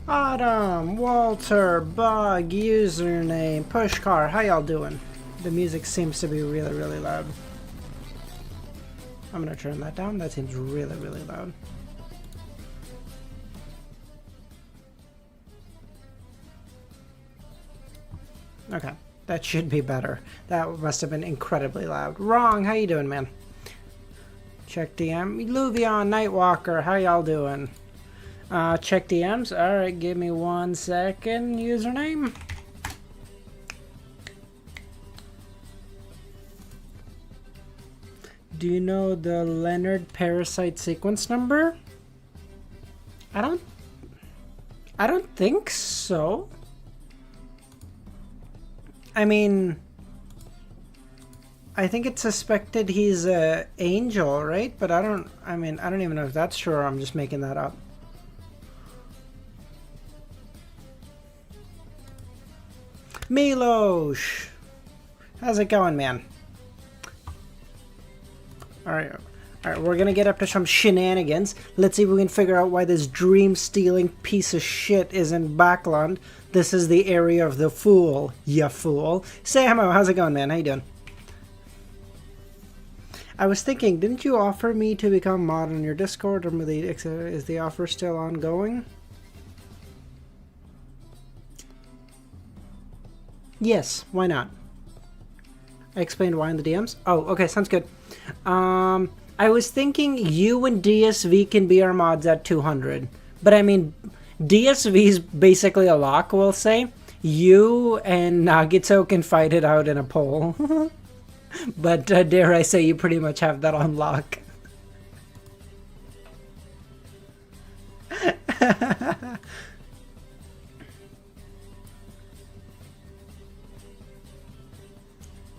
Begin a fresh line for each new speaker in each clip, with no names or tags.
Autumn, Walter, Bug, username, Pushcar, how y'all doing? The music seems to be really, really loud. I'm gonna turn that down. That seems really, really loud. Okay, that should be better. That must have been incredibly loud. Wrong, how you doing, man? Check DM. Luvion, Nightwalker, how y'all doing? Check DMs. Alright, give me 1 second. Username. Do you know the Leonard Parasite sequence number? I don't think so. I mean, I think it's suspected he's a angel, right? But I don't even know if that's true or I'm just making that up. Milosh! How's it going, man? Alright, we're gonna get up to some shenanigans. Let's see if we can figure out why this dream-stealing piece of shit is in Backland. This is the area of the fool, ya fool. Samo, how's it going, man? How you doing? I was thinking, didn't you offer me to become mod on your Discord, or is the offer still ongoing? Yes, why not? I explained why in the DMs. Oh, okay, sounds good. I was thinking you and DSV can be our mods at 200. But I mean, DSV is basically a lock, we'll say. You and Nagito can fight it out in a poll. But dare I say you pretty much have that on lock.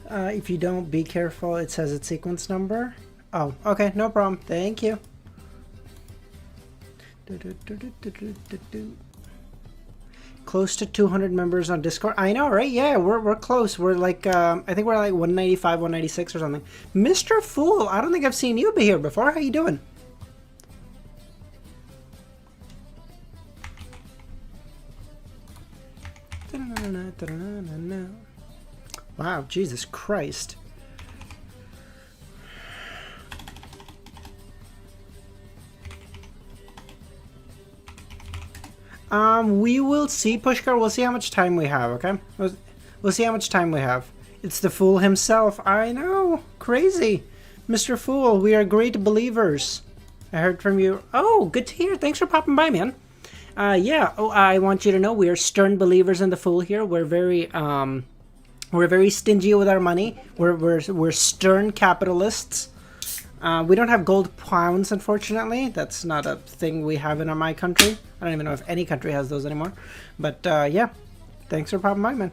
If you don't, be careful. It says its sequence number. Oh, okay, no problem. Thank you. Close to 200 members on Discord. I know, right? Yeah, we're close. We're like, I think we're like 195, 196 or something. Mr. Fool, I don't think I've seen you be here before. How you doing? Wow, Jesus Christ. We will see, Pushkar. We'll see how much time we have, okay? We'll see how much time we have. It's the Fool himself. I know. Crazy. Mr. Fool, we are great believers. I heard from you. Oh, good to hear. Thanks for popping by, man. Yeah. Oh, I want you to know we are stern believers in the Fool here. We're very stingy with our money. We're stern capitalists. We don't have gold pounds, unfortunately. That's not a thing we have in my country. I don't even know if any country has those anymore. But yeah, thanks for popping by, man.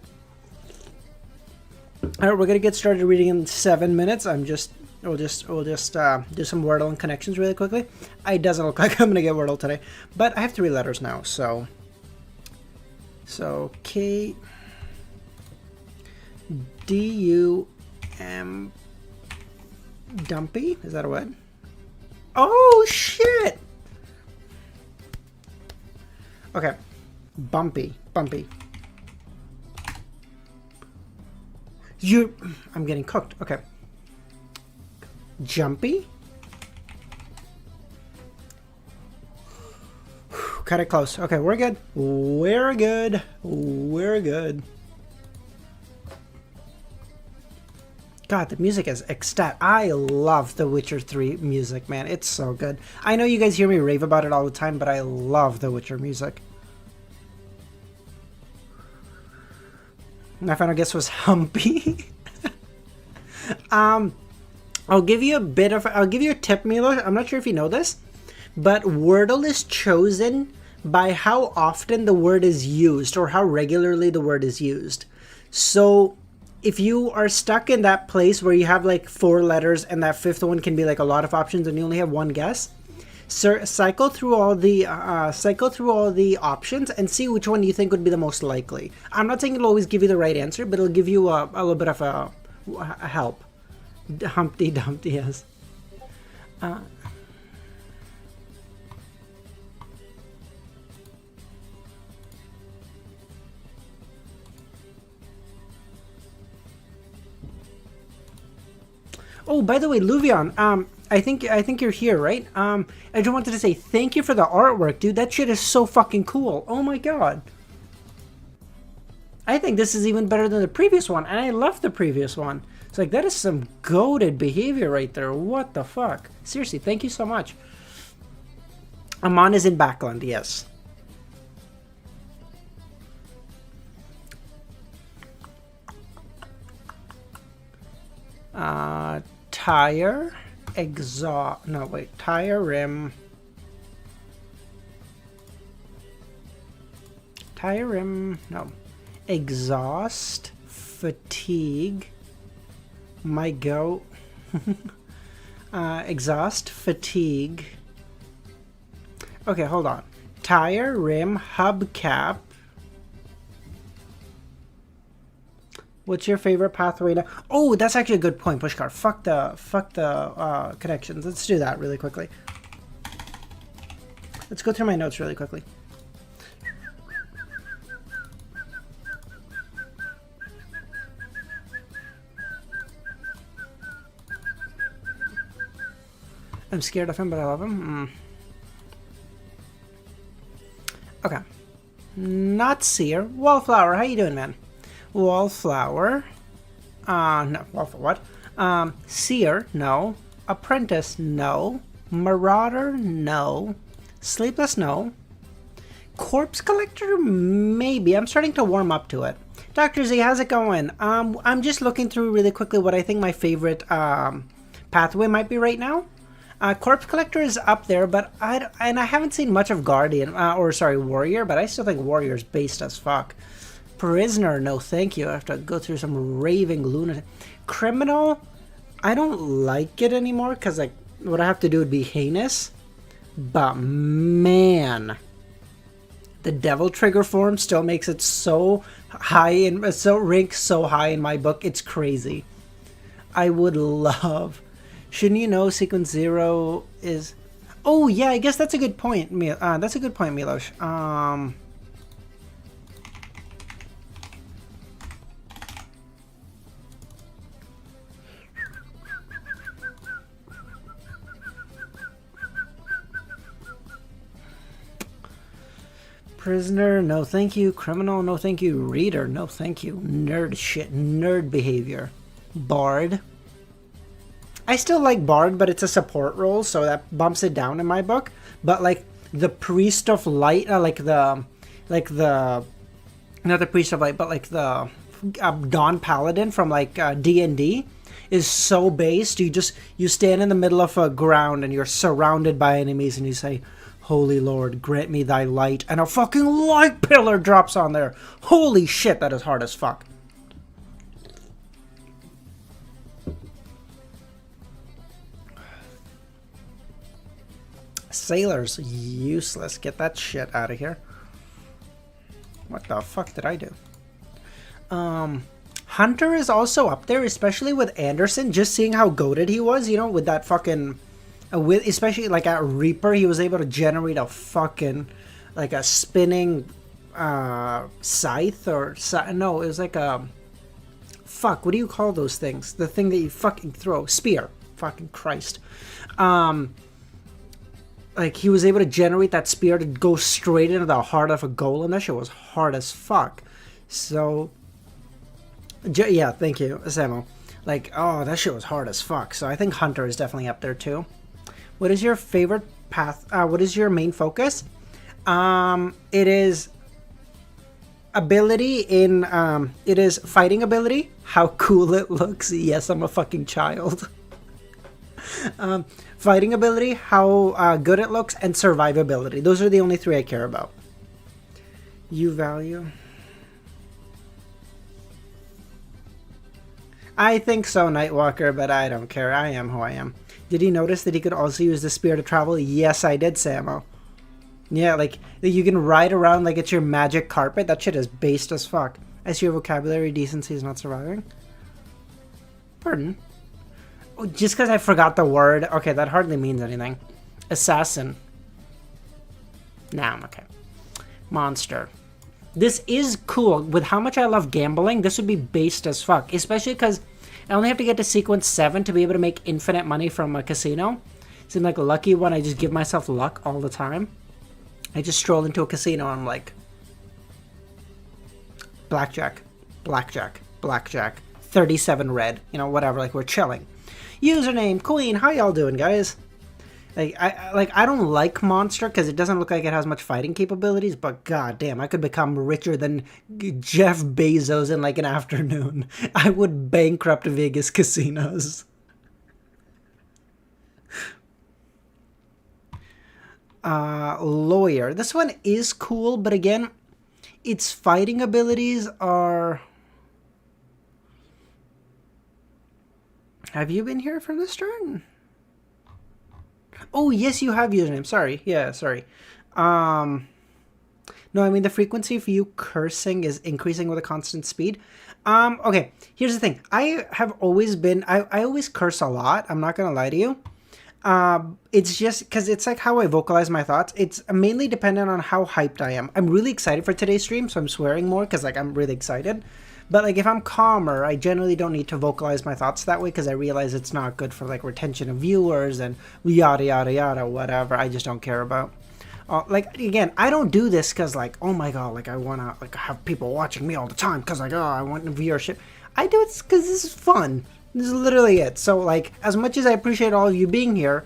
All right, we're gonna get started reading in 7 minutes. We'll just do some Wordle and connections really quickly. It doesn't look like I'm gonna get Wordle today, but I have 3 letters now. So K D-U-M Dumpy? Is that a word? Oh, shit! Okay. Bumpy. I'm getting cooked. Okay. Jumpy? Cut it close. Okay, we're good. We're good. God, the music is ecstatic. I love The Witcher 3 music, man. It's so good. I know you guys hear me rave about it all the time, but I love The Witcher music. My final guess was Humpy. I'll give you a tip, Milo. I'm not sure if you know this, but Wordle is chosen by how often the word is used or how regularly the word is used. So if you are stuck in that place where you have like 4 letters and that 5th one can be like a lot of options and you only have one guess, cycle through all the options and see which one you think would be the most likely. I'm not saying it'll always give you the right answer, but it'll give you a little bit of a help. Humpty Dumpty, yes. Oh, by the way, Luvion, I think you're here, right? I just wanted to say thank you for the artwork, dude. That shit is so fucking cool. Oh my god. I think this is even better than the previous one, and I love the previous one. It's like, that is some goated behavior right there. What the fuck? Seriously, thank you so much. Aman is in Backland, yes. Tire, exhaust, no wait, tire, rim. Tire, rim, no. Exhaust, fatigue, my goat. Exhaust, fatigue. Okay, hold on. Tire, rim, hubcap. What's your favorite pathway now? Oh, that's actually a good point, Pushkar. Fuck the connections. Let's do that really quickly. Let's go through my notes really quickly. I'm scared of him, but I love him. Okay. Not Seer. Wallflower, how you doing, man? Wallflower. No, Wallflower, what? Seer, no. Apprentice, no. Marauder, no. Sleepless, no. Corpse Collector, maybe. I'm starting to warm up to it. Dr. Z, how's it going? I'm just looking through really quickly what I think my favorite pathway might be right now. Corpse Collector is up there, but I haven't seen much of Guardian, Warrior, but I still think Warrior's based as fuck. Prisoner, no thank you. I have to go through some raving lunatic. Criminal, I don't like it anymore, because like, what I have to do would be heinous. But man, the Devil Trigger form still makes it so high, and so ranks so high in my book, it's crazy. I would love... Shouldn't you know sequence 0 is... Oh, yeah, I guess that's a good point. That's a good point, Milos. Prisoner, no thank you. Criminal, no thank you. Reader, no thank you. Nerd shit, nerd behavior. Bard. I still like Bard, but it's a support role, so that bumps it down in my book. But like the Priest of Light, not the Priest of Light, but like the Dawn Paladin from like D&D is so based. You stand in the middle of a ground and you're surrounded by enemies, and you say, "Holy Lord, grant me thy light," and a fucking light pillar drops on there. Holy shit, that is hard as fuck. Sailor's useless. Get that shit out of here. What the fuck did I do? Hunter is also up there, especially with Anderson. Just seeing how goated he was, you know, with that fucking... especially like at Reaper, he was able to generate a fucking... like a spinning scythe or... No, it was like a... Fuck, what do you call those things? The thing that you fucking throw. Spear. Fucking Christ. Like, he was able to generate that spear to go straight into the heart of a golem. That shit was hard as fuck. So, yeah, thank you, Samuel. Like, oh, that shit was hard as fuck. So I think Hunter is definitely up there too. What is your favorite path? What is your main focus? It is ability in, it is fighting ability. How cool it looks. Yes, I'm a fucking child. Fighting ability, how good it looks, and survivability. Those are the only three I care about. You value? I think so, Nightwalker, but I don't care. I am who I am. Did you notice that he could also use the spear to travel? Yes, I did, Samo. Yeah, like, you can ride around like it's your magic carpet. That shit is based as fuck. I see your vocabulary. Decency is not surviving. Pardon? Oh, just because I forgot the word. Okay, that hardly means anything. Assassin. Nah, I'm okay. Monster. This is cool. With how much I love gambling, this would be based as fuck. Especially because I only have to get to sequence 7 to be able to make infinite money from a casino. Seems like a lucky one. I just give myself luck all the time. I just stroll into a casino and I'm like, blackjack, blackjack, blackjack, 37 red, you know, whatever, like we're chilling. Username, Queen, how y'all doing, guys? I don't like Monster because it doesn't look like it has much fighting capabilities, but god damn, I could become richer than Jeff Bezos in like an afternoon. I would bankrupt Vegas casinos. Lawyer. This one is cool, but again, its fighting abilities are... Have you been here for this turn? Oh, yes, you have username. Sorry. Yeah, sorry. No, I mean, the frequency for you cursing is increasing with a constant speed. Okay, here's the thing. I have always been... I always curse a lot. I'm not going to lie to you. It's just because it's like how I vocalize my thoughts. It's mainly dependent on how hyped I am. I'm really excited for today's stream, so I'm swearing more because like I'm really excited. But like if I'm calmer, I generally don't need to vocalize my thoughts that way because I realize it's not good for like retention of viewers and yada yada yada whatever. I just don't care about. Like again, I don't do this because like, oh my god, like I wanna like have people watching me all the time because like, oh, I want viewership. I do it because this is fun. This is literally it. So like, as much as I appreciate all of you being here,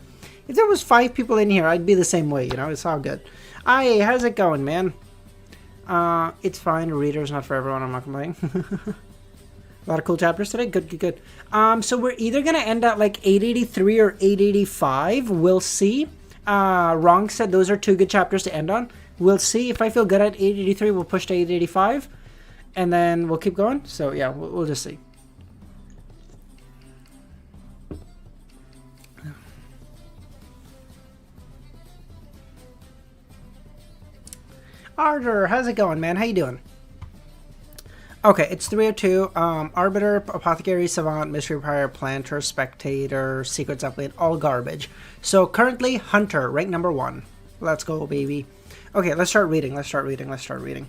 if there was 5 people in here, I'd be the same way. You know, it's all good. Aye, how's it going, man? It's fine. Reader's not for everyone. I'm not complaining. A lot of cool chapters today. Good, good, good. So we're either gonna end at like 883 or 885. We'll see. Wrong said those are 2 good chapters to end on. We'll see. If I feel good at 883, we'll push to 885, and then we'll keep going. So yeah, we'll just see. Arthur, how's it going, man? How you doing? Okay, it's 302. Arbiter, Apothecary, Savant, Mystery Prior, Planter, Spectator, Secrets Upland, all garbage. So currently, Hunter, rank number 1. Let's go, baby. Okay, let's start reading. Let's start reading. Let's start reading.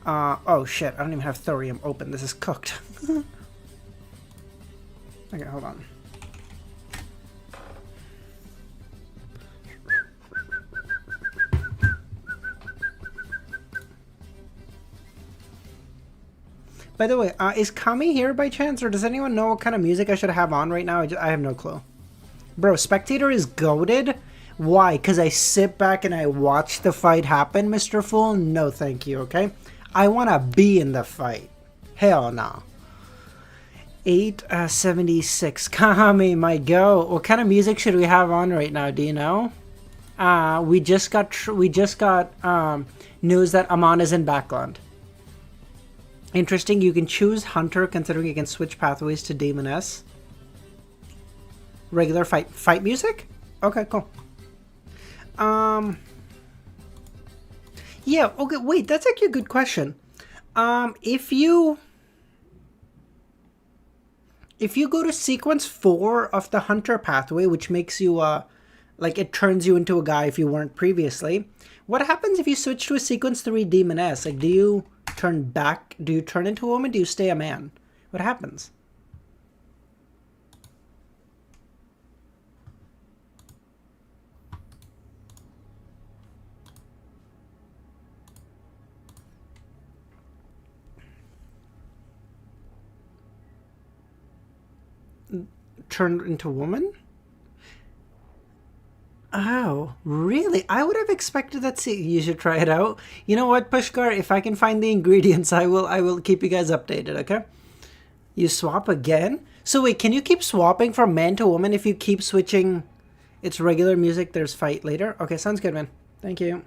Oh shit, I don't even have thorium open. This is cooked. Okay, hold on. By the way, is Kami here by chance, or does anyone know what kind of music I should have on right now? I have no clue. Bro, Spectator is goated? Why? Because I sit back and I watch the fight happen, Mr. Fool? No, thank you, okay? I want to be in the fight. Hell no. 876. Kami, my go. What kind of music should we have on right now? Do you know? We just got news that Aman is in Backland. Interesting, you can choose Hunter considering you can switch pathways to Demoness. Regular fight music? Okay, cool. Yeah, okay, wait, that's actually a good question. If you go to sequence 4 of the Hunter pathway, which makes you like it turns you into a guy if you weren't previously, what happens if you switch to a sequence 3 Demoness? Like, do you turn back? Do you turn into a woman? Do you stay a man? What happens? Turn into a woman? Oh, really? I would have expected that. You should try it out. You know what, Pushkar? If I can find the ingredients, I will keep you guys updated, okay? You swap again? So wait, can you keep swapping from man to woman if you keep switching? It's regular music, there's fight later? Okay, sounds good, man. Thank you.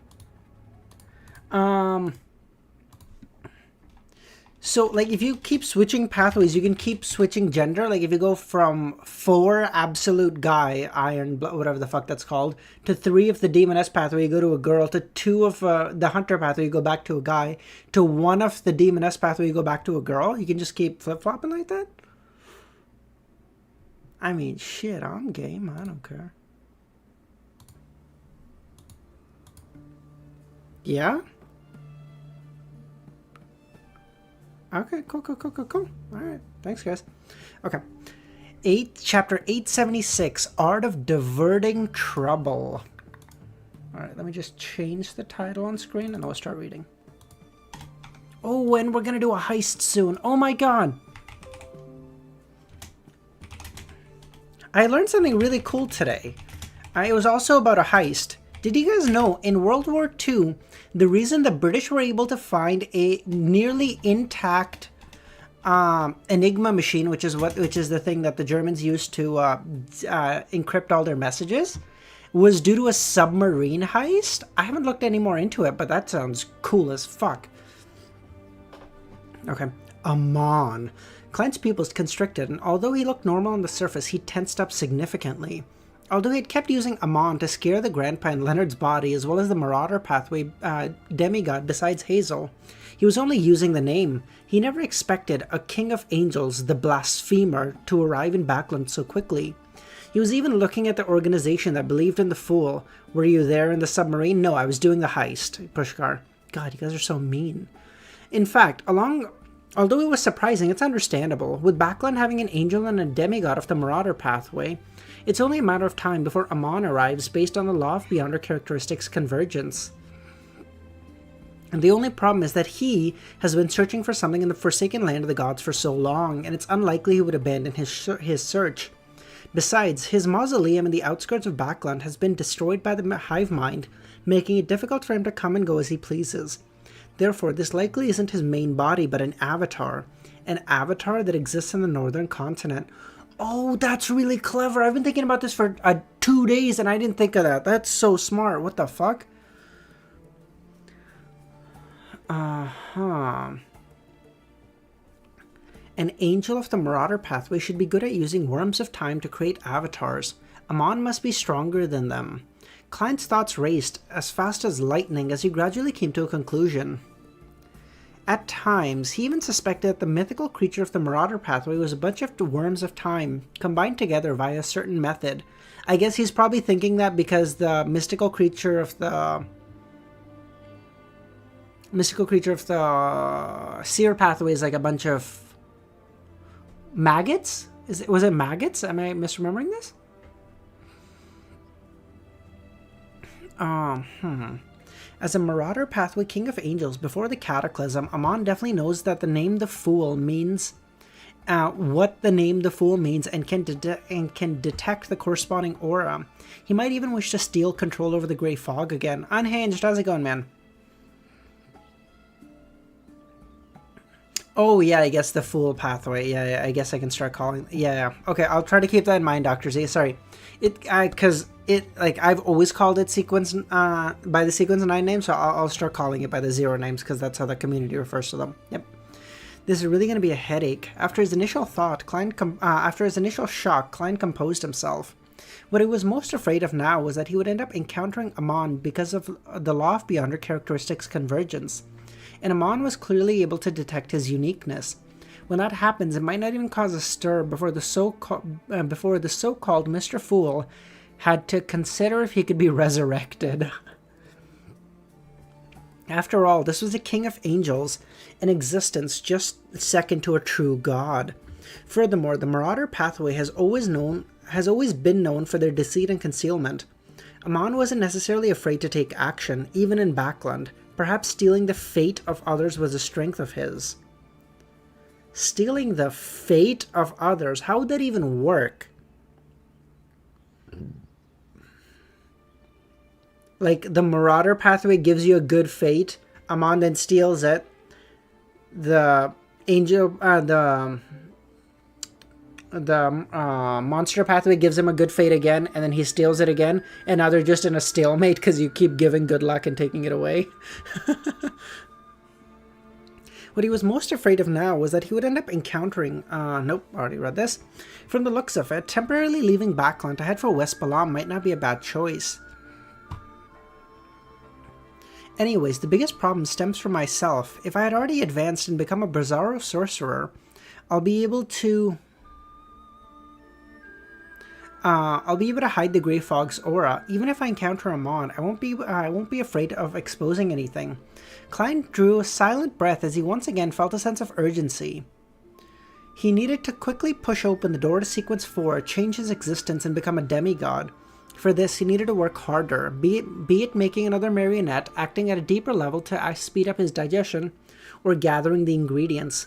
So, like, if you keep switching pathways, you can keep switching gender. Like, if you go from 4 absolute guy, iron, whatever the fuck that's called, to 3 of the Demoness pathway, you go to a girl, to 2 of the Hunter pathway, you go back to a guy, to 1 of the Demoness pathway, you go back to a girl. You can just keep flip-flopping like that? I mean, shit, I'm game. I don't care. Yeah? Okay, cool. Alright, thanks, guys. Okay. Chapter 876, Art of Diverting Trouble. Alright, let me just change the title on screen and then we'll start reading. Oh, and we're gonna do a heist soon. Oh my god! I learned something really cool today. It was also about a heist. Did you guys know in World War II, the reason the British were able to find a nearly intact Enigma machine, which is the thing that the Germans used to encrypt all their messages, was due to a submarine heist? I haven't looked any more into it, but that sounds cool as fuck. Okay. Aman. Clint's pupils constricted, and although he looked normal on the surface, he tensed up significantly. Although he had kept using Aman to scare the grandpa in Leonard's body, as well as the Marauder Pathway demigod besides Hazel, he was only using the name. He never expected a king of angels, the blasphemer, to arrive in Backland so quickly. He was even looking at the organization that believed in the fool. Were you there in the submarine? No, I was doing the heist. Pushkar. God, you guys are so mean. In fact, although it was surprising, it's understandable. With Backland having an angel and a demigod of the Marauder Pathway, it's only a matter of time before Aman arrives based on the law of beyonder characteristics convergence. And the only problem is that he has been searching for something in the forsaken land of the gods for so long, and it's unlikely he would abandon his search. Besides, his mausoleum in the outskirts of Backland has been destroyed by the hive mind, making it difficult for him to come and go as he pleases. Therefore, this likely isn't his main body, but an avatar that exists in the northern continent. Oh, that's really clever. I've been thinking about this for 2 days and I didn't think of that. That's so smart. What the fuck? An angel of the Marauder Pathway should be good at using worms of time to create avatars. Aman must be stronger than them. Klein's thoughts raced as fast as lightning as he gradually came to a conclusion. At times, he even suspected that the mythical creature of the Marauder Pathway was a bunch of worms of time, combined together via a certain method. I guess he's probably thinking that because the mystical creature of the Seer Pathway is like a bunch of maggots? Was it maggots? Am I misremembering this? As a Marauder Pathway King of Angels before the Cataclysm, Aman definitely knows that the name the Fool means what the name the Fool means and can detect the corresponding aura. He might even wish to steal control over the Grey Fog again. Unhinged, how's it going, man? Oh, yeah, I guess the Fool Pathway. Yeah, I guess I can start calling... Yeah. Okay, I'll try to keep that in mind, Dr. Z. Sorry. Because I've always called it sequence by the sequence 9 name, so I'll start calling it by the 0 names, because that's how the community refers to them. Yep. This is really going to be a headache. After his initial shock, Klein composed himself. What he was most afraid of now was that he would end up encountering Aman because of the law of beyonder characteristics convergence. And Aman was clearly able to detect his uniqueness. When that happens, it might not even cause a stir before the so-called Mr. Fool had to consider if he could be resurrected. After all, this was a king of angels, an existence just second to a true god. Furthermore, the Marauder Pathway has always been known for their deceit and concealment. Aman wasn't necessarily afraid to take action, even in Backland. Perhaps stealing the fate of others was a strength of his. Stealing the fate of others? How would that even work? Like, the Marauder Pathway gives you a good fate. Aman then steals it. The angel... The Monster Pathway gives him a good fate again, and then he steals it again, and now they're just in a stalemate because you keep giving good luck and taking it away. What he was most afraid of now was that he would end up encountering... nope, already read this. From the looks of it, temporarily leaving Backland to head for West Balam might not be a bad choice. Anyways, the biggest problem stems from myself. If I had already advanced and become a Bizarro sorcerer, I'll be able to hide the Grey Fog's aura. Even if I encounter Aman, I won't be afraid of exposing anything. Klein drew a silent breath as he once again felt a sense of urgency. He needed to quickly push open the door to Sequence 4, change his existence, and become a demigod. For this, he needed to work harder, be it making another marionette, acting at a deeper level to speed up his digestion, or gathering the ingredients.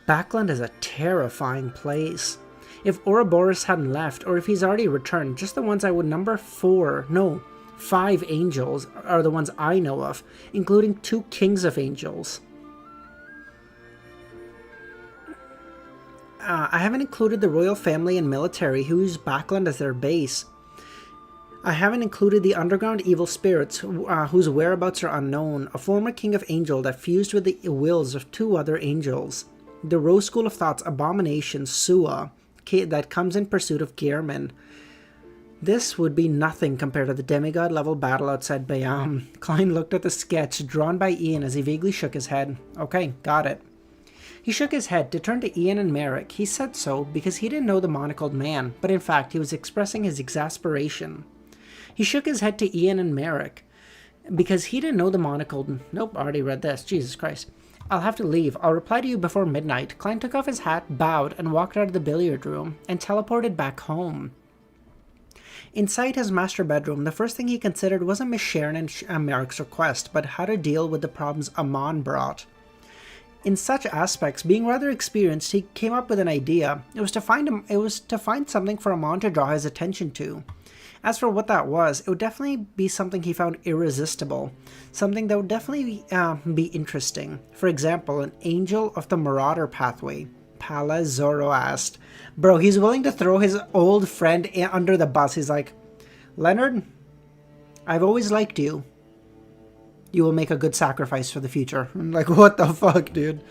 Backland is a terrifying place. If Ouroboros hadn't left, or if he's already returned, just the ones I would number 5 angels are the ones I know of, including 2 kings of angels. I haven't included the royal family and military who use Backland as their base. I haven't included the underground evil spirits whose whereabouts are unknown, a former king of angel that fused with the wills of 2 other angels. The Rose School of Thought's abomination, Sua, that comes in pursuit of Gearman. This would be nothing compared to the demigod level battle outside Bayam. Klein looked at the sketch drawn by Ian as he vaguely shook his head. Okay, got it. He shook his head to turn to Ian and Merrick. He said so because he didn't know the monocled man, but in fact he was expressing his exasperation. He shook his head to Ian and Merrick because he didn't know the monocled... Nope, I already read this. Jesus Christ. I'll have to leave. I'll reply to you before midnight. Klein took off his hat, bowed, and walked out of the billiard room, and teleported back home. Inside his master bedroom, the first thing he considered wasn't Miss Sharon and Merrick's request, but how to deal with the problems Aman brought. In such aspects, being rather experienced, he came up with an idea. It was to find something for Aman to draw his attention to. As for what that was, it would definitely be something he found irresistible. Something that would definitely be interesting. For example, an angel of the Marauder pathway. Pala Zoroast. Bro, he's willing to throw his old friend under the bus. He's like, Leonard, I've always liked you. You will make a good sacrifice for the future. I'm like, what the fuck, dude?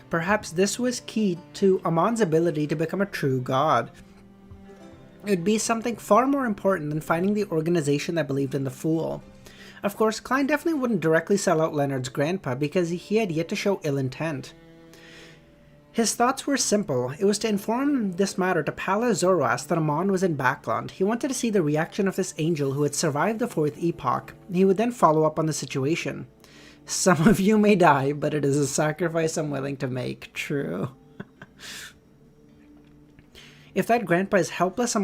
Perhaps this was key to Amon's ability to become a true god. It would be something far more important than finding the organization that believed in the Fool. Of course, Klein definitely wouldn't directly sell out Leonard's grandpa because he had yet to show ill intent. His thoughts were simple. It was to inform this matter to Pala Zoroast that Amon was in Backland. He wanted to see the reaction of this angel who had survived the 4th epoch. He would then follow up on the situation. Some of you may die, but it is a sacrifice I'm willing to make. True. If that grandpa is helpless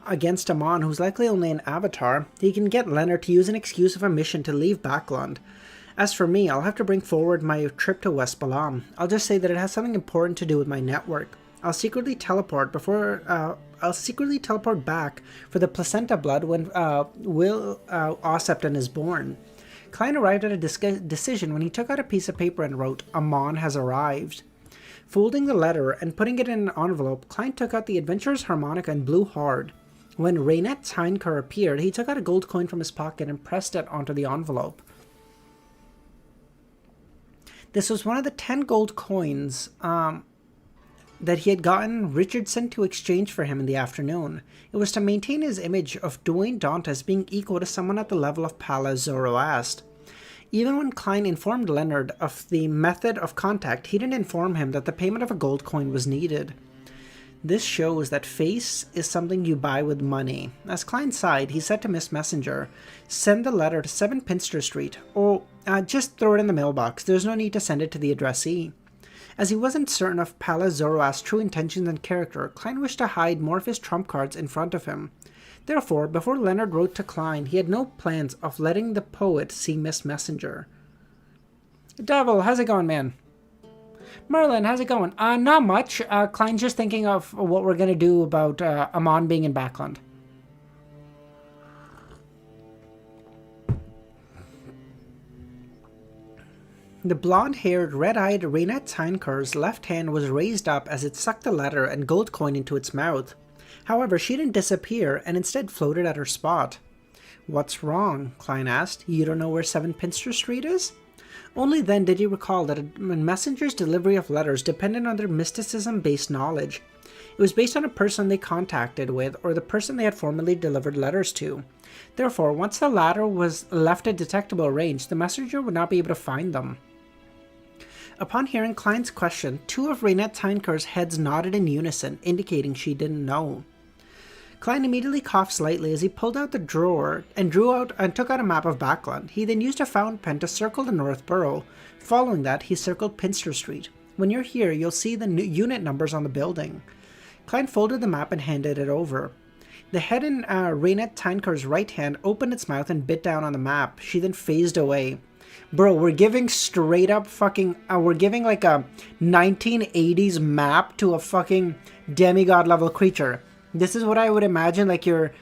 against Amon, who's likely only an avatar, he can get Leonard to use an excuse of a mission to leave Backland. As for me, I'll have to bring forward my trip to West Balam. I'll just say that it has something important to do with my network. I'll secretly teleport back for the placenta blood when Will Ossepton is born. Klein arrived at a decision when he took out a piece of paper and wrote, Amon has arrived. Folding the letter and putting it in an envelope, Klein took out the Adventurer's harmonica and blew hard. When Raynette Heinker appeared, he took out a gold coin from his pocket and pressed it onto the envelope. This was one of the 10 gold coins that he had gotten Richardson to exchange for him in the afternoon. It was to maintain his image of Dwayne Dantes being equal to someone at the level of Pala Zoroast. Even when Klein informed Leonard of the method of contact, he didn't inform him that the payment of a gold coin was needed. This shows that face is something you buy with money. As Klein sighed, he said to Miss Messenger, send the letter to 7 Pinster Street. Just throw it in the mailbox. There's no need to send it to the addressee. As he wasn't certain of Pala Zoroast's true intentions and character, Klein wished to hide more of his trump cards in front of him. Therefore, before Leonard wrote to Klein, he had no plans of letting the poet see Miss Messenger. Devil, how's it going, man? Merlin, how's it going? Not much. Klein's just thinking of what we're going to do about Amon being in Backland. The blonde-haired, red-eyed Raynette Heinker's left hand was raised up as it sucked the letter and gold coin into its mouth. However, she didn't disappear and instead floated at her spot. What's wrong? Klein asked. You don't know where 7 Pinster Street is? Only then did he recall that a messenger's delivery of letters depended on their mysticism-based knowledge. It was based on a person they contacted with or the person they had formerly delivered letters to. Therefore, once the latter was left at detectable range, the messenger would not be able to find them. Upon hearing Klein's question, 2 of Raynette Heinker's heads nodded in unison, indicating she didn't know. Klein immediately coughed slightly as he pulled out the drawer and took out a map of Backland. He then used a fountain pen to circle the North Borough. Following that, he circled Pinster Street. When you're here, you'll see the unit numbers on the building. Klein folded the map and handed it over. The head in Raynette Tyneker's right hand opened its mouth and bit down on the map. She then phased away. Bro, we're giving straight up fucking... we're giving like a 1980s map to a fucking demigod level creature. This is what I would imagine like your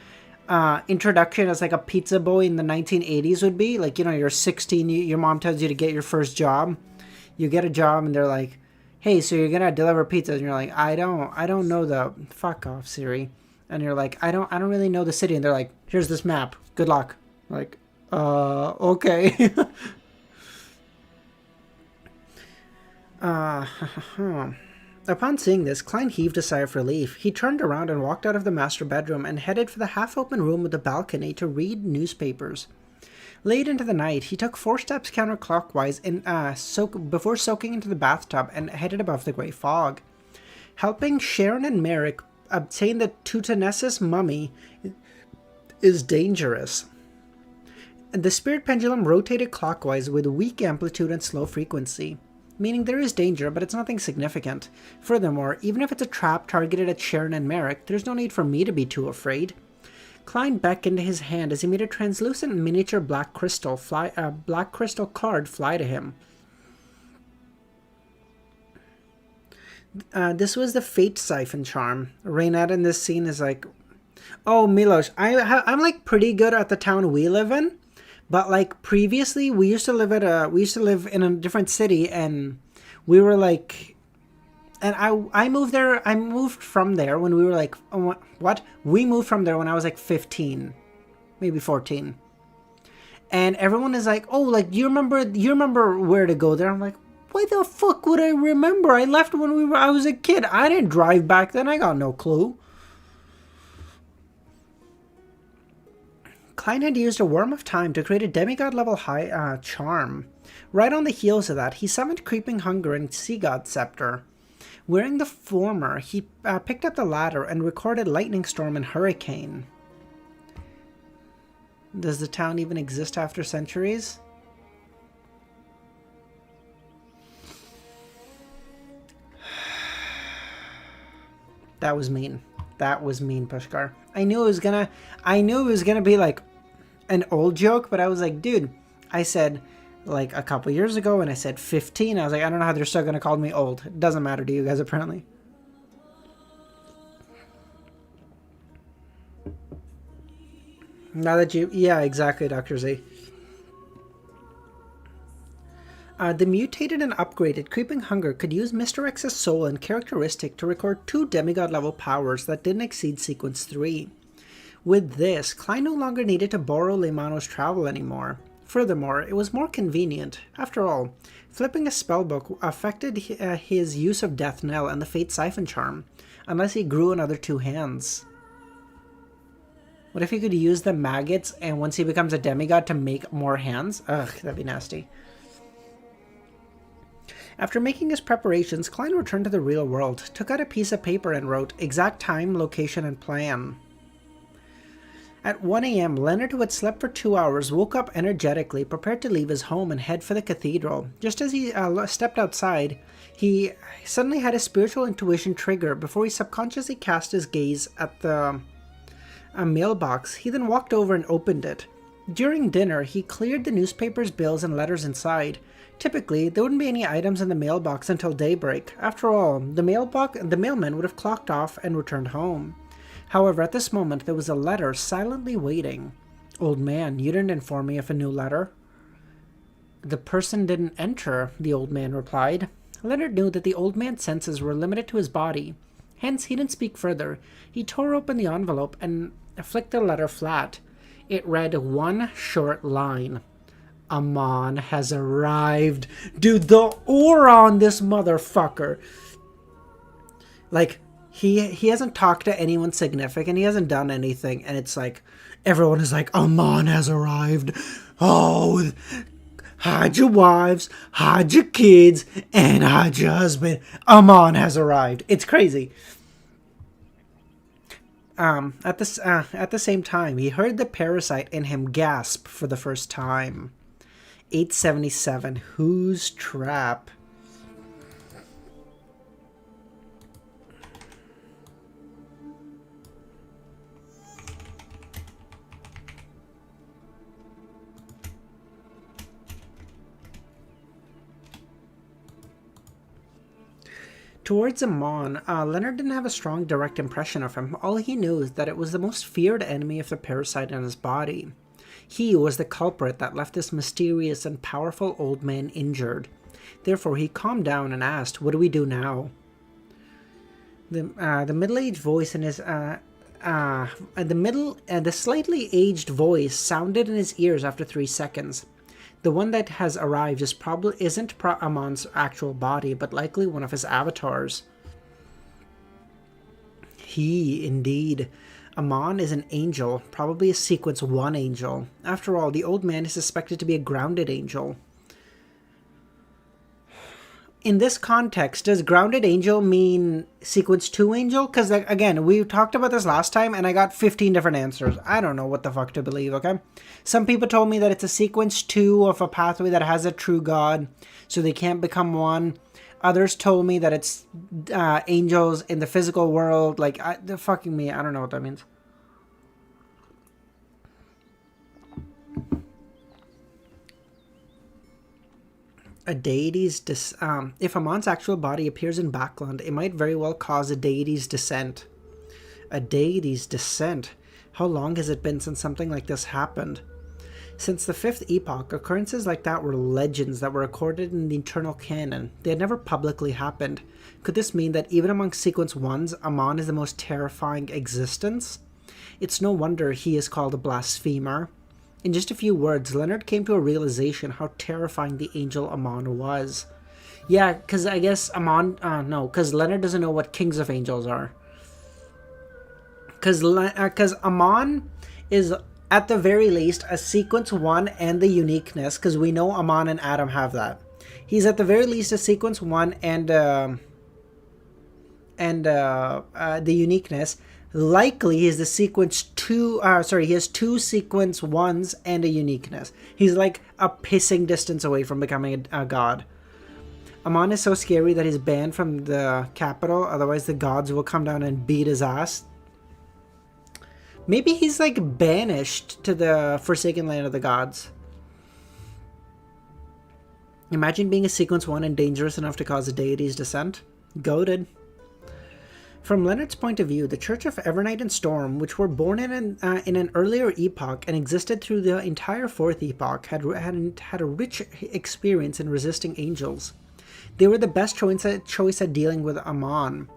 introduction as like a pizza boy in the 1980s would be. Like, you know, you're 16, your mom tells you to get your first job. You get a job and they're like, hey, so you're gonna deliver pizzas. And you're like, I don't know the... Fuck off, Siri. And you're like, I don't really know the city. And they're like, here's this map. Good luck. Like, okay. Upon seeing this, Klein heaved a sigh of relief. He turned around and walked out of the master bedroom and headed for the half-open room with the balcony to read newspapers. Late into the night, he took 4 steps counterclockwise before soaking into the bathtub and headed above the grey fog. Helping Sharon and Merrick obtain the Tutanesis mummy is dangerous. The spirit pendulum rotated clockwise with weak amplitude and slow frequency, meaning there is danger, but it's nothing significant. Furthermore, even if it's a trap targeted at Sharon and Merrick, there's no need for me to be too afraid. Klein beckoned his hand as he made a translucent miniature black crystal card fly to him. This was the Fate Siphon charm. Raynette in this scene is like, oh, Milos, I'm like pretty good at the town we live in, but like previously we used to live in a different city, and we were like, and I moved there. I moved from there when we were like, what? We moved from there when I was like 15, maybe 14. And everyone is like, oh, like you remember where to go there? I'm like, why the fuck would I remember? I left when I was a kid. I didn't drive back then. I got no clue. Klein had used a Worm of Time to create a demigod level high charm. Right on the heels of that, he summoned Creeping Hunger and Sea God Scepter. Wearing the former, he picked up the latter and recorded Lightning Storm and Hurricane. Does the town even exist after centuries? That was mean. That was mean, Pushkar. I knew it was gonna be like an old joke, but I was like, dude, I said like a couple years ago and I said 15. I was like, I don't know how they're still gonna call me old. It doesn't matter to you guys apparently. Now that you, yeah, exactly, Dr. Z. The mutated and upgraded Creeping Hunger could use Mr. X's soul and characteristic to record 2 demigod level powers that didn't exceed sequence 3. With this, Klein no longer needed to borrow Leimano's travel anymore. Furthermore, it was more convenient. After all, flipping a spellbook affected his use of Death Knell and the Fate Siphon charm, unless he grew another 2 hands. What if he could use the maggots and once he becomes a demigod to make more hands? Ugh, that'd be nasty. After making his preparations, Klein returned to the real world, took out a piece of paper and wrote exact time, location, and plan. At 1 a.m., Leonard, who had slept for 2 hours, woke up energetically, prepared to leave his home and head for the cathedral. Just as he stepped outside, he suddenly had a spiritual intuition trigger before he subconsciously cast his gaze at the mailbox. He then walked over and opened it. During dinner, he cleared the newspapers, bills, and letters inside. Typically, there wouldn't be any items in the mailbox until daybreak. After all, the mailman would have clocked off and returned home. However, at this moment, there was a letter silently waiting. Old man, you didn't inform me of a new letter. The person didn't enter, the old man replied. Leonard knew that the old man's senses were limited to his body. Hence, he didn't speak further. He tore open the envelope and flicked the letter flat. It read one short line. Aman has arrived. Dude, the aura on this motherfucker. Like, he hasn't talked to anyone significant. He hasn't done anything. And it's like, everyone is like, Aman has arrived. Oh, hide your wives, hide your kids, and hide your husband. Aman has arrived. It's crazy. at the same time, he heard the parasite in him gasp for the first time. 877. Whose trap? Towards Amon, Leonard didn't have a strong direct impression of him. All he knew is that it was the most feared enemy of the parasite in his body. He was the culprit that left this mysterious and powerful old man injured. Therefore, he calmed down and asked, "What do we do now?" The middle-aged voice in his the slightly aged voice sounded in his ears after 3 seconds. The one that has arrived isn't Amon's actual body, but likely one of his avatars. He, indeed. Amon is an angel, probably a Sequence 1 angel. After all, the old man is suspected to be a grounded angel. In this context, does grounded angel mean Sequence 2 angel? Because, again, we talked about this last time, and I got 15 different answers. I don't know what the fuck to believe, okay? Some people told me that it's a Sequence 2 of a pathway that has a true god, so they can't become one. Others told me that it's angels in the physical world. Like, they're fucking me. I don't know what that means. A deity's if Amon's actual body appears in Backland, it might very well cause a deity's descent. A deity's descent? How long has it been since something like this happened? Since the 5th epoch, occurrences like that were legends that were recorded in the eternal canon. They had never publicly happened. Could this mean that even among Sequence 1s, Amon is the most terrifying existence? It's no wonder he is called a blasphemer. In just a few words, Leonard came to a realization how terrifying the angel Amon was. Yeah, because I guess because Leonard doesn't know what kings of angels are. Because Amon is, at the very least, a Sequence 1 and the uniqueness, because we know Aman and Adam have that. He's at the very least a Sequence 1 and the uniqueness. Likely he is the Sequence 2, he has 2 Sequence 1s and a uniqueness. He's like a pissing distance away from becoming a god. Aman is so scary that he's banned from the capital, otherwise the gods will come down and beat his ass. Maybe he's like banished to the Forsaken Land of the Gods. Imagine being a Sequence 1 and dangerous enough to cause a deity's descent. Goated. From Leonard's point of view, the Church of Evernight and Storm, which were born in an earlier epoch and existed through the entire 4th epoch, had a rich experience in resisting angels. They were the best choice at dealing with Amon.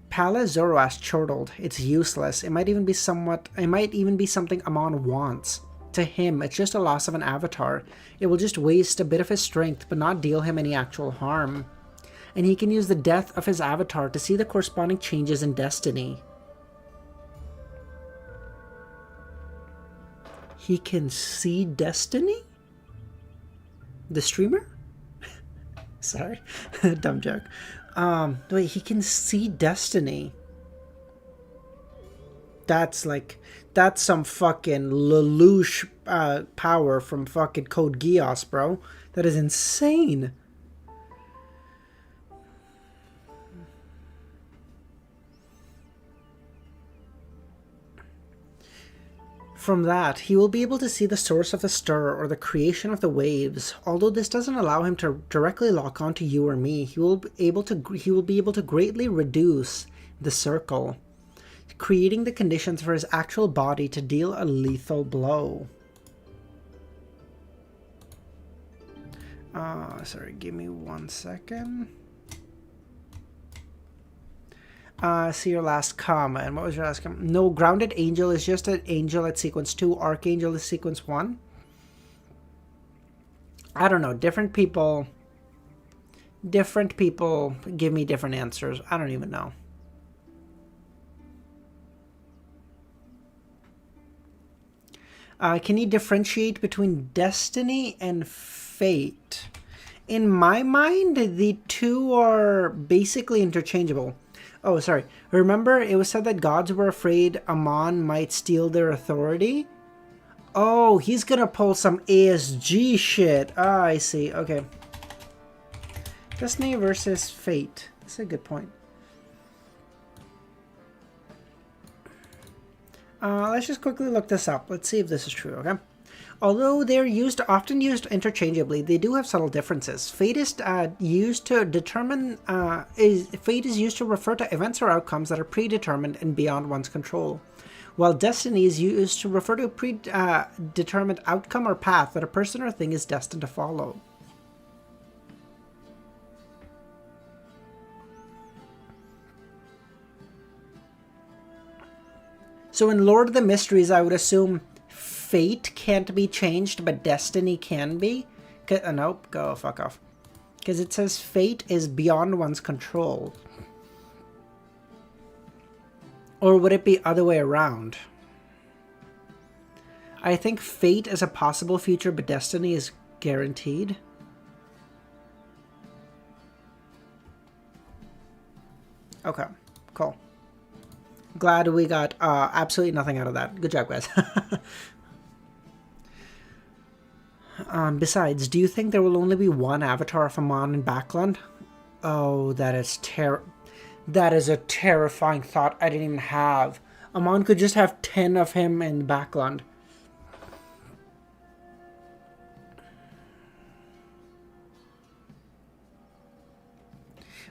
Pala Zoroast chortled. It's useless. It might even be something Amon wants. To him, it's just a loss of an avatar. It will just waste a bit of his strength, but not deal him any actual harm. And he can use the death of his avatar to see the corresponding changes in destiny. He can see destiny? The streamer? Sorry, dumb joke. Wait, he can see destiny. That's some fucking Lelouch power from fucking Code Geass, bro. That is insane. From that, he will be able to see the source of the stir or the creation of the waves. Although this doesn't allow him to directly lock onto you or me, he will be able to greatly reduce the circle, creating the conditions for his actual body to deal a lethal blow. Sorry, give me 1 second. See your last comment. What was your last comment? No, Grounded Angel is just an angel at Sequence 2. Archangel is Sequence 1. I don't know. Different people give me different answers. I don't even know. Can you differentiate between destiny and fate? In my mind, the two are basically interchangeable. Oh, sorry. Remember, it was said that gods were afraid Amon might steal their authority? Oh, he's gonna pull some ASG shit. Ah, I see. Okay. Destiny versus fate. That's a good point. Let's just quickly look this up. Let's see if this is true, okay? Although they're often used interchangeably, they do have subtle differences. Fate is used to determine. Fate is used to refer to events or outcomes that are predetermined and beyond one's control, while destiny is used to refer to a predetermined outcome or path that a person or thing is destined to follow. So in Lord of the Mysteries, I would assume fate can't be changed, but destiny can be. Nope, go fuck off. Because it says fate is beyond one's control. Or would it be other way around? I think fate is a possible future, but destiny is guaranteed. Okay, cool. Glad we got absolutely nothing out of that. Good job, guys. Besides, do you think there will only be one avatar of Aman in Backland? Oh, that is a terrifying thought I didn't even have. Aman could just have 10 of him in Backland.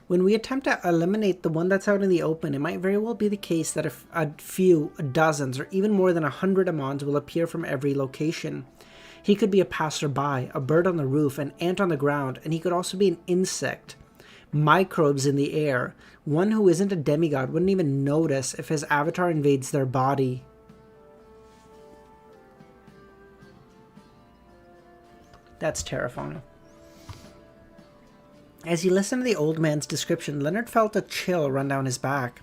When we attempt to eliminate the one that's out in the open, it might very well be the case that a few, dozens, or even more than 100 Amons will appear from every location. He could be a passerby, a bird on the roof, an ant on the ground, and he could also be an insect. Microbes in the air. One who isn't a demigod wouldn't even notice if his avatar invades their body. That's terrifying. As he listened to the old man's description, Leonard felt a chill run down his back.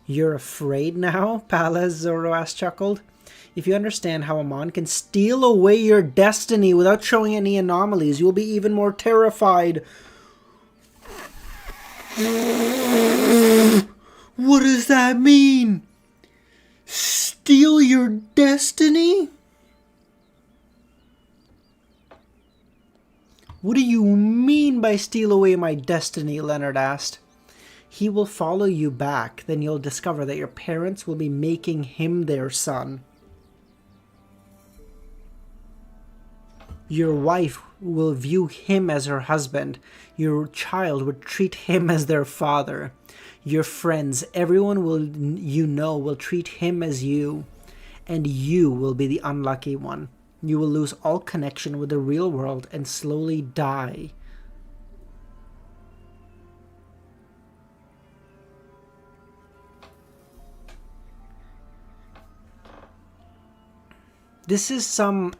"You're afraid now?" Palace Zoroast chuckled. "If you understand how Amon can steal away your destiny without showing any anomalies, you will be even more terrified." What does that mean? Steal your destiny? "What do you mean by steal away my destiny?" Leonard asked. "He will follow you back. Then you'll discover that your parents will be making him their son. Your wife will view him as her husband. Your child would treat him as their father. Your friends, everyone will treat him as you. And you will be the unlucky one. You will lose all connection with the real world and slowly die." This is some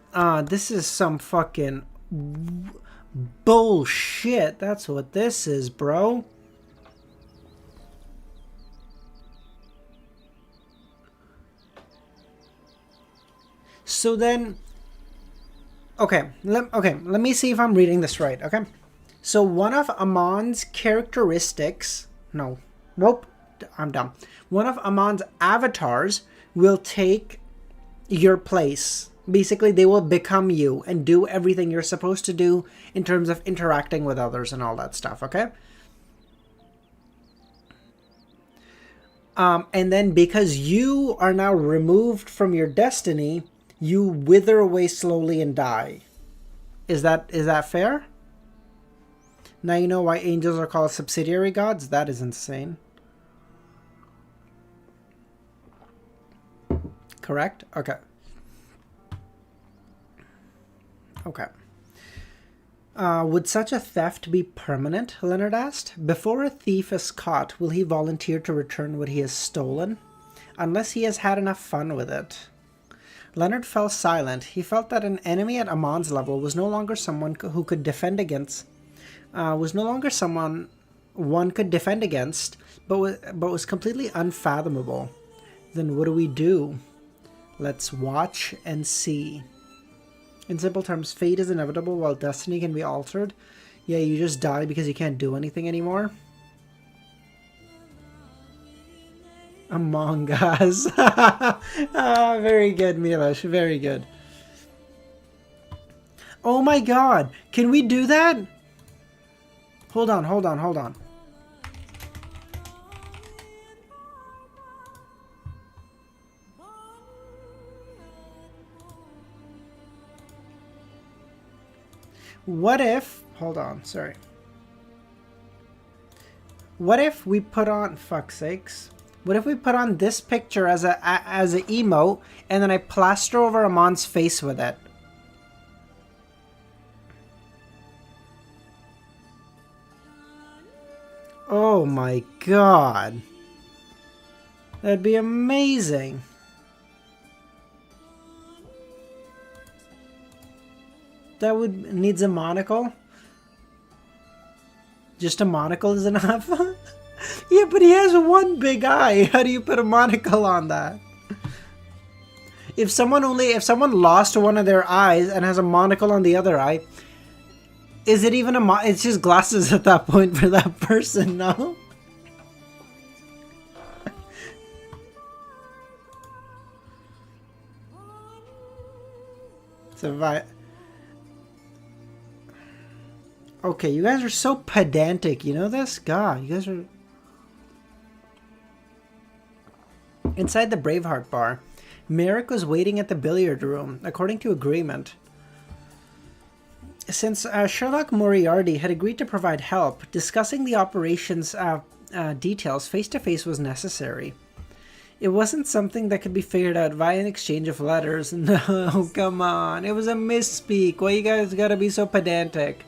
fucking bullshit. That's what this is, bro. So then, let me see if I'm reading this right, okay? So one of Amon's characteristics, nope, I'm dumb. One of Amon's avatars will take your place. Basically, they will become you and do everything you're supposed to do in terms of interacting with others and all that stuff, okay? And then because you are now removed from your destiny, you wither away slowly and die. Is that fair? Now you know why angels are called subsidiary gods? That is insane. Correct? Okay. Okay. Would such a theft be permanent? Leonard asked. Before a thief is caught, will he volunteer to return what he has stolen? Unless he has had enough fun with it. Leonard fell silent. He felt that an enemy at Amon's level was no longer someone who could defend against. Was no longer someone one could defend against, but was completely unfathomable. Then what do we do? Let's watch and see. In simple terms, fate is inevitable while destiny can be altered. Yeah, you just die because you can't do anything anymore. Among Us. Ah, very good, Milosh. Very good. Oh my god. Can we do that? Hold on, hold on, hold on. What if... Hold on, sorry. What if we put on... Fuck's sakes. What if we put on this picture as a emote, and then I plaster over Amon's face with it? Oh my god. That'd be amazing. That would... Needs a monocle? Just a monocle is enough? Yeah, but he has one big eye. How do you put a monocle on that? If someone lost one of their eyes and has a monocle on the other eye, is it even it's just glasses at that point for that person, no? So okay, you guys are so pedantic, you know this? God, you guys are... Inside the Braveheart bar, Merrick was waiting at the billiard room, according to agreement. Since Sherlock Moriarty had agreed to provide help, discussing the operation's details face-to-face was necessary. It wasn't something that could be figured out via an exchange of letters. No, come on. It was a misspeak. Why you guys gotta be so pedantic?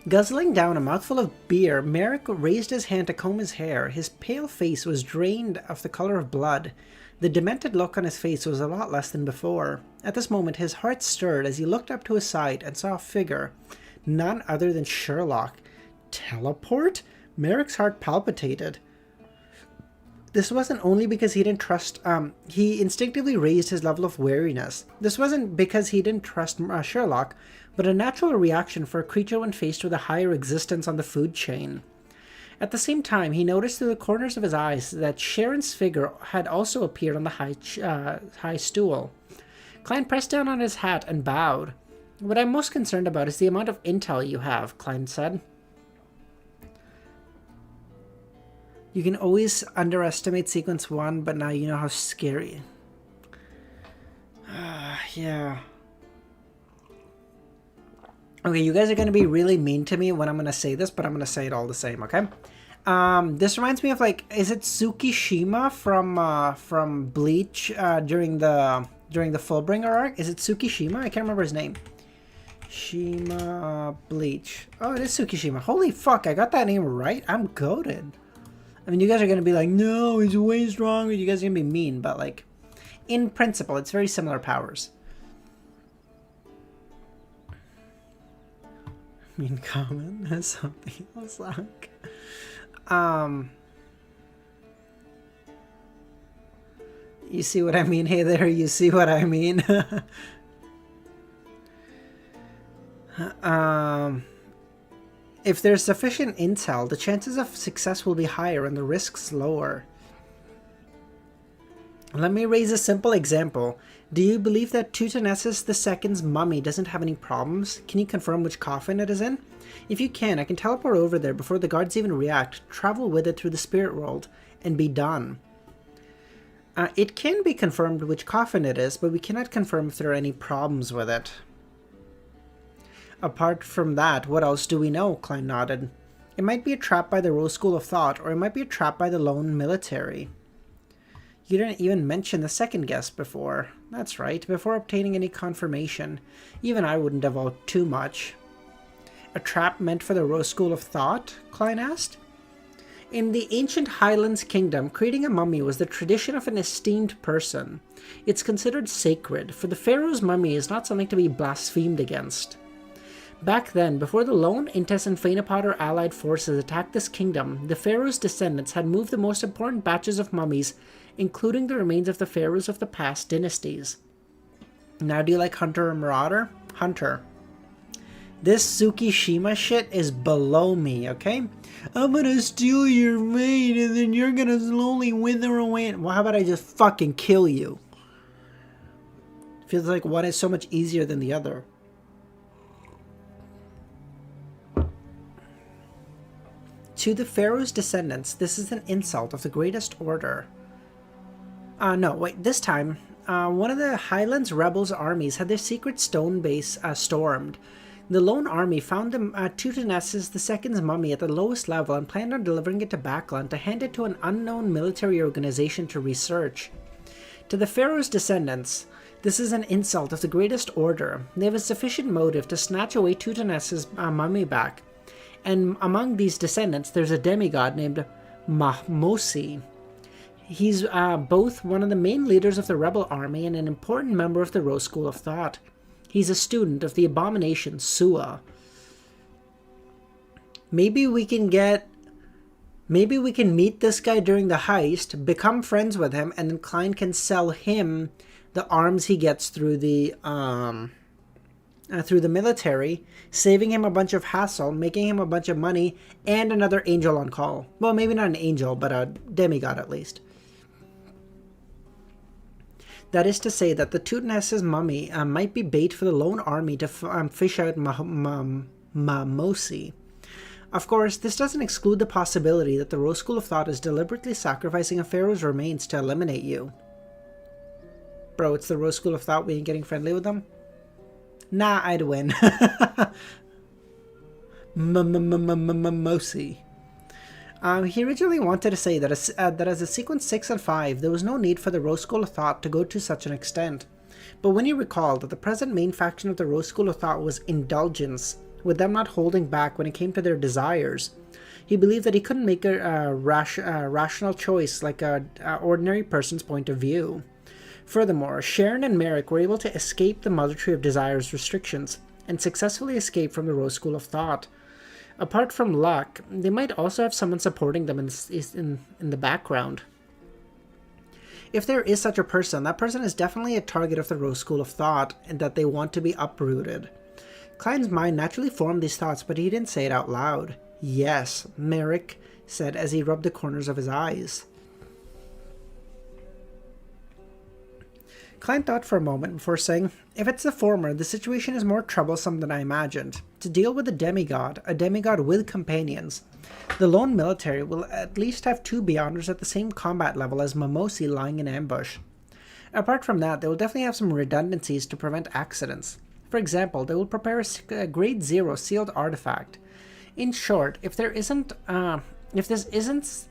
Guzzling down a mouthful of beer, Merrick raised his hand to comb his hair. His pale face was drained of the color of blood. The demented look on his face was a lot less than before. At this moment, his heart stirred as he looked up to his side and saw a figure. None other than Sherlock. Teleport? Merrick's heart palpitated. This wasn't only because he didn't trust... he instinctively raised his level of wariness. This wasn't because he didn't trust Sherlock, but a natural reaction for a creature when faced with a higher existence on the food chain. At the same time, he noticed through the corners of his eyes that Sharon's figure had also appeared on the high stool. Klein pressed down on his hat and bowed. What I'm most concerned about is the amount of intel you have, Klein said. You can always underestimate sequence 1, but now you know how scary. Yeah. Okay, you guys are going to be really mean to me when I'm going to say this, but I'm going to say it all the same, okay? This reminds me of, like, is it Tsukishima from Bleach during the Fullbringer arc? Is it Tsukishima? I can't remember his name. Shima Bleach. Oh, it is Tsukishima. Holy fuck, I got that name right? I'm goated. I mean, you guys are going to be like, no, he's way stronger. You guys are going to be mean, but, like, in principle, it's very similar powers. I mean, common has something else like. You see what I mean? Hey there, you see what I mean? If there's sufficient intel, the chances of success will be higher and the risks lower. Let me raise a simple example. Do you believe that Tutanensis II's mummy doesn't have any problems? Can you confirm which coffin it is in? If you can, I can teleport over there before the guards even react, travel with it through the spirit world, and be done. It can be confirmed which coffin it is, but we cannot confirm if there are any problems with it. Apart from that, what else do we know? Klein nodded. It might be a trap by the Rose School of Thought, or it might be a trap by the lone military. You didn't even mention the second guess before. That's right, before obtaining any confirmation. Even I wouldn't divulge too much. A trap meant for the Rose School of Thought? Klein asked. In the ancient Highlands Kingdom, creating a mummy was the tradition of an esteemed person. It's considered sacred, for the pharaoh's mummy is not something to be blasphemed against. Back then, before the lone Intes and Phaenopoder allied forces attacked this kingdom, the pharaoh's descendants had moved the most important batches of mummies, including the remains of the pharaohs of the past dynasties. Now, do you like Hunter or Marauder? Hunter. This Tsukishima shit is below me, okay? I'm gonna steal your mate and then you're gonna slowly wither away. Well, how about I just fucking kill you? Feels like one is so much easier than the other. To the Pharaoh's descendants, this is an insult of the greatest order. No, wait, this time, one of the Highlands rebels' armies had their secret stone base stormed. The lone army found Tutanas's II's mummy at the lowest level and planned on delivering it to Backland to hand it to an unknown military organization to research. To the Pharaoh's descendants, this is an insult of the greatest order. They have a sufficient motive to snatch away Tutanas's mummy back. And among these descendants, there's a demigod named Mahmosi. He's both one of the main leaders of the rebel army and an important member of the Rose School of Thought. He's a student of the abomination Sua. Maybe we can meet this guy during the heist, become friends with him, and then Klein can sell him the arms he gets through the military, saving him a bunch of hassle, making him a bunch of money, and another angel on call. Well, maybe not an angel, but a demigod at least. That is to say that the Tutanas's mummy might be bait for the lone army to fish out Mamosi. Of course, this doesn't exclude the possibility that the Rose School of Thought is deliberately sacrificing a pharaoh's remains to eliminate you. Bro, it's the Rose School of Thought. We ain't getting friendly with them? Nah, I'd win. Mamosi. He originally wanted to say that as a sequence 6 and 5, there was no need for the Rose School of Thought to go to such an extent. But when he recalled that the present main faction of the Rose School of Thought was indulgence, with them not holding back when it came to their desires, he believed that he couldn't make a rational choice like an ordinary person's point of view. Furthermore, Sharon and Merrick were able to escape the Mother Tree of Desire's restrictions, and successfully escape from the Rose School of Thought. Apart from luck, they might also have someone supporting them in the background. If there is such a person, that person is definitely a target of the Rose School of Thought, and that they want to be uprooted. Klein's mind naturally formed these thoughts, but he didn't say it out loud. Yes, Merrick said as he rubbed the corners of his eyes. Klein thought for a moment before saying, if it's the former, the situation is more troublesome than I imagined. To deal with a demigod with companions, the lone military will at least have 2 Beyonders at the same combat level as Mamosi lying in ambush. Apart from that, they will definitely have some redundancies to prevent accidents. For example, they will prepare a grade 0 sealed artifact. In short, if this isn't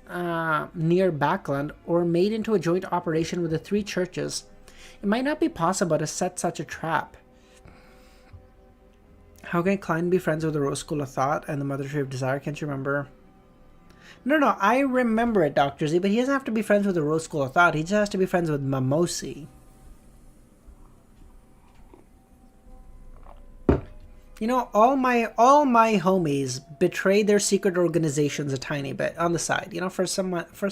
near Backland or made into a joint operation with the 3 churches, it might not be possible to set such a trap. How can Klein be friends with the Rose School of Thought and the Mother Tree of Desire? Can't you remember? No, I remember it, Dr. Z, but he doesn't have to be friends with the Rose School of Thought. He just has to be friends with Mamosi. You know, all my homies betray their secret organizations a tiny bit on the side, you know, for some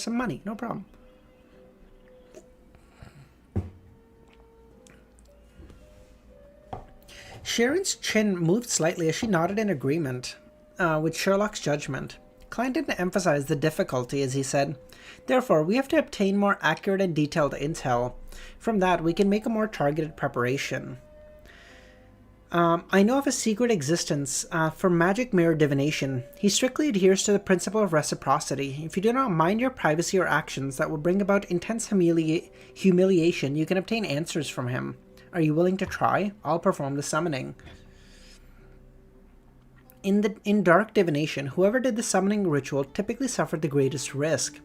money, no problem. Sharon's chin moved slightly as she nodded in agreement with Sherlock's judgment. Klein didn't emphasize the difficulty as he said, therefore, we have to obtain more accurate and detailed intel. From that, we can make a more targeted preparation. I know of a secret existence for magic mirror divination. He strictly adheres to the principle of reciprocity. If you do not mind your privacy or actions that will bring about intense humiliation, you can obtain answers from him. Are you willing to try? I'll perform the summoning. In dark divination, whoever did the summoning ritual typically suffered the greatest risk.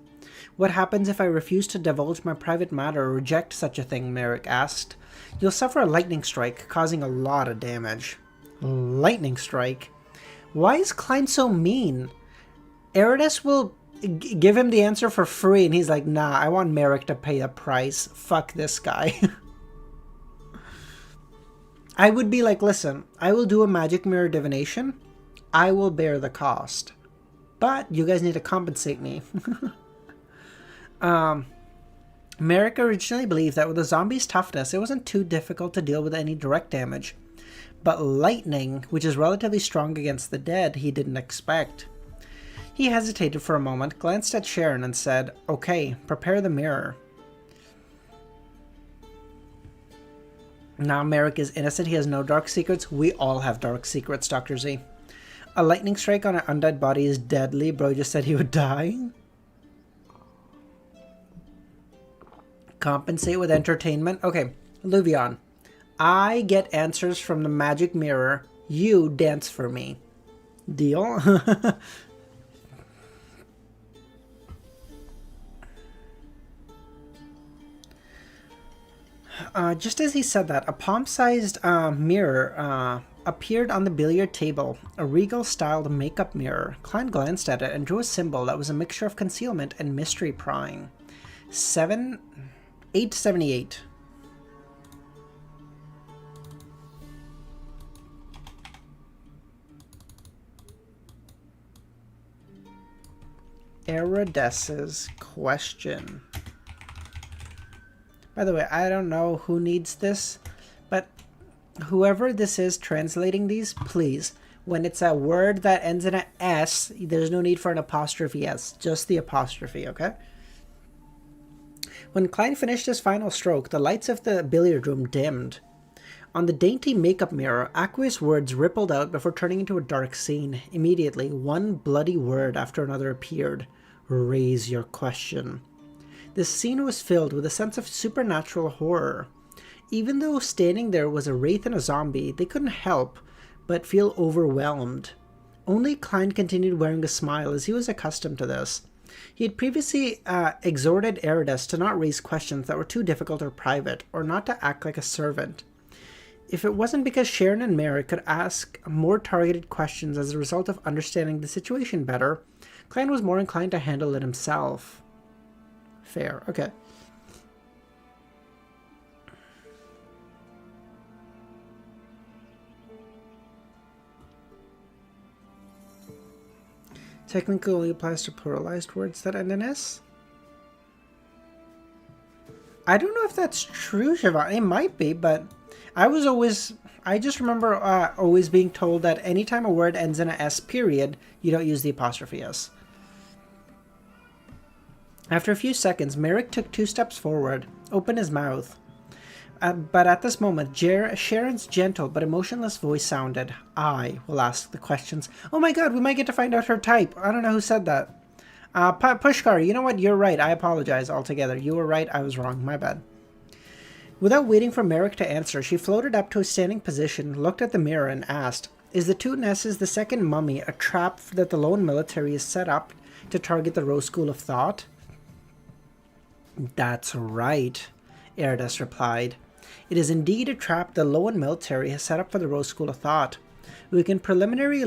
What happens if I refuse to divulge my private matter or reject such a thing? Merrick asked. You'll suffer a lightning strike, causing a lot of damage. Lightning strike? Why is Klein so mean? Eridas will give him the answer for free, and he's like, nah, I want Merrick to pay a price. Fuck this guy. I would be like, listen, I will do a magic mirror divination. I will bear the cost. But you guys need to compensate me. Merrick originally believed that with the zombie's toughness, it wasn't too difficult to deal with any direct damage. But lightning, which is relatively strong against the dead, he didn't expect. He hesitated for a moment, glanced at Sharon, and said, "Okay, prepare the mirror." Now Merrick is innocent, he has no dark secrets. We all have dark secrets, Dr. Z. A lightning strike on an undead body is deadly. Bro just said he would die. Compensate with entertainment. Okay, Luvion. I get answers from the magic mirror. You dance for me. Deal? Just as he said that, a palm-sized mirror appeared on the billiard table, a regal-styled makeup mirror. Klein glanced at it and drew a symbol that was a mixture of concealment and mystery prying. 878. Eridess's question. By the way, I don't know who needs this, but whoever this is translating these, please, when it's a word that ends in an S, there's no need for an apostrophe S, just the apostrophe, okay? When Klein finished his final stroke, the lights of the billiard room dimmed. On the dainty makeup mirror, aqueous words rippled out before turning into a dark scene. Immediately, one bloody word after another appeared. Raise your question. This scene was filled with a sense of supernatural horror. Even though standing there was a wraith and a zombie, they couldn't help but feel overwhelmed. Only Klein continued wearing a smile, as he was accustomed to this. He had previously exhorted Eridess to not raise questions that were too difficult or private, or not to act like a servant. If it wasn't because Sharon and Merrick could ask more targeted questions as a result of understanding the situation better, Klein was more inclined to handle it himself. Fair, okay. Technically only applies to pluralized words that end in S. I don't know if that's true, Siobhan. It might be, but I just remember always being told that anytime a word ends in an S period, you don't use the apostrophe S. After a few seconds, Merrick took 2 steps forward, opened his mouth. But at this moment, Sharon's gentle but emotionless voice sounded. I will ask the questions. Oh my god, we might get to find out her type. I don't know who said that. Pushkar, you know what? You're right. I apologize altogether. You were right. I was wrong. My bad. Without waiting for Merrick to answer, she floated up to a standing position, looked at the mirror, and asked, "Is the Two Nesses the second mummy a trap that the lone military has set up to target the Rose School of Thought?" "That's right," Eridess replied. "It is indeed a trap the lone military has set up for the Rose School of Thought. We can preliminarily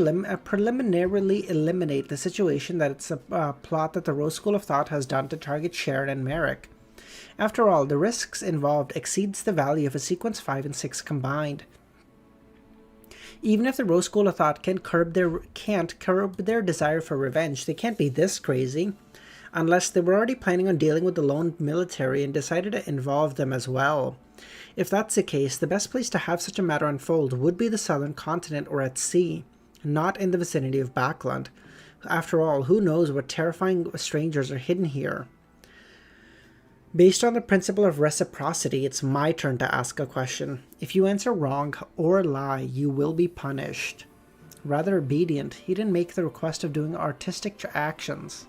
eliminate the situation that it's a plot that the Rose School of Thought has done to target Sharon and Merrick. After all, the risks involved exceeds the value of a Sequence 5 and 6 combined. Even if the Rose School of Thought can't curb their desire for revenge, they can't be this crazy. Unless they were already planning on dealing with the lone military and decided to involve them as well. If that's the case, the best place to have such a matter unfold would be the southern continent or at sea, not in the vicinity of Backland. After all, who knows what terrifying strangers are hidden here? Based on the principle of reciprocity, it's my turn to ask a question. If you answer wrong or lie, you will be punished." Rather obedient, he didn't make the request of doing artistic actions.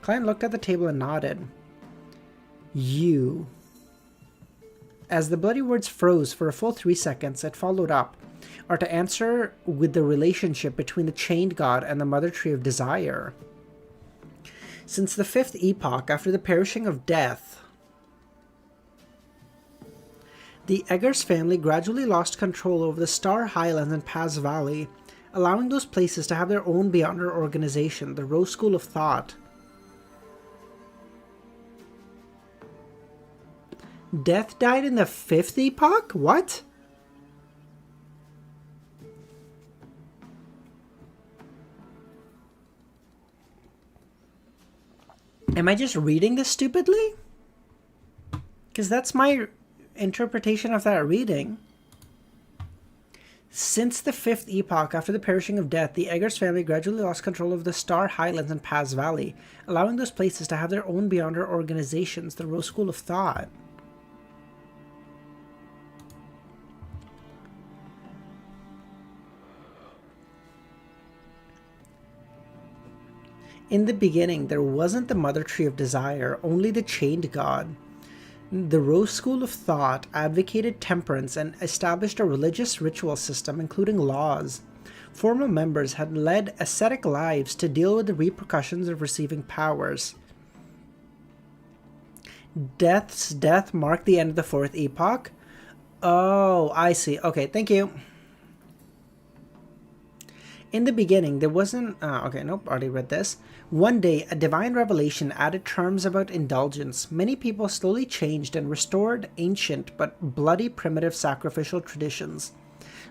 Klein looked at the table and nodded. "You." As the bloody words froze for a full 3 seconds, it followed up, "are to answer with the relationship between the chained god and the mother tree of desire. Since the 5th epoch after the perishing of death, the Eggers family gradually lost control over the Star Highlands and Paz Valley, allowing those places to have their own beyonder organization, the Rose School of Thought. Death died in the 5th epoch? What? Am I just reading this stupidly? Because that's my interpretation of that reading. Since the 5th epoch after the perishing of death, the Eggers family gradually lost control of the Star Highlands and Paz Valley, allowing those places to have their own beyond our organizations, the Rose School of Thought. In the beginning, there wasn't the Mother Tree of Desire, only the Chained God. The Rose School of Thought advocated temperance and established a religious ritual system, including laws. Former members had led ascetic lives to deal with the repercussions of receiving powers. Death's death marked the end of the 4th epoch? Oh, I see. Okay, thank you. In the beginning, there wasn't... okay, nope, already read this. One day, a divine revelation added terms about indulgence. Many people slowly changed and restored ancient but bloody primitive sacrificial traditions.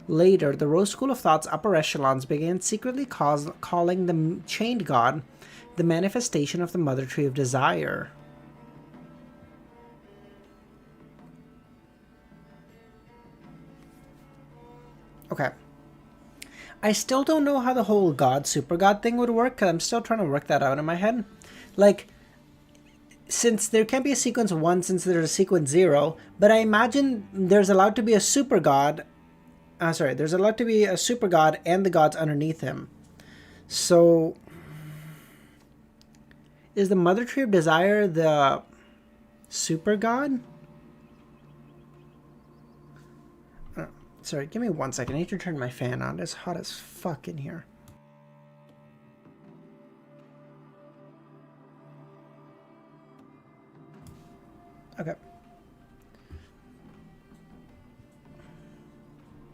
Later, the Rose School of Thought's upper echelons began secretly calling the Chained God the manifestation of the Mother Tree of Desire. Okay. I still don't know how the whole God, super God thing would work, because I'm still trying to work that out in my head. Like, since there can't be a sequence 1 since there's a sequence 0, but I imagine there's allowed to be a super God. There's allowed to be a super God and the gods underneath him. So, is the Mother Tree of Desire the super God? Sorry, give me 1 second. I need to turn my fan on. It's hot as fuck in here. Okay.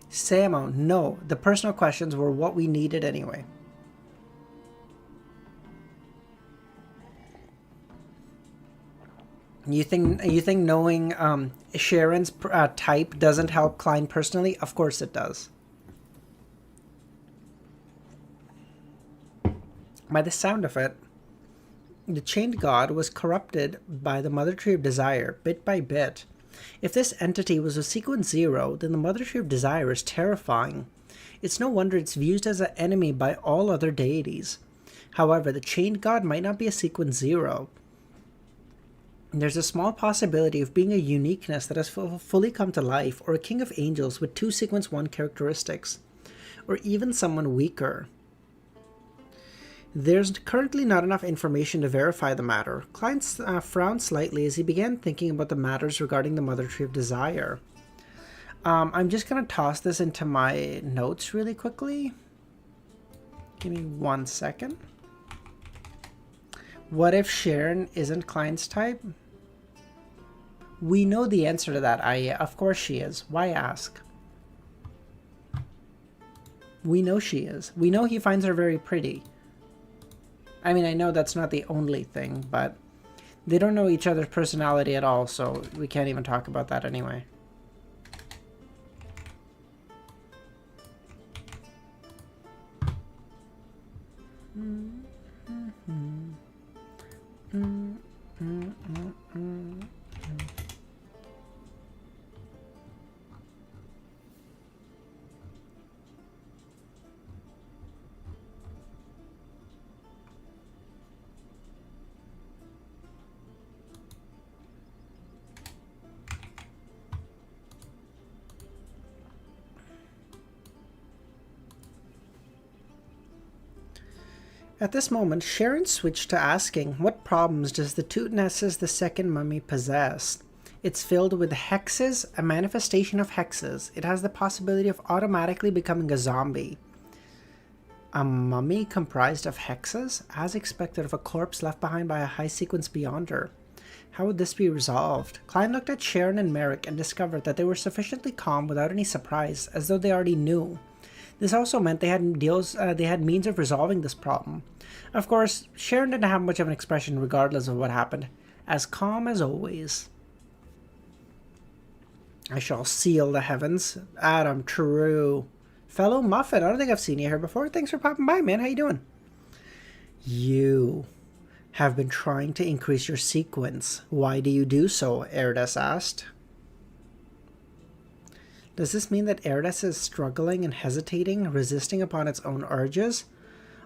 Samo, no. The personal questions were what we needed anyway. You think knowing Sharon's type doesn't help Klein personally? Of course it does. By the sound of it, the Chained God was corrupted by the Mother Tree of Desire, bit by bit. If this entity was a sequence 0, then the Mother Tree of Desire is terrifying. It's no wonder it's viewed as an enemy by all other deities. However, the Chained God might not be a sequence 0. There's a small possibility of being a uniqueness that has fully come to life, or a king of angels with 2 sequence 1 characteristics, or even someone weaker. There's currently not enough information to verify the matter. Klein frowned slightly as he began thinking about the matters regarding the Mother Tree of Desire. I'm just going to toss this into my notes really quickly. Give me 1 second. What if Sharon isn't Klein's type? We know the answer to that, Aya. Of course she is. Why ask? We know she is. We know he finds her very pretty. I mean, I know that's not the only thing, but they don't know each other's personality at all, so we can't even talk about that anyway. At this moment, Sharon switched to asking, what problems does the Tutnesses the second mummy possess? It's filled with hexes, a manifestation of hexes. It has the possibility of automatically becoming a zombie. A mummy comprised of hexes? As expected of a corpse left behind by a high sequence beyonder. How would this be resolved? Klein looked at Sharon and Merrick and discovered that they were sufficiently calm without any surprise, as though they already knew. This also meant they had means of resolving this problem. Of course, Sharon didn't have much of an expression regardless of what happened. As calm as always. I shall seal the heavens. Adam, true. Fellow Muffin, I don't think I've seen you here before. Thanks for popping by, man. How you doing? You. Have been trying to increase your sequence. Why do you do so? Erdes asked. Does this mean that Erdes is struggling and hesitating, resisting upon its own urges?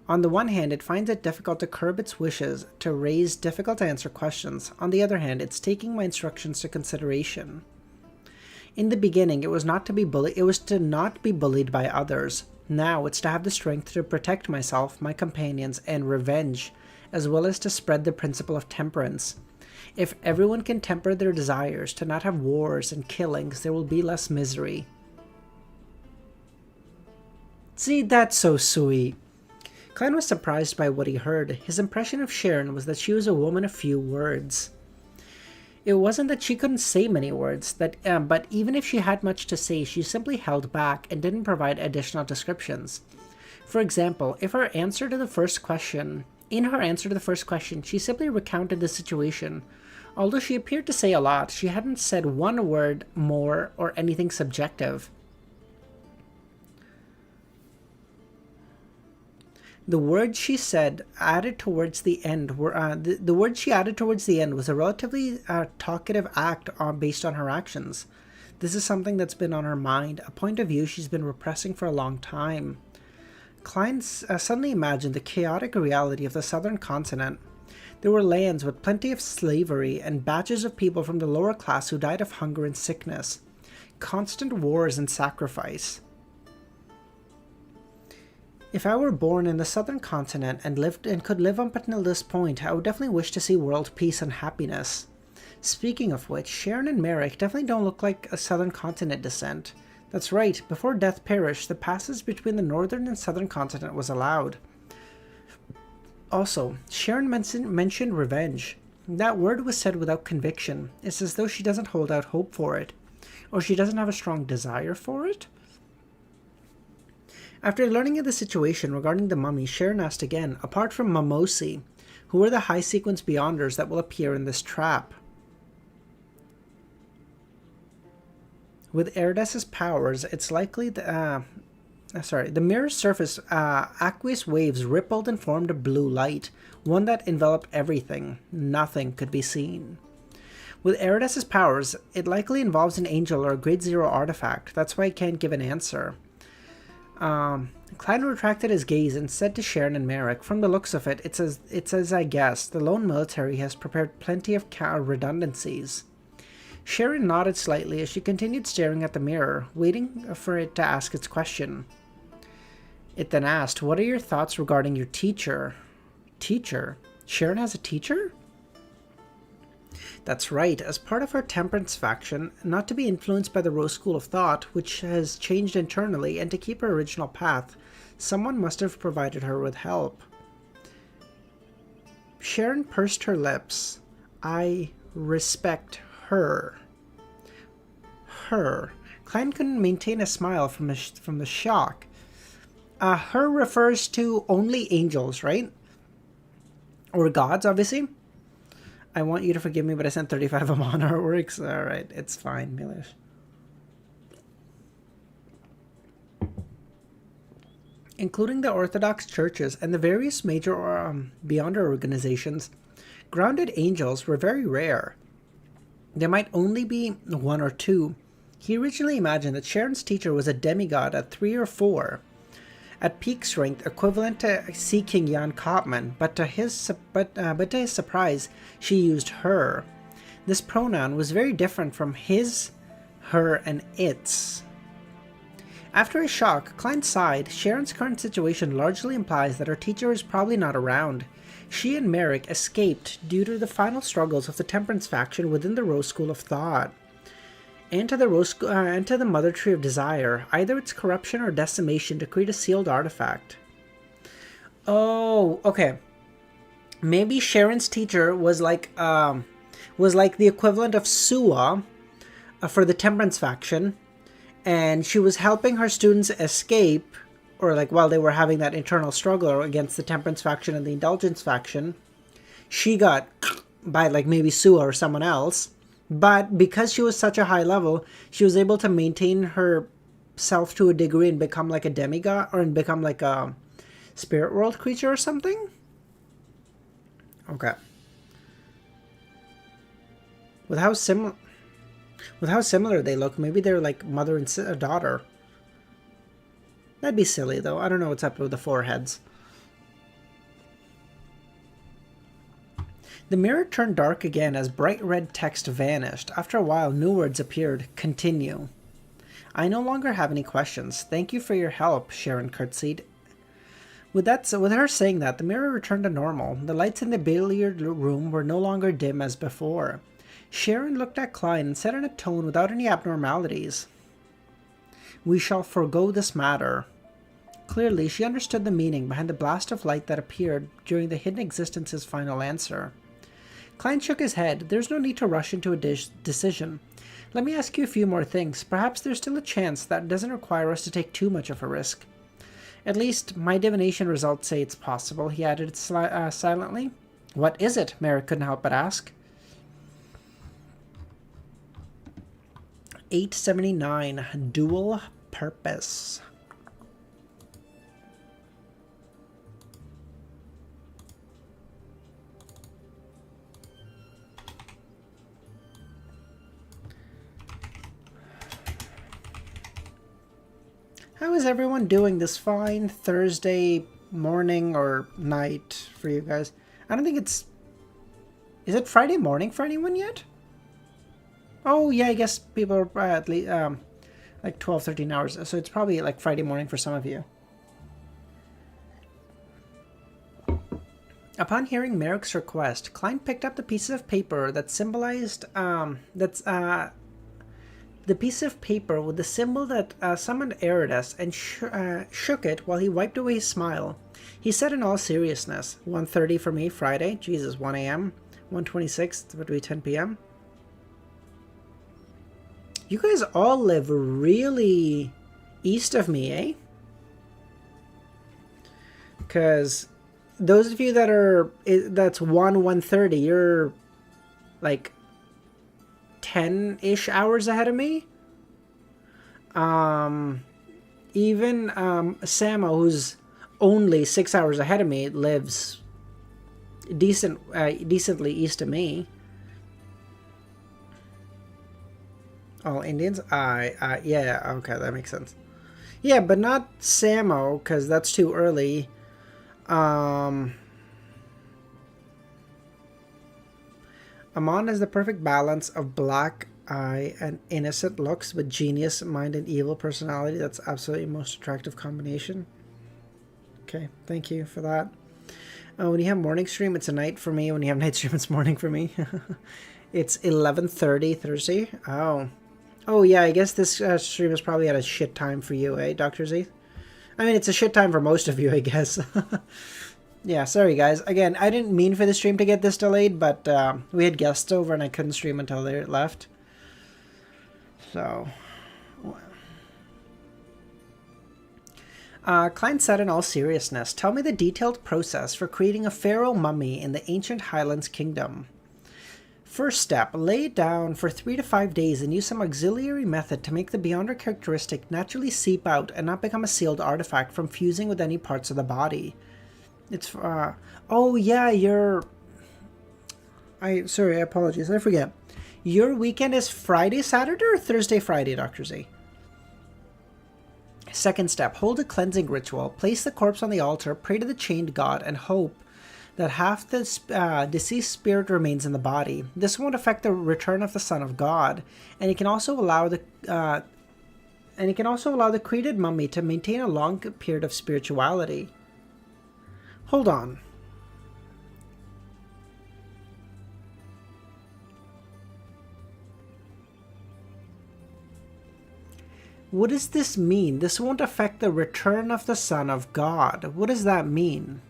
On the one hand, it finds it difficult to curb its wishes, to raise difficult-to-answer questions. On the other hand, it's taking my instructions to consideration. In the beginning, it was to not be bullied by others. Now, it's to have the strength to protect myself, my companions, and revenge, as well as to spread the principle of temperance. If everyone can temper their desires to not have wars and killings, there will be less misery. See, that's so sweet. Klein was surprised by what he heard. His impression of Sharon was that she was a woman of few words. It wasn't that she couldn't say many words, but even if she had much to say, she simply held back and didn't provide additional descriptions. For example, in her answer to the first question, she simply recounted the situation. Although she appeared to say a lot, she hadn't said one word more or anything subjective. The words she added towards the end was a relatively talkative act based on her actions. This is something that's been on her mind, a point of view she's been repressing for a long time. Klein suddenly imagined the chaotic reality of the southern continent. There were lands with plenty of slavery and batches of people from the lower class who died of hunger and sickness. Constant wars and sacrifice. If I were born in the southern continent and could live up until this point, I would definitely wish to see world peace and happiness. Speaking of which, Sharon and Merrick definitely don't look like a southern continent descent. That's right, before death perished, the passage between the northern and southern continent was allowed. Also, Sharon mentioned revenge. That word was said without conviction. It's as though she doesn't hold out hope for it. Or she doesn't have a strong desire for it? After learning of the situation regarding the mummy, Sharon asked again, apart from Mamosi, who are the high sequence beyonders that will appear in this trap? With Erdes's powers, it's likely the mirror's surface, aqueous waves rippled and formed a blue light, one that enveloped everything. Nothing could be seen. With Erdes's powers, it likely involves an angel or a grade 0 artifact. That's why I can't give an answer. Klein retracted his gaze and said to Sharon and Merrick, from the looks of it, it's as I guessed. The lone military has prepared plenty of redundancies. Sharon nodded slightly as she continued staring at the mirror, waiting for it to ask its question. It then asked, what are your thoughts regarding your teacher? Teacher? Sharon has a teacher? That's right, as part of her temperance faction, not to be influenced by the Rose School of Thought, which has changed internally, and to keep her original path, someone must have provided her with help. Sharon pursed her lips. I respect her. Her. Klein couldn't maintain a smile from the shock. Her refers to only angels, right? Or gods, obviously. I want you to forgive me, but I sent 35 Aman artworks. Alright, it's fine, Milish. Including the Orthodox churches and the various major Beyonder organizations, grounded angels were very rare. There might only be one or two. He originally imagined that Sharon's teacher was a demigod at 3 or 4. At peak strength, equivalent to Sea King Jan Kopman, but to his surprise, she used her. This pronoun was very different from his, her, and its. After a shock, Klein sighed. Sharon's current situation largely implies that her teacher is probably not around. She and Merrick escaped due to the final struggles of the Temperance faction within the Rose School of Thought. And to the Mother Tree of Desire, either its corruption or decimation to create a sealed artifact. Oh, okay. Maybe Sharon's teacher was like the equivalent of Sua for the Temperance faction, and she was helping her students escape, or like while they were having that internal struggle against the Temperance faction and the Indulgence faction, she got by like maybe Sua or someone else. But because she was such a high level, she was able to maintain herself to a degree and become like a demigod, or become like a spirit world creature or something? Okay. With how similar they look, maybe they're like mother and daughter. That'd be silly though. I don't know what's up with the foreheads. The mirror turned dark again as bright red text vanished. After a while, new words appeared. Continue. I no longer have any questions. Thank you for your help, Sharon curtsied. With her saying that, the mirror returned to normal. The lights in the billiard room were no longer dim as before. Sharon looked at Klein and said in a tone without any abnormalities, "We shall forego this matter." Clearly, she understood the meaning behind the blast of light that appeared during the hidden existence's final answer. Klein shook his head. There's no need to rush into a decision. Let me ask you a few more things. Perhaps there's still a chance that doesn't require us to take too much of a risk. At least, my divination results say it's possible, he added silently. What is it? Merrick couldn't help but ask. 879. Dual purpose. How is everyone doing this fine Thursday morning or night for you guys? I don't think it's... Is it Friday morning for anyone yet? Oh, yeah, I guess people are at least like 12, 13 hours. So it's probably like Friday morning for some of you. Upon hearing Merrick's request, Klein picked up the pieces of paper that symbolized... the piece of paper with the symbol that summoned Eridas and shook it while he wiped away his smile. He said in all seriousness, 1:30 for me, Friday. Jesus, 1 a.m. 1:26, it would be 10 p.m. You guys all live really east of me, eh? Because those of you that are... That's 1:30, you're like 10-ish hours ahead of me. Even Samo, who's only 6 hours ahead of me, lives decently east of me. All Indians? Yeah, okay, that makes sense. Yeah, but not Samo, because that's too early. Amon has the perfect balance of black eye and innocent looks with genius mind and evil personality. That's absolutely the most attractive combination. Okay, thank you for that. When you have morning stream, it's a night for me. When you have night stream, it's morning for me. It's 11:30 Thursday. Oh yeah, I guess this stream is probably at a shit time for you, eh, Dr. Z? I mean, it's a shit time for most of you, I guess. Yeah, sorry guys. Again, I didn't mean for the stream to get this delayed, but we had guests over and I couldn't stream until they left. So... Klein said in all seriousness, tell me the detailed process for creating a pharaoh mummy in the ancient Highlands Kingdom. First step, lay it down for 3 to 5 days and use some auxiliary method to make the beyonder characteristic naturally seep out and not become a sealed artifact from fusing with any parts of the body. It's, oh yeah, sorry, apologies, I forget. Your weekend is Friday, Saturday, or Thursday, Friday, Dr. Z? Second step, hold a cleansing ritual, place the corpse on the altar, pray to the chained god, and hope that half the deceased spirit remains in the body. This won't affect the return of the Son of God, and it can also allow the created mummy to maintain a long period of spirituality. Hold on. What does this mean? This won't affect the return of the Son of God. What does that mean?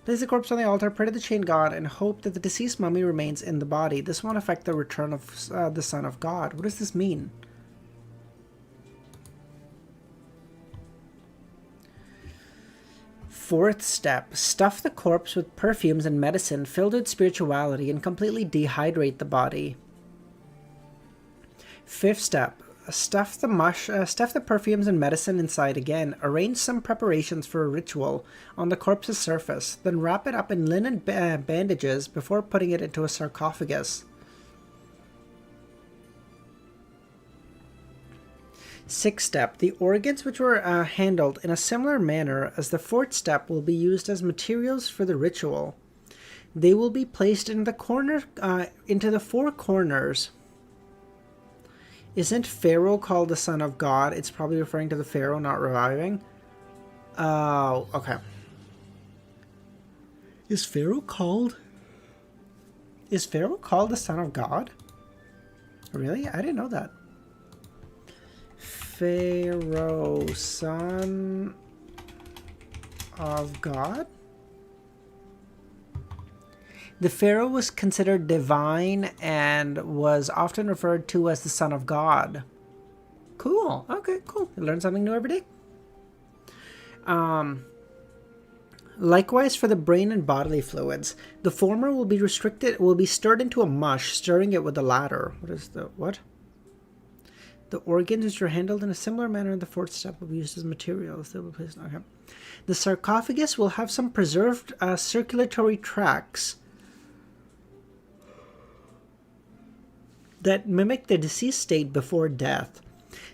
Place the corpse on the altar, pray to the chained god, and hope that the deceased mummy remains in the body. This won't affect the return of the Son of God. What does this mean? Fourth step, stuff the corpse with perfumes and medicine filled with spirituality and completely dehydrate the body. Fifth step, Stuff the perfumes and medicine inside again. Arrange some preparations for a ritual on the corpse's surface. Then wrap it up in linen bandages before putting it into a sarcophagus. 6th step. The organs which were handled in a similar manner as the 4th step will be used as materials for the ritual. They will be placed in the into the 4 corners. Isn't Pharaoh called the son of God? It's probably referring to the Pharaoh not reviving. Oh, okay. Is Pharaoh called the son of God? Really? I didn't know that. Pharaoh, son of God? The Pharaoh was considered divine and was often referred to as the son of God. Cool. Okay, cool. You learn something new every day. Likewise for the brain and bodily fluids. The former will be stirred into a mush, stirring it with the latter. What? The organs which were handled in a similar manner in the 4th step will be used as materials. They will be placed. Okay. The sarcophagus will have some preserved circulatory tracts that mimic the deceased state before death.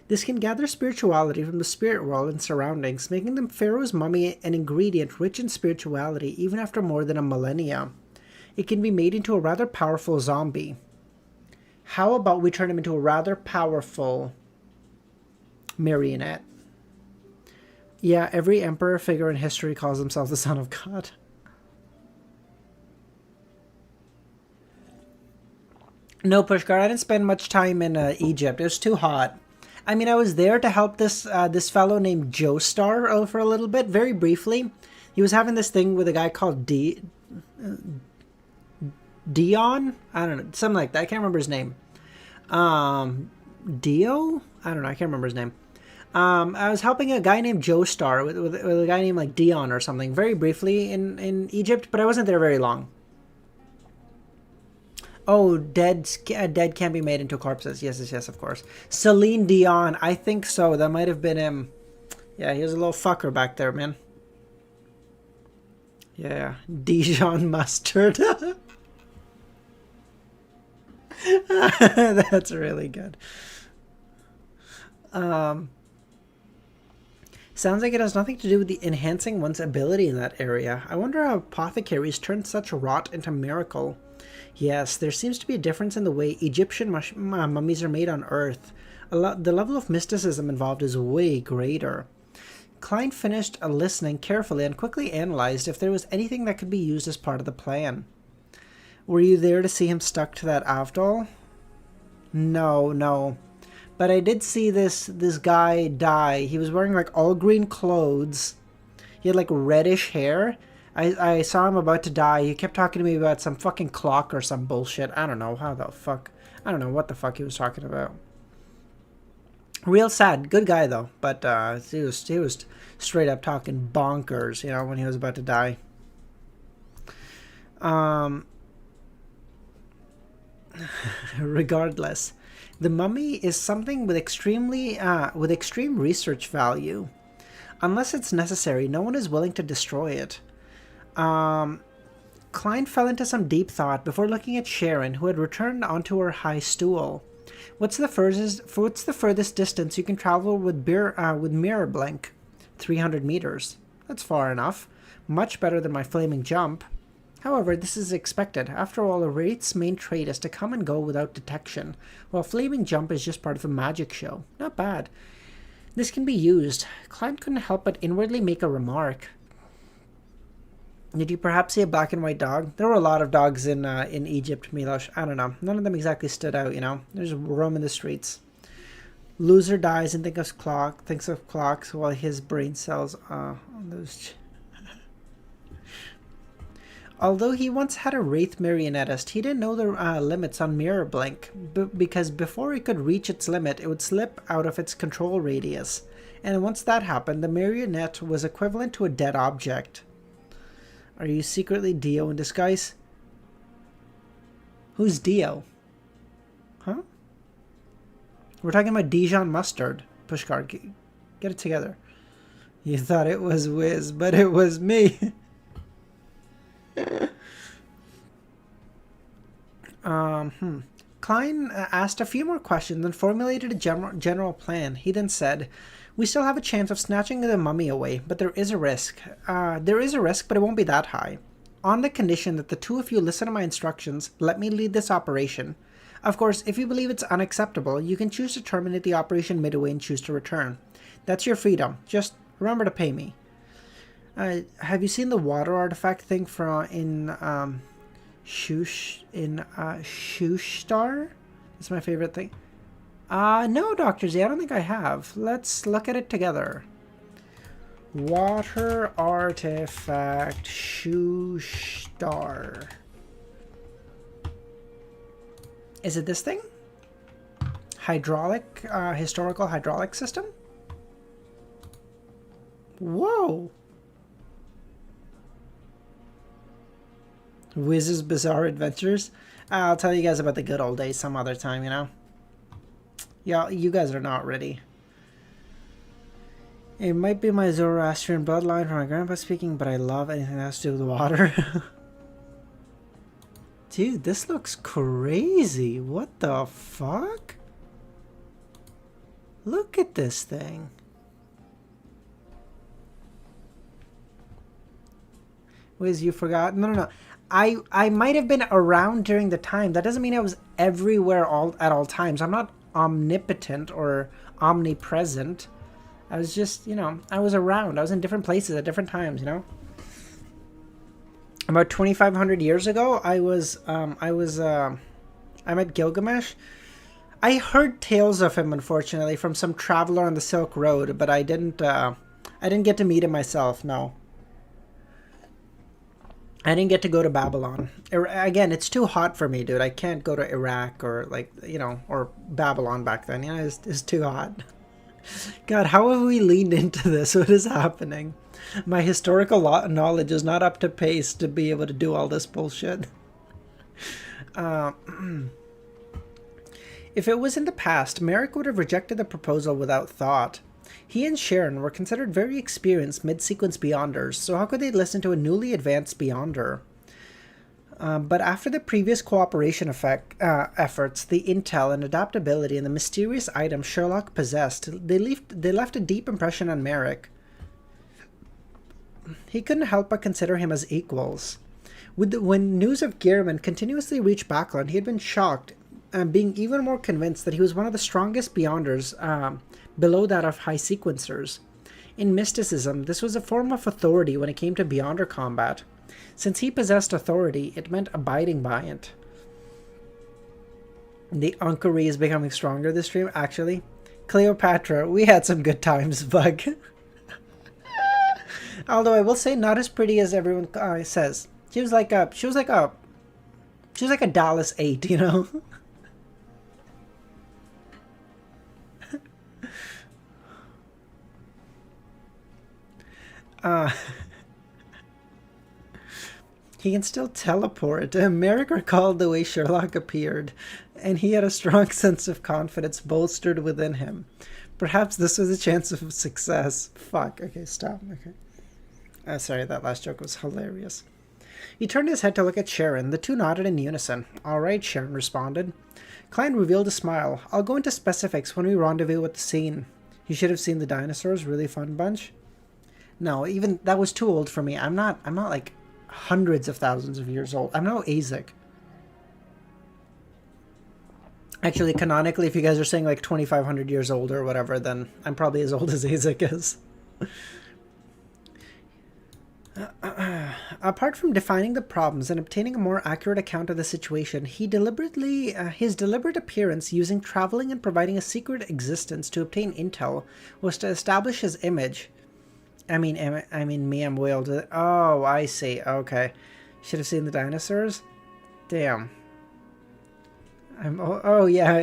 This can gather spirituality from the spirit world and surroundings, making the Pharaoh's mummy an ingredient rich in spirituality even after more than a millennia. It can be made into a rather powerful zombie. How about we turn him into a rather powerful marionette? Yeah, every emperor figure in history calls himself the son of God. No, Pushkar, I didn't spend much time in Egypt. It was too hot. I mean, I was there to help this fellow named Joestar for a little bit, very briefly. He was having this thing with a guy called Dion? I don't know, something like that. I can't remember his name. Dio? I don't know, I can't remember his name. I was helping a guy named Joestar with a guy named like Dion or something, very briefly in Egypt, but I wasn't there very long. Oh, dead can't be made into corpses. Yes, of course. Celine Dion. I think so. That might have been him. Yeah, he was a little fucker back there, man. Yeah. Dijon mustard. That's really good. Sounds like it has nothing to do with the enhancing one's ability in that area. I wonder how apothecaries turned such rot into miracle. Yes, there seems to be a difference in the way Egyptian mummies are made on Earth. The level of mysticism involved is way greater. Klein finished listening carefully and quickly analyzed if there was anything that could be used as part of the plan. Were you there to see him stuck to that Avdol? No. But I did see this guy die. He was wearing like all green clothes. He had like reddish hair. I saw him about to die. He kept talking to me about some fucking clock or some bullshit. I don't know I don't know what the fuck he was talking about. Real sad. Good guy though. But he was straight up talking bonkers, you know, when he was about to die. Regardless, the mummy is something with extreme research value. Unless it's necessary, no one is willing to destroy it. Klein fell into some deep thought before looking at Sharon, who had returned onto her high stool. What's the furthest distance you can travel with mirror blink? 300 meters. That's far enough. Much better than my flaming jump. However, this is expected. After all, a wraith's main trait is to come and go without detection, while flaming jump is just part of a magic show. Not bad. This can be used. Klein couldn't help but inwardly make a remark. Did you perhaps see a black and white dog? There were a lot of dogs in Egypt, Milosh. I don't know. None of them exactly stood out, you know. There's roam in the streets. Loser dies and thinks of clocks while his brain cells on those. Although he once had a wraith marionettist, he didn't know the limits on mirror blink, because before it could reach its limit, it would slip out of its control radius. And once that happened, the marionette was equivalent to a dead object. Are you secretly Dio in disguise? Who's Dio? Huh? We're talking about Dijon mustard. Pushkar, get it together. You thought it was Wiz, but it was me. Klein asked a few more questions and formulated a general plan. He then said, "We still have a chance of snatching the mummy away, but there is a risk. There is a risk, but it won't be that high. On the condition that the two of you listen to my instructions, let me lead this operation. Of course, if you believe it's unacceptable, you can choose to terminate the operation midway and choose to return. That's your freedom. Just remember to pay me." Have you seen the water artifact thing in Shushtar? It's my favorite thing. No, Dr. Z, I don't think I have. Let's look at it together. Water artifact Shushtar. Is it this thing? Historical hydraulic system? Whoa! Wiz's Bizarre Adventures. I'll tell you guys about the good old days some other time, you know? Y'all, you guys are not ready. It might be my Zoroastrian bloodline from my grandpa speaking, but I love anything that has to do with water. Dude, this looks crazy. What the fuck? Look at this thing. Wiz, you forgot? No. I might have been around during the time. That doesn't mean I was everywhere at all times. I'm not omnipotent or omnipresent. I was just, you know, I was around. I was in different places at different times, you know? About 2,500 years ago, I met Gilgamesh. I heard tales of him, unfortunately, from some traveler on the Silk Road, but I didn't get to meet him myself, no. I didn't get to go to Babylon. Again, it's too hot for me, dude. I can't go to Iraq or, like, you know, or Babylon back then. You know, it's too hot. God, how have we leaned into this? What is happening? My historical knowledge is not up to pace to be able to do all this bullshit. If it was in the past, Merrick would have rejected the proposal without thought. He and Sharon were considered very experienced mid-sequence beyonders, so how could they listen to a newly advanced beyonder? But after the previous cooperation efforts, the intel and adaptability and the mysterious item Sherlock possessed, they left a deep impression on Merrick. He couldn't help but consider him as equals. When news of Gehrman continuously reached Backland, he had been shocked, being even more convinced that he was one of the strongest beyonders, below that of high sequencers. In mysticism, this was a form of authority when it came to beyonder combat. Since he possessed authority, it meant abiding by it. The Unkery is becoming stronger this stream, actually. Cleopatra, we had some good times, Bug. Although I will say, not as pretty as everyone says. She was like a Dallas 8, you know? He can still teleport. Merrick recalled the way Sherlock appeared, and he had a strong sense of confidence bolstered within him. Perhaps this was a chance of success. Fuck. Okay, stop. Okay. Sorry, that last joke was hilarious. He turned his head to look at Sharon. The two nodded in unison. "All right," Sharon responded. Klein revealed a smile. "I'll go into specifics when we rendezvous at the scene. You should have seen the dinosaurs. Really fun bunch." No, even that was too old for me. I'm not like hundreds of thousands of years old. I'm no Azek. Actually, canonically, if you guys are saying like 2,500 years old or whatever, then I'm probably as old as Azek is. Apart from defining the problems and obtaining a more accurate account of the situation, his deliberate appearance using traveling and providing a secret existence to obtain intel was to establish his image. I mean, me, I'm whaled. Oh, I see. Okay. Should have seen the dinosaurs? Damn. Oh, yeah,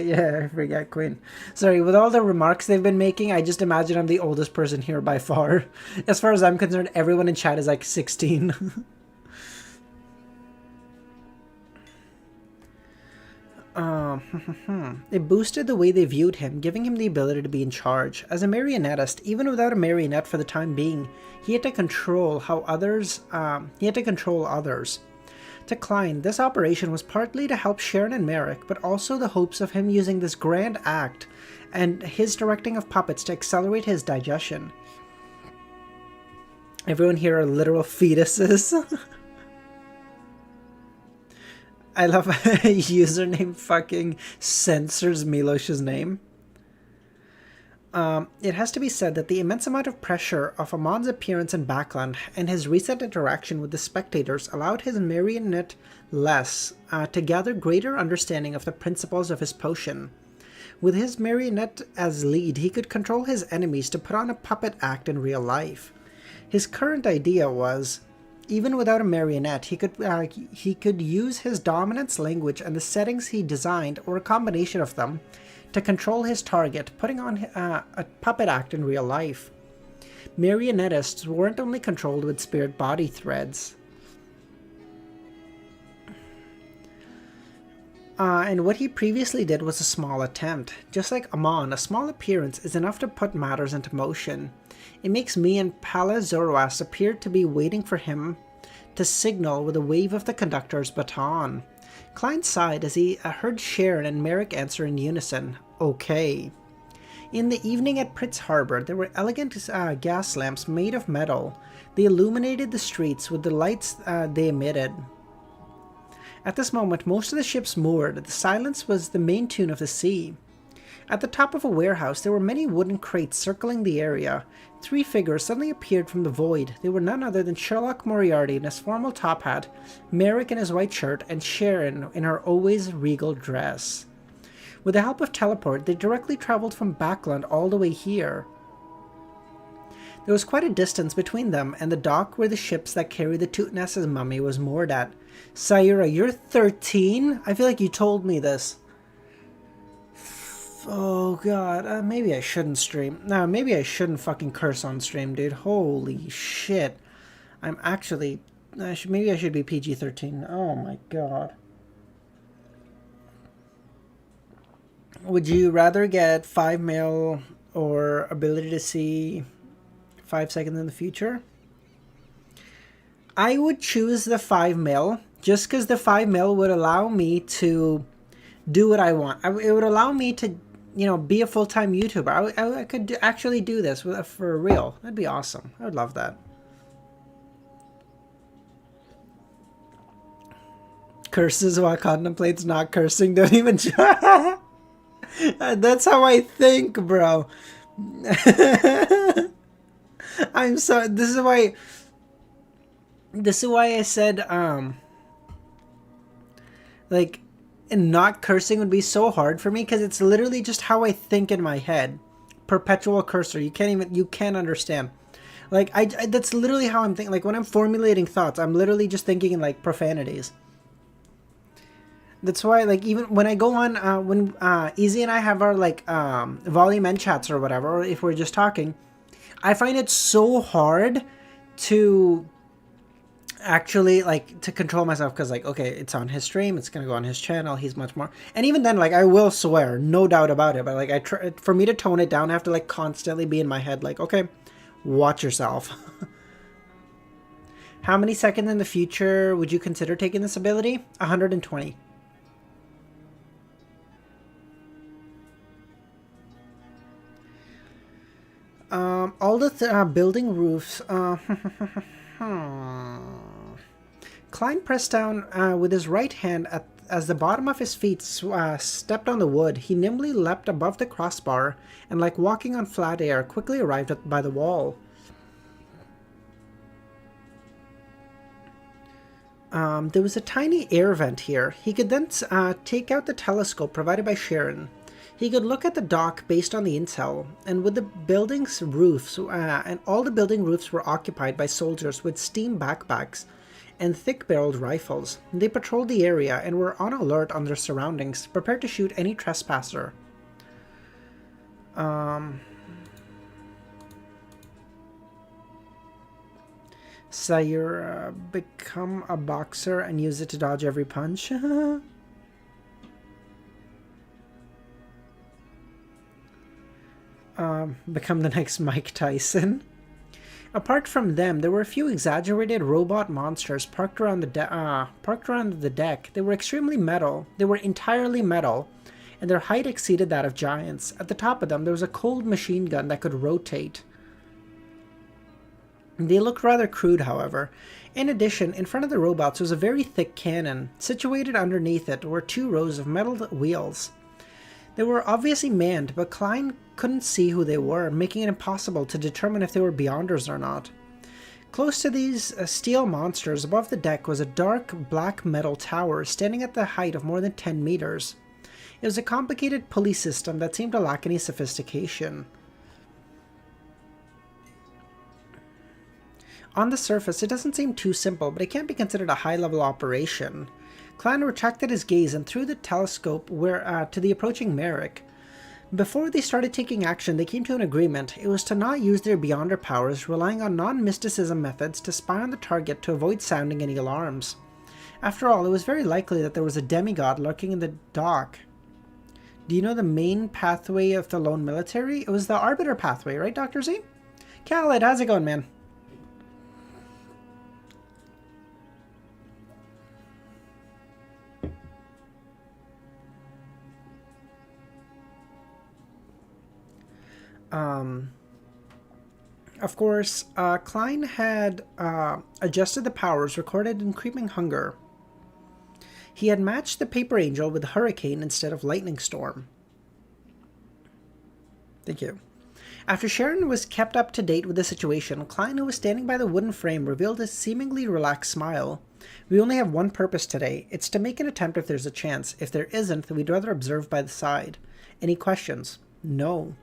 I forgot Queen. Sorry, with all the remarks they've been making, I just imagine I'm the oldest person here by far. As far as I'm concerned, everyone in chat is like 16. It boosted the way they viewed him, giving him the ability to be in charge. As a marionettist, even without a marionette for the time being, he had to control others. To Klein, this operation was partly to help Sharon and Merrick, but also the hopes of him using this grand act and his directing of puppets to accelerate his digestion. Everyone here are literal fetuses. I love a username fucking censors Milosh's name. It has to be said that the immense amount of pressure of Amon's appearance in Backland and his recent interaction with the spectators allowed his marionette to gather greater understanding of the principles of his potion. With his marionette as lead, he could control his enemies to put on a puppet act in real life. His current idea was, even without a marionette, he could use his dominance language and the settings he designed, or a combination of them, to control his target, putting on a puppet act in real life. Marionettists weren't only controlled with spirit body threads. And what he previously did was a small attempt. Just like Aman, a small appearance is enough to put matters into motion. It makes me and Pala Zoroas appear to be waiting for him to signal with a wave of the conductor's baton. Klein sighed as he heard Sharon and Merrick answer in unison, "Okay." In the evening at Pritz Harbor, there were elegant gas lamps made of metal. They illuminated the streets with the lights they emitted. At this moment, most of the ships moored. The silence was the main tune of the sea. At the top of a warehouse, there were many wooden crates circling the area. 3 figures suddenly appeared from the void. They were none other than Sherlock Moriarty in his formal top hat, Merrick in his white shirt, and Sharon in her always regal dress. With the help of teleport, they directly traveled from Backland all the way here. There was quite a distance between them and the dock where the ships that carry the Tootness's mummy was moored at. Sayura, you're 13? I feel like you told me this. Oh god, maybe I shouldn't stream. No, maybe I shouldn't fucking curse on stream, dude. Holy shit. I'm actually... maybe I should be PG-13. Oh my god. Would you rather get 5 mil or ability to see 5 seconds in the future? I would choose the 5 mil, just because the 5 mil would allow me to do what I want. It would allow me to, be a full-time YouTuber. I could actually do this for real. That'd be awesome. I would love that. Curses while contemplates not cursing. Don't even try. That's how I think, bro. I'm sorry. This is why I said, and not cursing would be so hard for me, because it's literally just how I think in my head. Perpetual cursor. You can't understand. That's literally how I'm thinking. Like, when I'm formulating thoughts, I'm literally just thinking in, profanities. That's why, even when I go on, when Easy and I have our, volume end chats or whatever, or if we're just talking, I find it so hard to actually, to control myself, because, okay, it's on his stream, it's gonna go on his channel, he's much more, and even then, I will swear, no doubt about it, but, for me to tone it down, I have to, constantly be in my head, okay, watch yourself. How many seconds in the future would you consider taking this ability? 120. All the building roofs. Klein pressed down with his right hand as the bottom of his feet stepped on the wood. He nimbly leapt above the crossbar and, like walking on flat air, quickly arrived by the wall. There was a tiny air vent here. He could then take out the telescope provided by Sharon. He could look at the dock based on the intel, and with the building's roofs, and all the building roofs were occupied by soldiers with steam backpacks and thick-barreled rifles. They patrolled the area and were on alert on their surroundings, prepared to shoot any trespasser. Sayur, become a boxer and use it to dodge every punch. become the next Mike Tyson. Apart from them, there were a few exaggerated robot monsters parked around the deck. They were extremely metal. They were entirely metal, and their height exceeded that of giants. At the top of them, there was a cold machine gun that could rotate. They looked rather crude, however. In addition, in front of the robots was a very thick cannon. Situated underneath it were 2 rows of metal wheels. They were obviously manned, but Klein couldn't see who they were, making it impossible to determine if they were Beyonders or not. Close to these steel monsters above the deck was a dark black metal tower standing at the height of more than 10 meters. It was a complicated pulley system that seemed to lack any sophistication. On the surface, it doesn't seem too simple, but it can't be considered a high-level operation. Klein retracted his gaze and threw the telescope to the approaching Merrick. Before they started taking action, they came to an agreement. It was to not use their Beyonder powers, relying on non-mysticism methods to spy on the target to avoid sounding any alarms. After all, it was very likely that there was a demigod lurking in the dock. Do you know the main pathway of the lone military? It was the Arbiter pathway, right, Dr. Z? Khaled, how's it going, man? Of course, Klein had adjusted the powers recorded in Creeping Hunger. He had matched the Paper Angel with Hurricane instead of Lightning Storm. Thank you. After Sharon was kept up to date with the situation, Klein, who was standing by the wooden frame, revealed a seemingly relaxed smile. We only have one purpose today. It's to make an attempt if there's a chance. If there isn't, then we'd rather observe by the side. Any questions? No.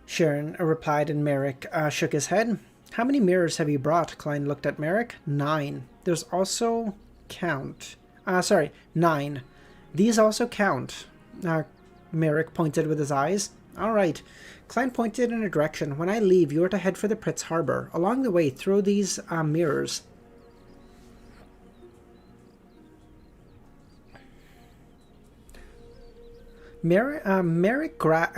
Sharon replied, and Merrick shook his head. How many mirrors have you brought? Klein looked at Merrick. 9. There's also... count. 9. These also count. Merrick pointed with his eyes. All right. Klein pointed in a direction. When I leave, you are to head for the Pritz Harbor. Along the way, throw these mirrors. Merrick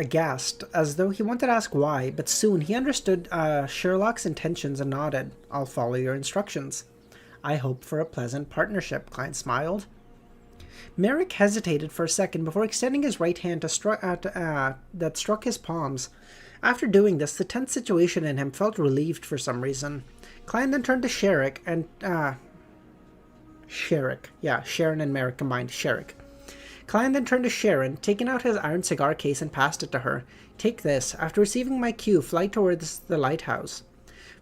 gasped, as though he wanted to ask why, but soon he understood Sherlock's intentions and nodded. I'll follow your instructions. I hope for a pleasant partnership, Klein smiled. Merrick hesitated for a second before extending his right hand that struck his palms. After doing this, the tense situation in him felt relieved for some reason. Klein then turned to Sherrick and... Sherrick. Yeah, Sharon and Merrick combined. Sherrick. Klein then turned to Sharon, taking out his iron cigar case and passed it to her. Take this. After receiving my cue, fly towards the lighthouse.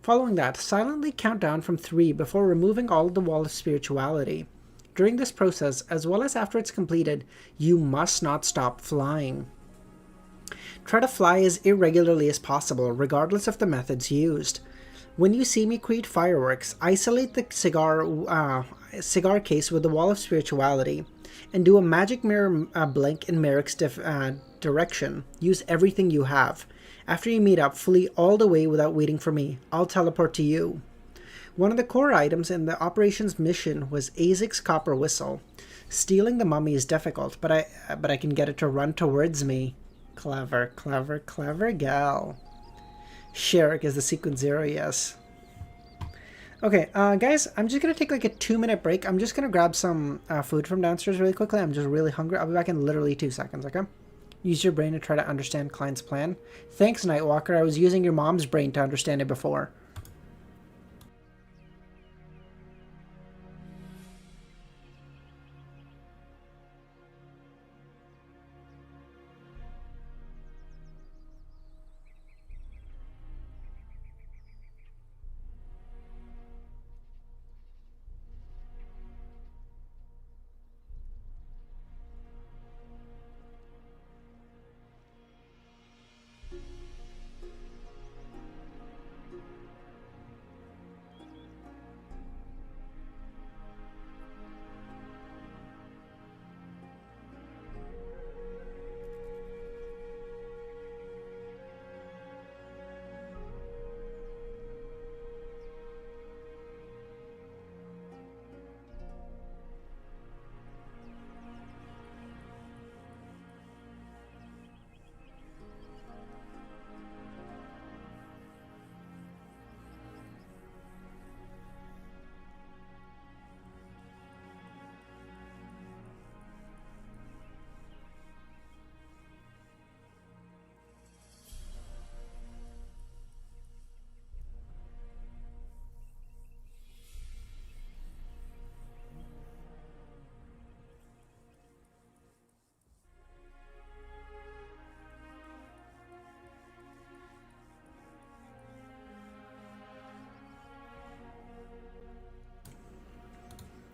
Following that, silently count down from 3 before removing all of the Wall of Spirituality. During this process, as well as after it's completed, you must not stop flying. Try to fly as irregularly as possible, regardless of the methods used. When you see me create fireworks, isolate the cigar case with the Wall of Spirituality, and do a magic mirror blink in Merrick's direction. Use everything you have. After you meet up, flee all the way without waiting for me. I'll teleport to you. One of the core items in the operations mission was Azek's copper whistle. Stealing the mummy is difficult, but I can get it to run towards me. Clever, clever, clever gal. Sherrick is the sequence 0, yes. Okay, guys, I'm just going to take like a 2-minute break. I'm just going to grab some food from downstairs really quickly. I'm just really hungry. I'll be back in literally 2 seconds, okay? Use your brain to try to understand Klein's plan. Thanks, Nightwalker. I was using your mom's brain to understand it before.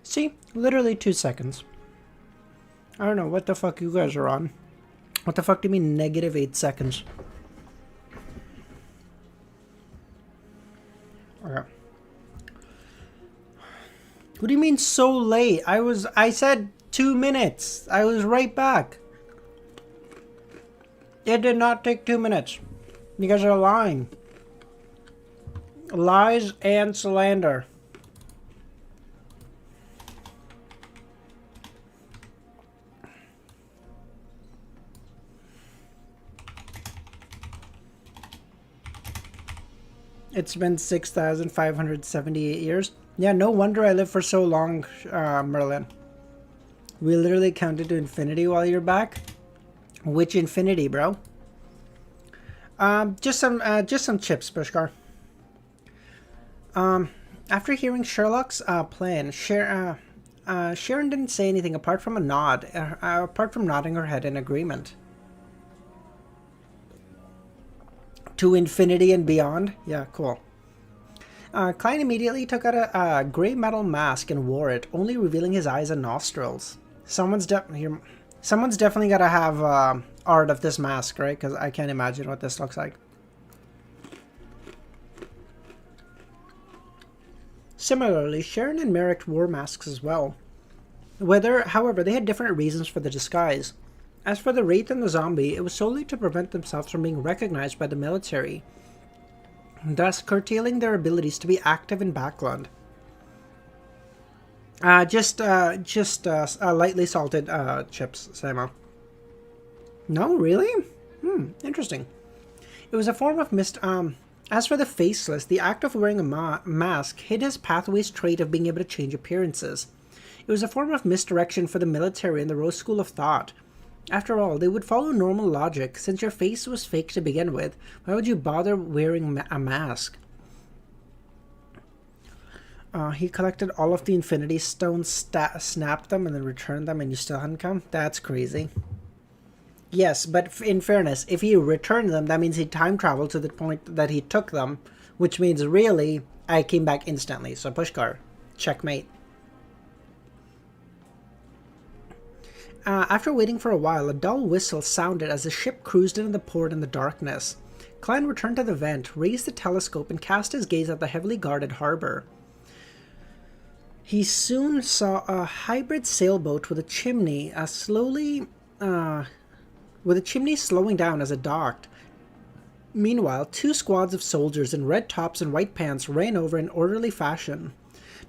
See? Literally 2 seconds. I don't know what the fuck you guys are on. What the fuck do you mean negative 8 seconds? Okay. What do you mean so late? I said 2 minutes. I was right back. It did not take 2 minutes. You guys are lying. Lies and slander. It's been 6,578 years. Yeah, no wonder I lived for so long, Merlin. We literally counted to infinity while you're back. Which infinity, bro? Just some chips, Pushkar. After hearing Sherlock's plan, Sharon didn't say anything apart from a nod, apart from nodding her head in agreement. To infinity and beyond? Yeah, cool. Klein immediately took out a gray metal mask and wore it, only revealing his eyes and nostrils. Someone's definitely got to have art of this mask, right? Because I can't imagine what this looks like. Similarly, Sharon and Merrick wore masks as well. However, they had different reasons for the disguise. As for the Wraith and the Zombie, it was solely to prevent themselves from being recognized by the military, thus curtailing their abilities to be active in Backland. Just lightly salted chips, Samo. No, really? Interesting. It was a form of as for the Faceless, the act of wearing a mask hid his pathway's trait of being able to change appearances. It was a form of misdirection for the military and the Rose School of Thought. After all, they would follow normal logic. Since your face was fake to begin with, why would you bother wearing a mask? He collected all of the Infinity Stones, snapped them, and then returned them, and you still hadn't come? That's crazy. Yes, but in fairness, if he returned them, that means he time traveled to the point that he took them, which means really, I came back instantly. So Pushkar, checkmate. After waiting for a while, a dull whistle sounded as the ship cruised into the port in the darkness. Klein returned to the vent, raised the telescope, and cast his gaze at the heavily guarded harbor. He soon saw a hybrid sailboat with a chimney slowing down as it docked. Meanwhile, 2 squads of soldiers in red tops and white pants ran over in orderly fashion.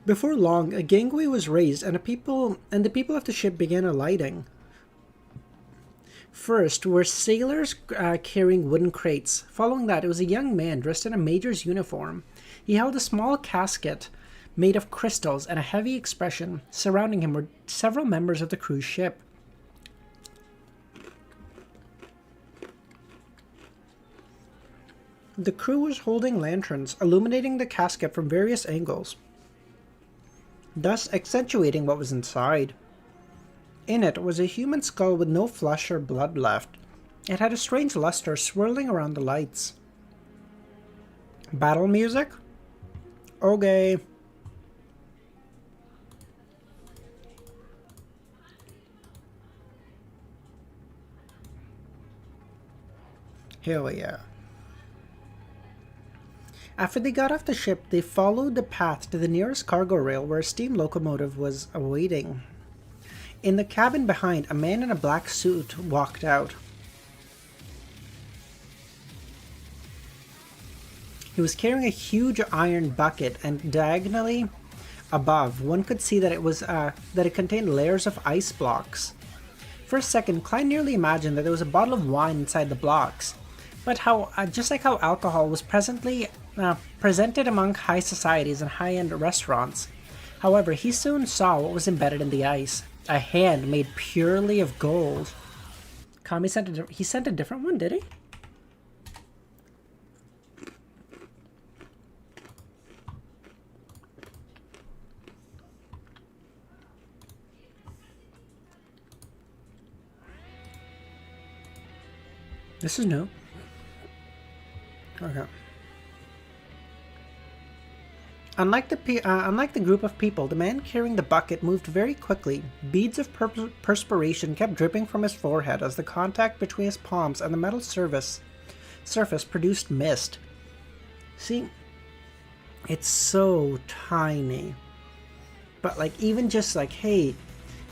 Before long, a gangway was raised, and the people of the ship began alighting. First were sailors carrying wooden crates. Following that, it was a young man dressed in a major's uniform. He held a small casket made of crystals and a heavy expression. Surrounding him were several members of the cruise ship. The crew was holding lanterns, illuminating the casket from various angles, thus accentuating what was inside. In it was a human skull with no flesh or blood left. It had a strange luster swirling around the lights. Battle music? Okay. Hell yeah. After they got off the ship, they followed the path to the nearest cargo rail where a steam locomotive was awaiting. In the cabin behind, a man in a black suit walked out. He was carrying a huge iron bucket, and diagonally above, one could see that it contained layers of ice blocks. For a second, Klein nearly imagined that there was a bottle of wine inside the blocks. But just like how alcohol was presented among high societies and high-end restaurants. However, he soon saw what was embedded in the ice. A hand made purely of gold. Kami sent a different one, did he? This is new. Okay. Unlike the group of people, the man carrying the bucket moved very quickly. Beads of perspiration kept dripping from his forehead as the contact between his palms and the metal surface produced mist. See, it's so tiny. But like, even just like, hey,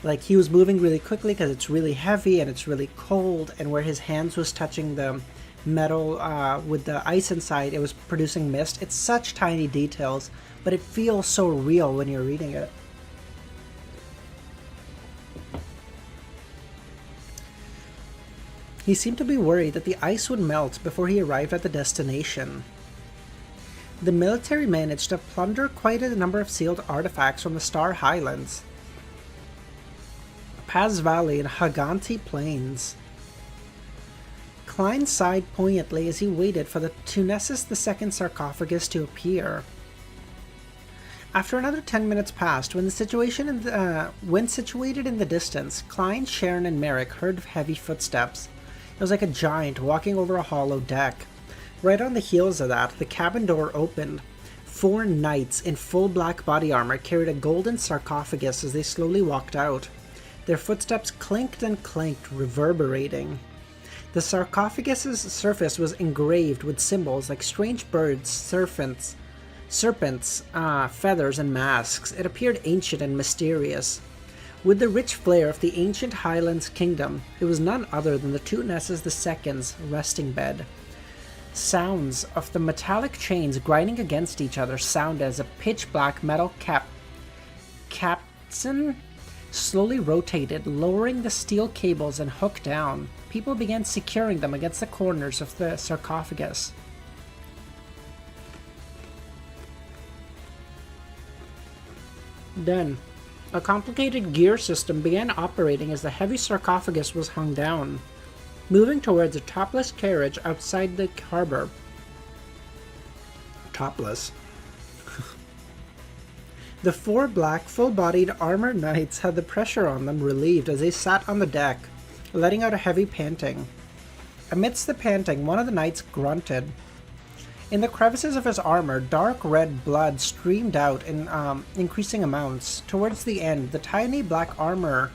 like he was moving really quickly because it's really heavy and it's really cold, and where his hands was touching the metal with the ice inside, it was producing mist. It's such tiny details, but it feels so real when you're reading it. He seemed to be worried that the ice would melt before he arrived at the destination. The military managed to plunder quite a number of sealed artifacts from the Star Highlands, Paz Valley, and Haganti Plains. Klein sighed poignantly as he waited for the Tunesis II sarcophagus to appear. After another 10 minutes passed, when situated in the distance, Klein, Sharon, and Merrick heard heavy footsteps. It was like a giant walking over a hollow deck. Right on the heels of that, the cabin door opened. 4 knights in full black body armor carried a golden sarcophagus as they slowly walked out. Their footsteps clinked and clanked, reverberating. The sarcophagus's surface was engraved with symbols like strange birds, serpents, feathers, and masks. It appeared ancient and mysterious. With the rich flair of the ancient Highlands kingdom, it was none other than the Tunesis II's resting bed. Sounds of the metallic chains grinding against each other sounded as a pitch-black metal capstan slowly rotated, lowering the steel cables and hooked down. People began securing them against the corners of the sarcophagus. Then, a complicated gear system began operating as the heavy sarcophagus was hung down, moving towards a topless carriage outside the harbor. Topless. The 4 black, full-bodied armored knights had the pressure on them relieved as they sat on the deck, letting out a heavy panting. Amidst the panting, one of the knights grunted. In the crevices of his armor, dark red blood streamed out in increasing amounts. Towards the end, the tiny black armored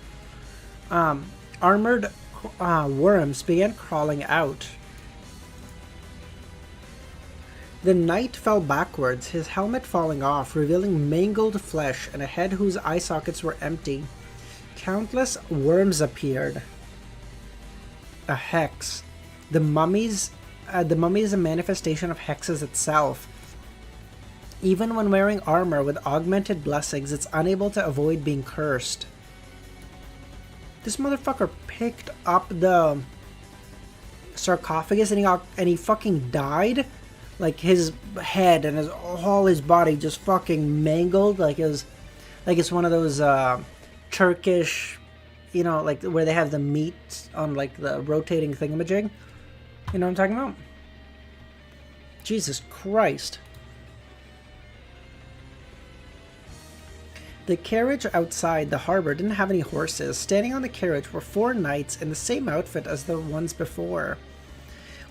worms began crawling out. The knight fell backwards, his helmet falling off, revealing mangled flesh and a head whose eye sockets were empty. Countless worms appeared. A hex. The mummy is a manifestation of hexes itself. Even when wearing armor with augmented blessings, it's unable to avoid being cursed. This motherfucker picked up the sarcophagus and he fucking died. Like his head and all his body just fucking mangled. Like it's one of those Turkish, like where they have the meat on like the rotating thingamajig. You know what I'm talking about? Jesus Christ. The carriage outside the harbor didn't have any horses. Standing on the carriage were 4 knights in the same outfit as the ones before.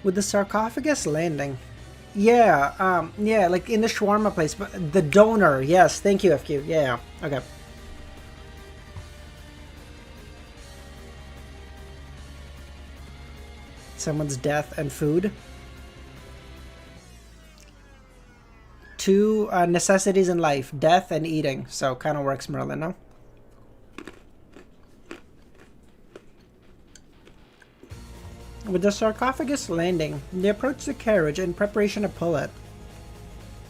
With the sarcophagus landing. Yeah, like in the shawarma place, but the donor. Yes, thank you, FQ. Yeah, okay. Someone's death and food. 2 necessities in life, death and eating. So kind of works, Merlin, no? With the sarcophagus landing, they approached the carriage in preparation to pull it.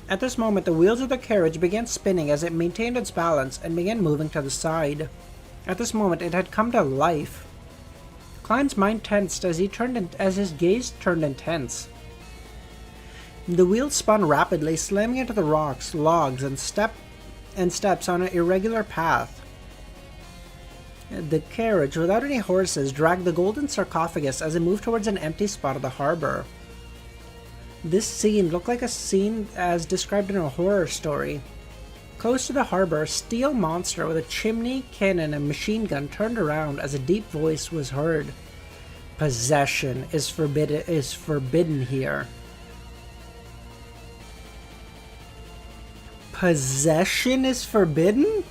At this moment, the wheels of the carriage began spinning as it maintained its balance and began moving to the side. At this moment, it had come to life. Klein's mind tensed as his gaze turned intense. The wheels spun rapidly, slamming into the rocks, logs, and steps on an irregular path. The carriage, without any horses, dragged the golden sarcophagus as it moved towards an empty spot of the harbor. This scene looked like a scene as described in a horror story. Close to the harbor, a steel monster with a chimney, cannon, and machine gun turned around as a deep voice was heard. Possession is forbidden here. Possession is forbidden?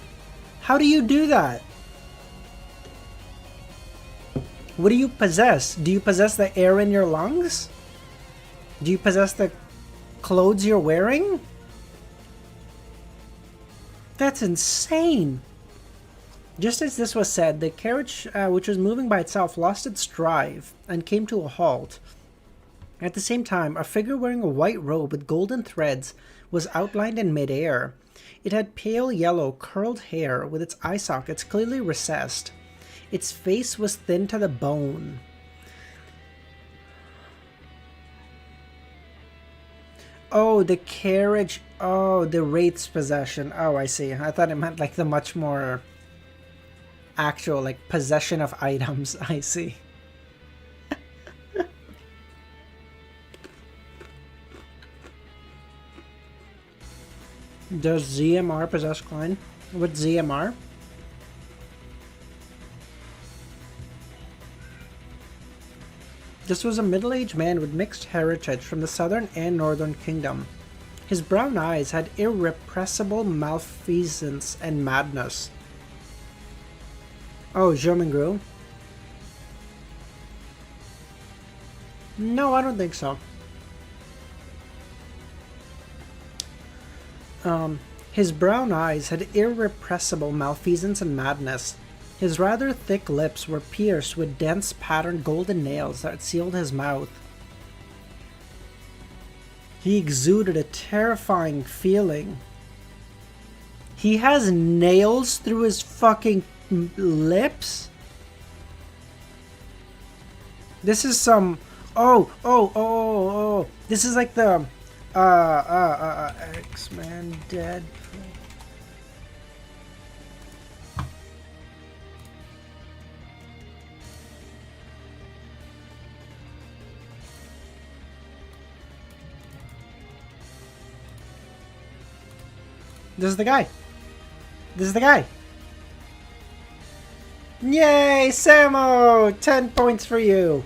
How do you do that? What do you possess? Do you possess the air in your lungs? Do you possess the clothes you're wearing? That's insane. Just as this was said, the carriage, which was moving by itself, lost its drive and came to a halt. At the same time, a figure wearing a white robe with golden threads was outlined in midair. It had pale yellow, curled hair with its eye sockets clearly recessed. Its face was thin to the bone. Oh, the carriage. Oh, the wraith's possession. Oh, I see. I thought it meant like the much more actual, like, possession of items. I see. Does ZMR possess Klein? What's ZMR? This was a middle-aged man with mixed heritage from the southern and northern kingdom. His brown eyes had irrepressible malfeasance and madness. Oh, Jomingru? No, I don't think so. His brown eyes had irrepressible malfeasance and madness. His rather thick lips were pierced with dense patterned golden nails that sealed his mouth. He exuded a terrifying feeling. He has nails through his fucking lips? This is some... Oh. This is like the... X-Men Deadpool. This is the guy. This is the guy. Yay, Samo! 10 points for you.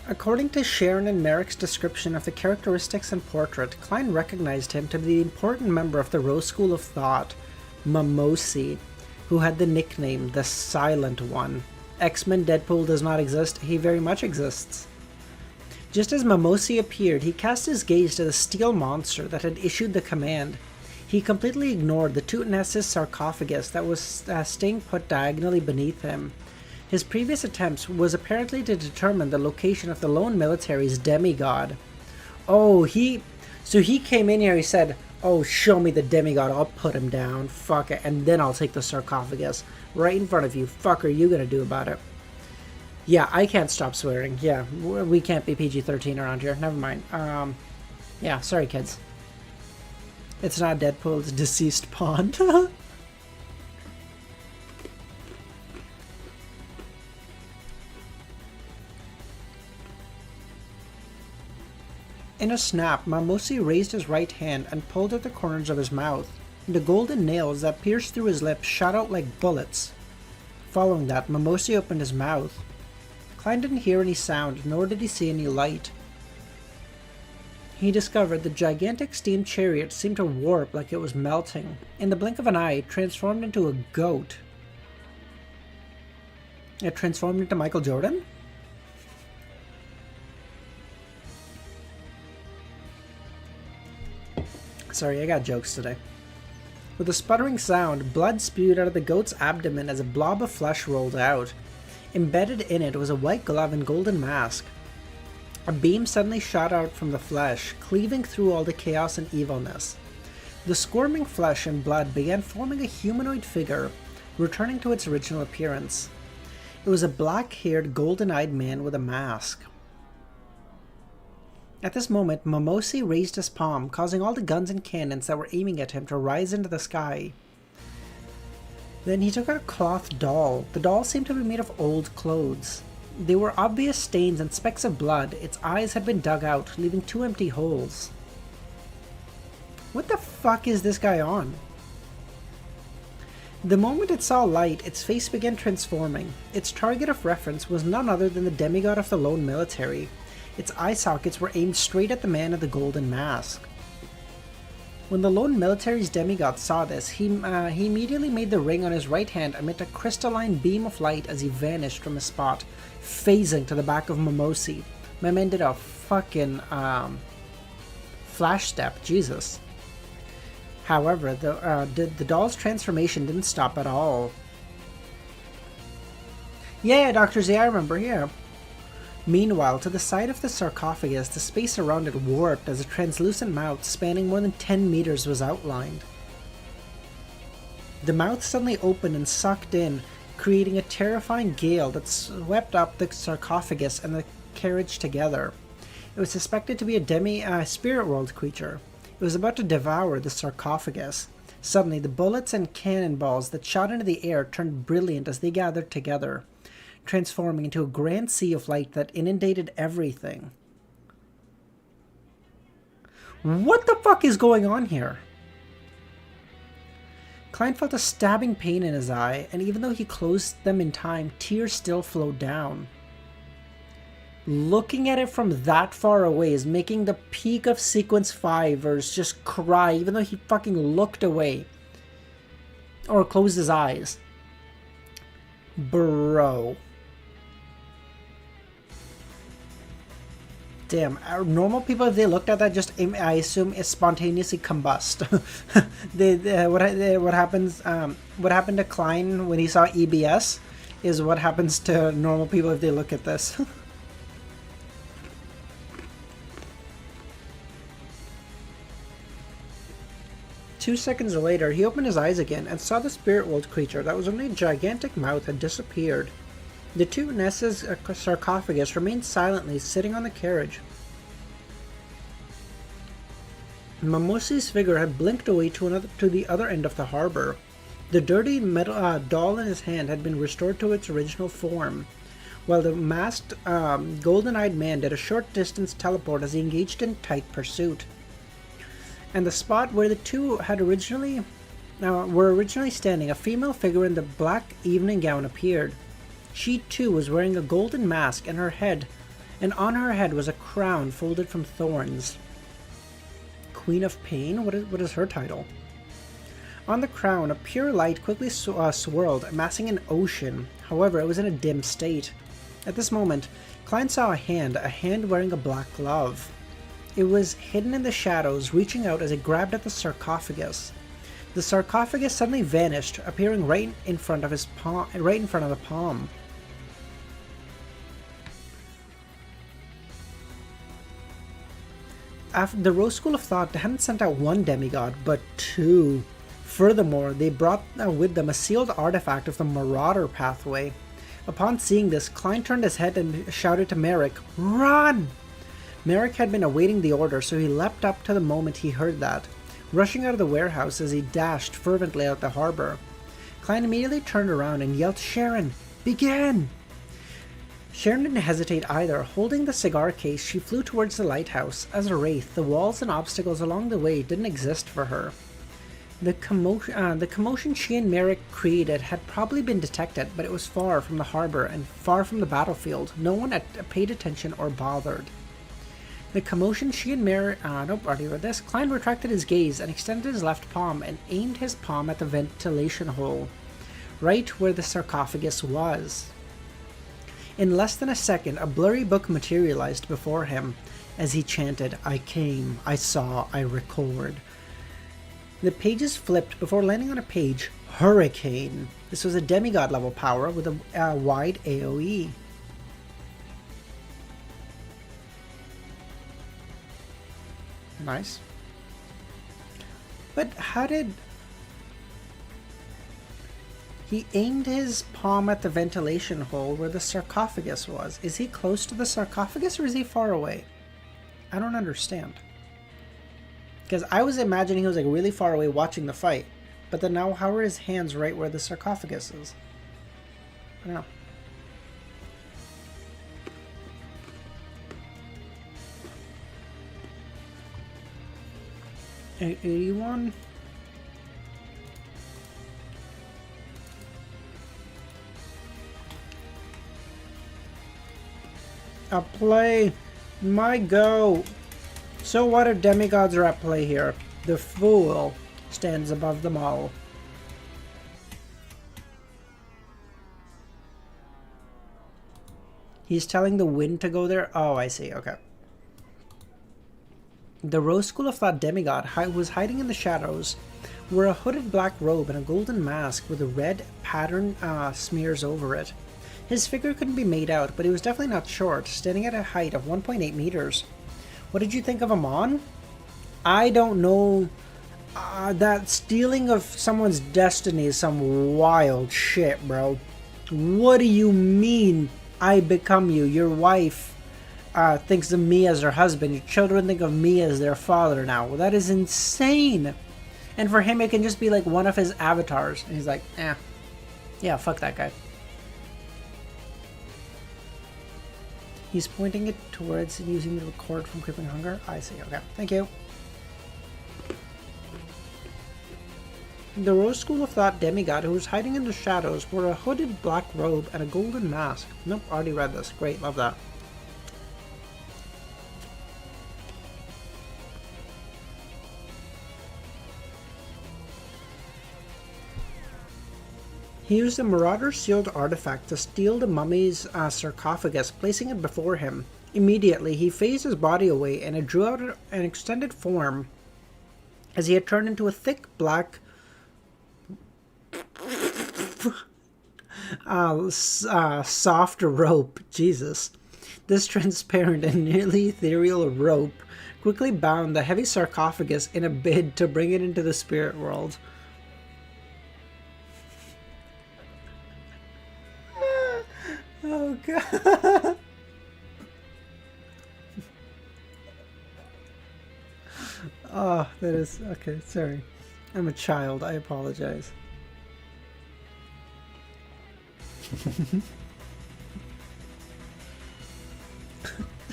According to Sharon and Merrick's description of the characteristics and portrait, Klein recognized him to be the important member of the Rose School of Thought, Mamosi, who had the nickname the Silent One. X-Men Deadpool does not exist, he very much exists. Just as Mamosi appeared, he cast his gaze to the steel monster that had issued the command. He completely ignored the Tutanes's sarcophagus that was staying put diagonally beneath him. His previous attempts was apparently to determine the location of the lone military's demigod. Oh, so he came in here, he said, oh, show me the demigod, I'll put him down, fuck it, and then I'll take the sarcophagus. Right in front of you, fuck are you gonna do about it? Yeah, I can't stop swearing, yeah, we can't be PG-13 around here, never mind. Yeah, sorry kids. It's not Deadpool, it's Deceased Pond. In a snap, Mamosi raised his right hand and pulled at the corners of his mouth. The golden nails that pierced through his lips shot out like bullets. Following that, Mamosi opened his mouth. Klein didn't hear any sound, nor did he see any light. He discovered the gigantic steam chariot seemed to warp like it was melting. In the blink of an eye, it transformed into a goat. It transformed into Michael Jordan? Sorry, I got jokes today. With a sputtering sound, blood spewed out of the goat's abdomen as a blob of flesh rolled out. Embedded in it was a white glove and golden mask. A beam suddenly shot out from the flesh, cleaving through all the chaos and evilness. The squirming flesh and blood began forming a humanoid figure, returning to its original appearance. It was a black-haired, golden-eyed man with a mask. At this moment, Mamosi raised his palm, causing all the guns and cannons that were aiming at him to rise into the sky. Then he took out a cloth doll. The doll seemed to be made of old clothes. There were obvious stains and specks of blood. Its eyes had been dug out, leaving two empty holes. What the fuck is this guy on? The moment it saw light, its face began transforming. Its target of reference was none other than the demigod of the lone military. Its eye sockets were aimed straight at the man in the golden mask. When the lone military's demigod saw this, he immediately made the ring on his right hand emit a crystalline beam of light as he vanished from his spot, phasing to the back of Mimosi. My man did a fucking flash step, Jesus. However, the doll's transformation didn't stop at all. Yeah, Dr. Z, I remember, yeah. Meanwhile, to the side of the sarcophagus, the space around it warped as a translucent mouth spanning more than 10 meters was outlined. The mouth suddenly opened and sucked in, creating a terrifying gale that swept up the sarcophagus and the carriage together. It was suspected to be a spirit world creature. It was about to devour the sarcophagus. Suddenly, the bullets and cannonballs that shot into the air turned brilliant as they gathered together, transforming into a grand sea of light that inundated everything. What the fuck is going on here? Klein felt a stabbing pain in his eye, and even though he closed them in time, tears still flowed down. Looking at it from that far away is making the peak of sequence 5ers just cry, even though he fucking looked away. Or closed his eyes. Bro. Damn, normal people, if they looked at that, just, I assume, is spontaneously combust. What happened to Klein when he saw EBS is what happens to normal people if they look at this. 2 seconds later, he opened his eyes again and saw the spirit world creature that was only a gigantic mouth had disappeared. The two Nessa's sarcophagus remained silently sitting on the carriage. Mamosi's figure had blinked away to the other end of the harbor. The dirty metal doll in his hand had been restored to its original form, while the masked, golden-eyed man did a short distance teleport as he engaged in tight pursuit. And the spot where the two had were originally standing, a female figure in the black evening gown appeared. She too was wearing a golden mask, and on her head was a crown folded from thorns. Queen of Pain? What is her title? On the crown, a pure light quickly swirled, amassing an ocean. However, it was in a dim state. At this moment, Klein saw a hand wearing a black glove. It was hidden in the shadows, reaching out as it grabbed at the sarcophagus. The sarcophagus suddenly vanished, appearing right in front of the palm. After the Rose School of Thought hadn't sent out one demigod, but two. Furthermore, they brought with them a sealed artifact of the Marauder pathway. Upon seeing this, Klein turned his head and shouted to Merrick, "Run!" Merrick had been awaiting the order, so he leapt up to the moment he heard that, rushing out of the warehouse as he dashed fervently out the harbor. Klein immediately turned around and yelled, "Sharon, begin!" Sharon didn't hesitate either. Holding the cigar case, she flew towards the lighthouse. As a wraith, the walls and obstacles along the way didn't exist for her. The commotion she and Merrick created had probably been detected, but it was far from the harbor and far from the battlefield. No one had paid attention or bothered. The commotion she and Merrick... nope, already read this. Klein retracted his gaze and extended his left palm and aimed his palm at the ventilation hole, right where the sarcophagus was. In less than a second, a blurry book materialized before him as he chanted, "I came, I saw, I record." The pages flipped before landing on a page, Hurricane. This was a demigod level power with a wide AoE. Nice. But how did... He aimed his palm at the ventilation hole where the sarcophagus was. Is he close to the sarcophagus or is he far away? I don't understand. Because I was imagining he was like really far away watching the fight. But then now how are his hands right where the sarcophagus is? I don't know. 81. A play. My go. So what if demigods are at play here? The fool stands above them all. He's telling the wind to go there? Oh, I see. Okay. The Rose School of Thought demigod was hiding in the shadows, wore a hooded black robe and a golden mask with a red pattern smears over it. His figure couldn't be made out, but he was definitely not short, standing at a height of 1.8 meters. What did you think of Aman? I don't know. That stealing of someone's destiny is some wild shit, bro. What do you mean, I become you? Your wife thinks of me as her husband. Your children think of me as their father now. Well, that is insane. And for him, it can just be like one of his avatars. And he's like, yeah, fuck that guy. He's pointing it towards and using the record from Creeping Hunger. I see. Okay. Thank you. The Rose School of Thought demigod who was hiding in the shadows wore a hooded black robe and a golden mask. Nope, already read this. Great, love that. He used a Marauder sealed artifact to steal the mummy's sarcophagus, placing it before him. Immediately, he phased his body away and it drew out an extended form as he had turned into a thick black soft rope. Jesus. This transparent and nearly ethereal rope quickly bound the heavy sarcophagus in a bid to bring it into the spirit world. Oh god. Oh, that is okay, sorry. I'm a child, I apologize.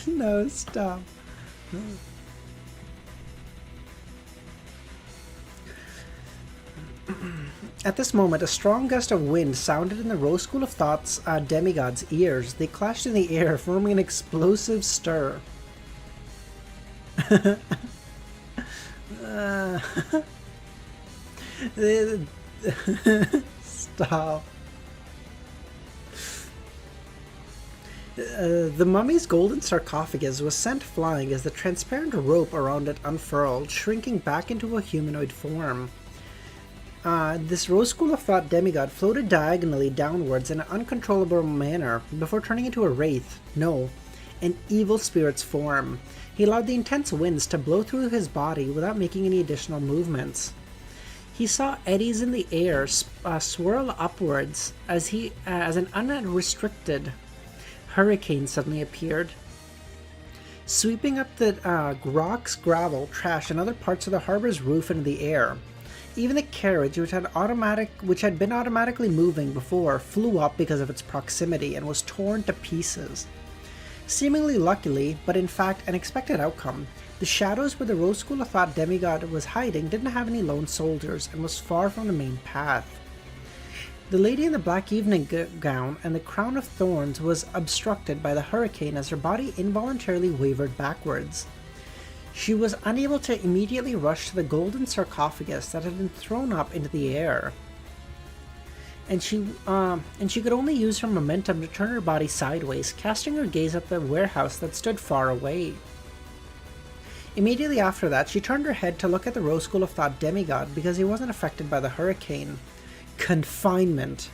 No, stop. At this moment, a strong gust of wind sounded in the Rose School of Thought's demigod's ears. They clashed in the air, forming an explosive stir. Stop. The mummy's golden sarcophagus was sent flying as the transparent rope around it unfurled, shrinking back into a humanoid form. This Rose School of Thought demigod floated diagonally downwards in an uncontrollable manner before turning into a wraith. No, an evil spirit's form. He allowed the intense winds to blow through his body without making any additional movements. He saw eddies in the air swirl upwards as an unrestricted hurricane suddenly appeared, sweeping up the rocks, gravel, trash, and other parts of the harbor's roof into the air. Even the carriage, which had been automatically moving before, flew up because of its proximity and was torn to pieces. Seemingly luckily, but in fact an expected outcome, the shadows where the Rose School of Thought demigod was hiding didn't have any lone soldiers and was far from the main path. The lady in the black evening gown and the crown of thorns was obstructed by the hurricane as her body involuntarily wavered backwards. She was unable to immediately rush to the golden sarcophagus that had been thrown up into the air, and she could only use her momentum to turn her body sideways, casting her gaze at the warehouse that stood far away. Immediately after that, she turned her head to look at the Rose School of Thought demigod because he wasn't affected by the hurricane. Confinement.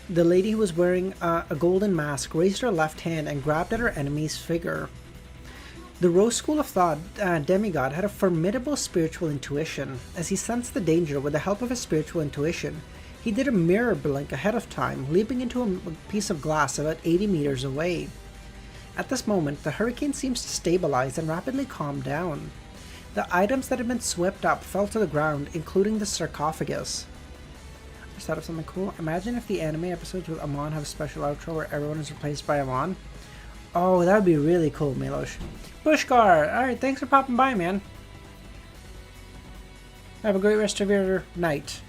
The lady who was wearing a golden mask raised her left hand and grabbed at her enemy's figure. The Rose School of Thought demigod had a formidable spiritual intuition. As he sensed the danger with the help of his spiritual intuition, he did a mirror blink ahead of time, leaping into a piece of glass about 80 meters away. At this moment, the hurricane seems to stabilize and rapidly calm down. The items that had been swept up fell to the ground, including the sarcophagus. I just thought of something cool. Imagine if the anime episodes with Aman have a special outro where everyone is replaced by Aman. Oh, that would be really cool, Milosh. Bushgar! Alright, thanks for popping by, man. Have a great rest of your night.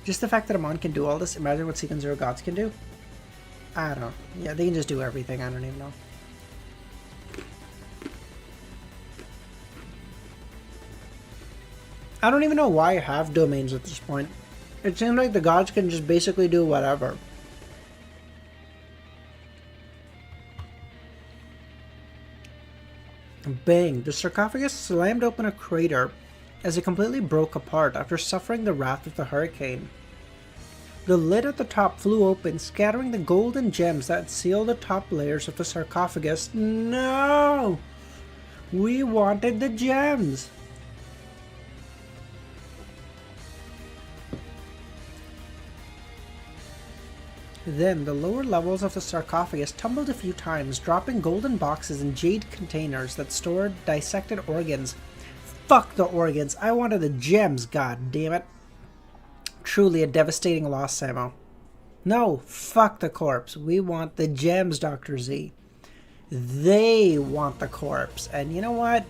Just the fact that Aman can do all this, imagine what Seeking Zero Gods can do. I don't. Yeah, they can just do everything. I don't even know. I don't even know why I have domains at this point. It seems like the gods can just basically do whatever. Bang! The sarcophagus slammed open a crater as it completely broke apart after suffering the wrath of the hurricane. The lid at the top flew open, scattering the golden gems that sealed the top layers of the sarcophagus. No! We wanted the gems! Then, the lower levels of the sarcophagus tumbled a few times, dropping golden boxes and jade containers that stored dissected organs. Fuck the organs! I wanted the gems, god damn it! Truly a devastating loss, Samo. No, fuck the corpse. We want the gems, Dr. Z. They want the corpse. And you know what?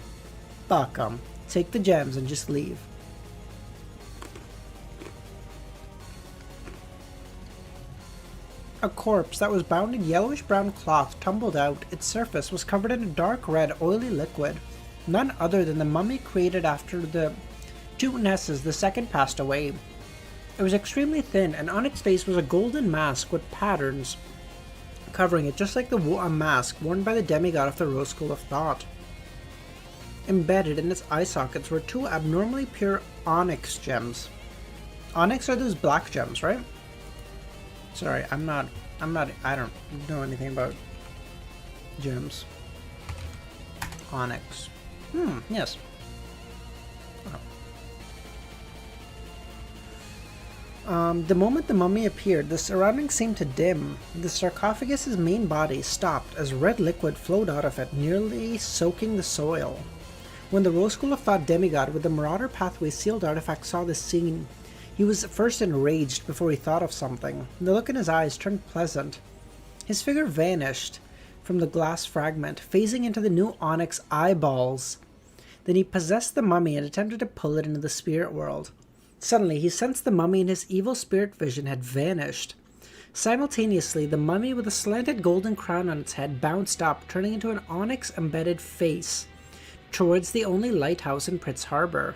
Fuck them. Take the gems and just leave. A corpse that was bound in yellowish-brown cloth tumbled out. Its surface was covered in a dark red, oily liquid. None other than the mummy created after the two Nesses the second passed away. It was extremely thin, and on its face was a golden mask with patterns covering it, just like the mask worn by the demigod of the Rose School of Thought. Embedded in its eye sockets were two abnormally pure onyx gems. Onyx are those black gems, right? Sorry, I don't know anything about gems. Onyx. Yes. Oh. The moment the mummy appeared, the surroundings seemed to dim. The sarcophagus's main body stopped as red liquid flowed out of it, nearly soaking the soil. When the Rose School of Thought demigod with the Marauder Pathway sealed artifact saw this scene, he was first enraged before he thought of something. The look in his eyes turned pleasant. His figure vanished from the glass fragment, phasing into the new onyx eyeballs. Then he possessed the mummy and attempted to pull it into the spirit world. Suddenly, he sensed the mummy and his evil spirit vision had vanished. Simultaneously, the mummy with a slanted golden crown on its head bounced up, turning into an onyx-embedded face towards the only lighthouse in Pritz Harbor.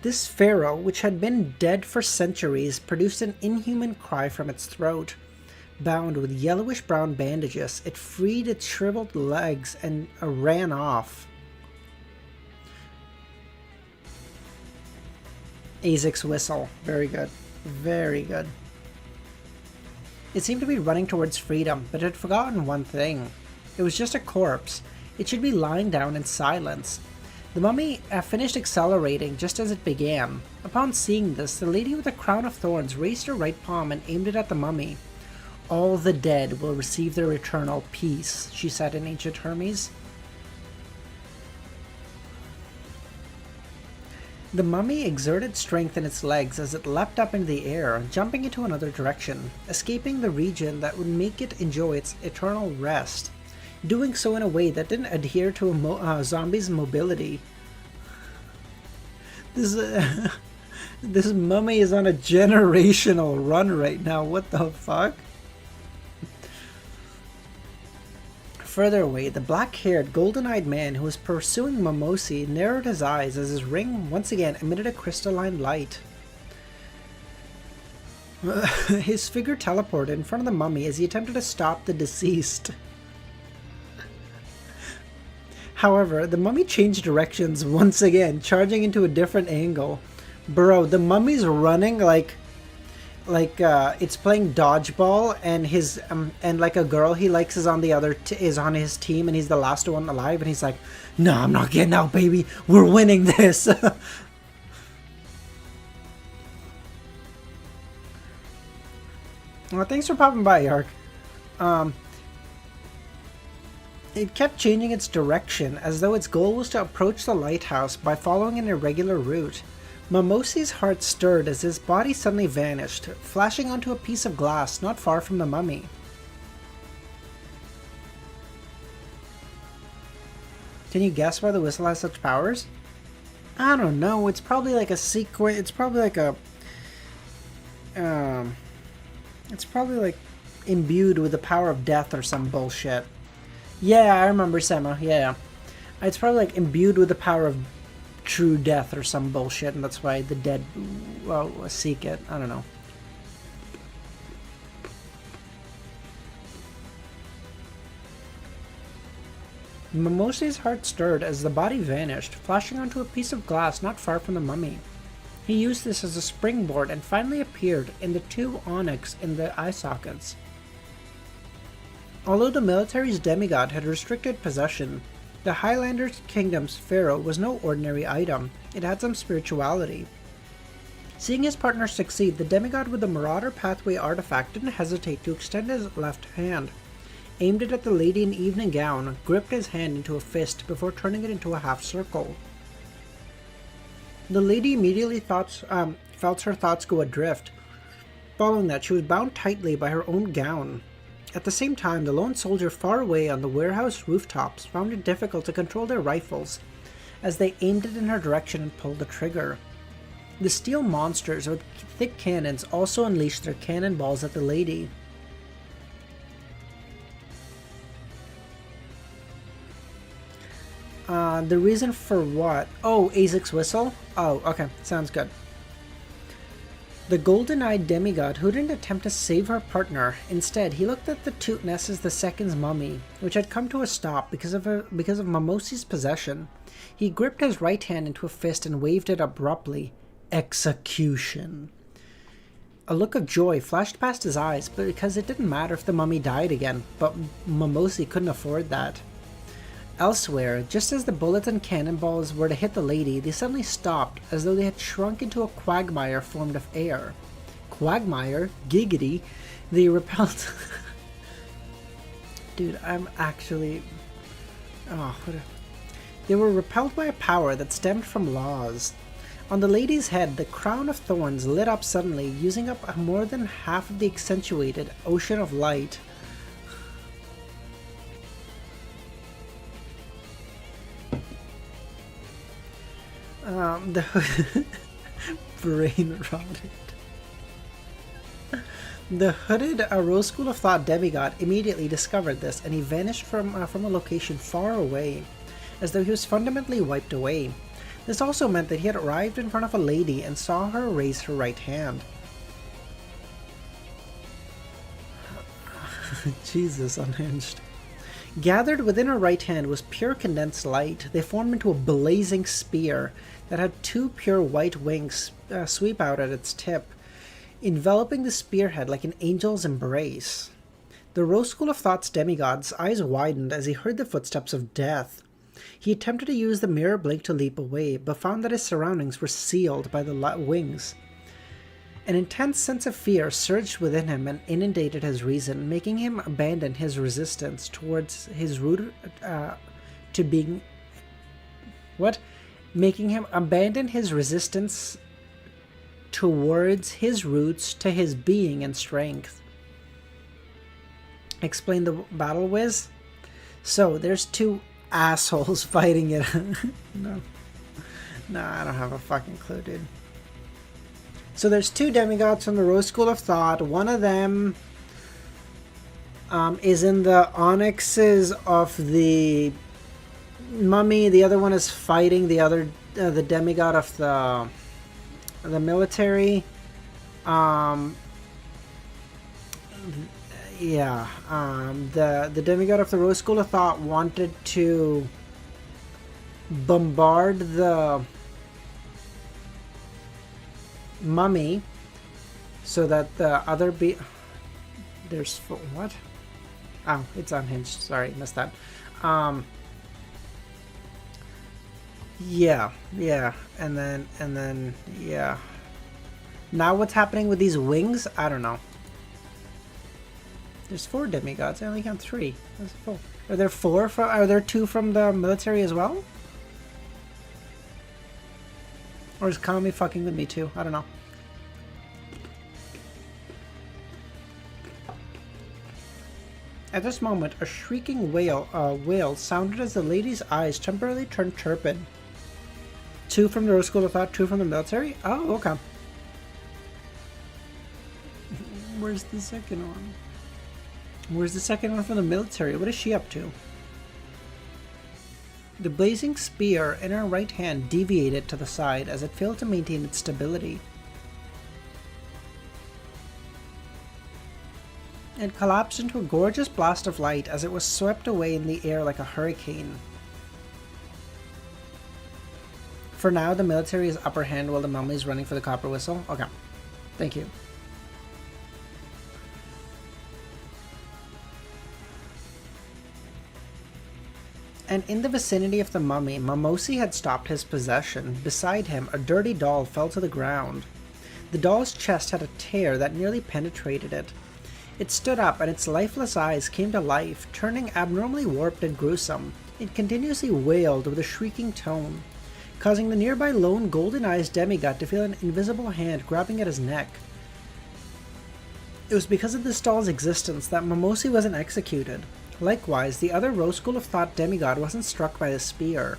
This pharaoh, which had been dead for centuries, produced an inhuman cry from its throat. Bound with yellowish-brown bandages, it freed its shriveled legs and ran off. Azek's whistle. Very good. Very good. It seemed to be running towards freedom, but it had forgotten one thing. It was just a corpse. It should be lying down in silence. The mummy finished accelerating just as it began. Upon seeing this, the lady with the crown of thorns raised her right palm and aimed it at the mummy. "All the dead will receive their eternal peace," she said in ancient Hermes. The mummy exerted strength in its legs as it leapt up into the air, jumping into another direction, escaping the region that would make it enjoy its eternal rest, doing so in a way that didn't adhere to a zombie's mobility. This mummy is on a generational run right now. What the fuck? Further away, the black-haired, golden-eyed man who was pursuing Momosi narrowed his eyes as his ring once again emitted a crystalline light. His figure teleported in front of the mummy as he attempted to stop the deceased. However, the mummy changed directions once again, charging into a different angle. Bro, the mummy's running like it's playing dodgeball, and his and like a girl he likes is on the other is on his team, and he's the last one alive, and he's like, "No, I'm not getting out, baby. We're winning this." Well, thanks for popping by, Yark. It kept changing its direction, as though its goal was to approach the lighthouse by following an irregular route. Momosi's heart stirred as his body suddenly vanished, flashing onto a piece of glass not far from the mummy. Can you guess why the whistle has such powers? I don't know. It's probably like a sequence. It's probably like a... it's probably like imbued with the power of death or some bullshit. Yeah, I remember Sema. Yeah. It's probably like imbued with the power of true death or some bullshit, and that's why the dead, well, seek it. I don't know. Mimosi's heart stirred as the body vanished, flashing onto a piece of glass not far from the mummy. He used this as a springboard and finally appeared in the 2 onyx in the eye sockets. Although the military's demigod had restricted possession, the Highlanders' kingdom's pharaoh was no ordinary item. It had some spirituality. Seeing his partner succeed, the demigod with the Marauder Pathway artifact didn't hesitate to extend his left hand, aimed it at the lady in evening gown, gripped his hand into a fist before turning it into a half circle. The lady immediately felt her thoughts go adrift. Following that, she was bound tightly by her own gown. At the same time, the lone soldier far away on the warehouse rooftops found it difficult to control their rifles as they aimed it in her direction and pulled the trigger. The steel monsters with thick cannons also unleashed their cannonballs at the lady. The reason for what? Oh, Azek's whistle? Oh, okay, sounds good. The golden-eyed demigod who didn't attempt to save her partner. Instead, he looked at the Tootness as the second's mummy, which had come to a stop because of Mimosi's possession. He gripped his right hand into a fist and waved it abruptly. Execution. A look of joy flashed past his eyes, but because it didn't matter if the mummy died again, but Mimosi couldn't afford that. Elsewhere, just as the bullets and cannonballs were to hit the lady, they suddenly stopped, as though they had shrunk into a quagmire formed of air. Quagmire? Giggity. They repelled... Dude, I'm actually... Oh, what a... They were repelled by a power that stemmed from laws. On the lady's head, the crown of thorns lit up suddenly, using up more than half of the accentuated ocean of light. The brain rotted. The hooded Rose School of Thought demigod immediately discovered this, and he vanished from a location far away, as though he was fundamentally wiped away. This also meant that he had arrived in front of a lady and saw her raise her right hand. Jesus, unhinged. Gathered within her right hand was pure condensed light. They formed into a blazing spear that had 2 pure white wings sweep out at its tip, enveloping the spearhead like an angel's embrace. The Rose School of Thought's demigod's eyes widened as he heard the footsteps of death. He attempted to use the mirror blink to leap away, but found that his surroundings were sealed by the wings. An intense sense of fear surged within him and inundated his reason, making him abandon his resistance towards his root to being... What? Making him abandon his resistance towards his roots to his being and strength. Explain the battle whiz? So, there's 2 assholes fighting it. No, I don't have a fucking clue, dude. So there's 2 demigods from the Rose School of Thought. One of them is in the onyxes of the mummy. The other one is fighting the other, the demigod of the military. Yeah. The demigod of the Rose School of Thought wanted to bombard the mummy so that the other there's what? Oh, it's unhinged. Sorry, missed that. Yeah, and then yeah. Now what's happening with these wings? I don't know. There's 4 demigods. I only count 3. That's 4. Are there 4 from? Are there 2 from the military as well? Or is Kami fucking with me too? I don't know. At this moment, a shrieking wail sounded as the lady's eyes temporarily turned turbid. 2 from the Rose School of Thought, 2 from the military? Oh, okay. Where's the second one? Where's the second one from the military? What is she up to? The blazing spear in her right hand deviated to the side as it failed to maintain its stability. It collapsed into a gorgeous blast of light as it was swept away in the air like a hurricane. For now, the military is upper hand while the mummy is running for the copper whistle. Okay. Thank you. And in the vicinity of the mummy, Mamosi had stopped his possession. Beside him, a dirty doll fell to the ground. The doll's chest had a tear that nearly penetrated it. It stood up and its lifeless eyes came to life, turning abnormally warped and gruesome. It continuously wailed with a shrieking tone, causing the nearby lone golden-eyed demigod to feel an invisible hand grabbing at his neck. It was because of this doll's existence that Mamosi wasn't executed. Likewise, the other Rose School of Thought demigod wasn't struck by the spear.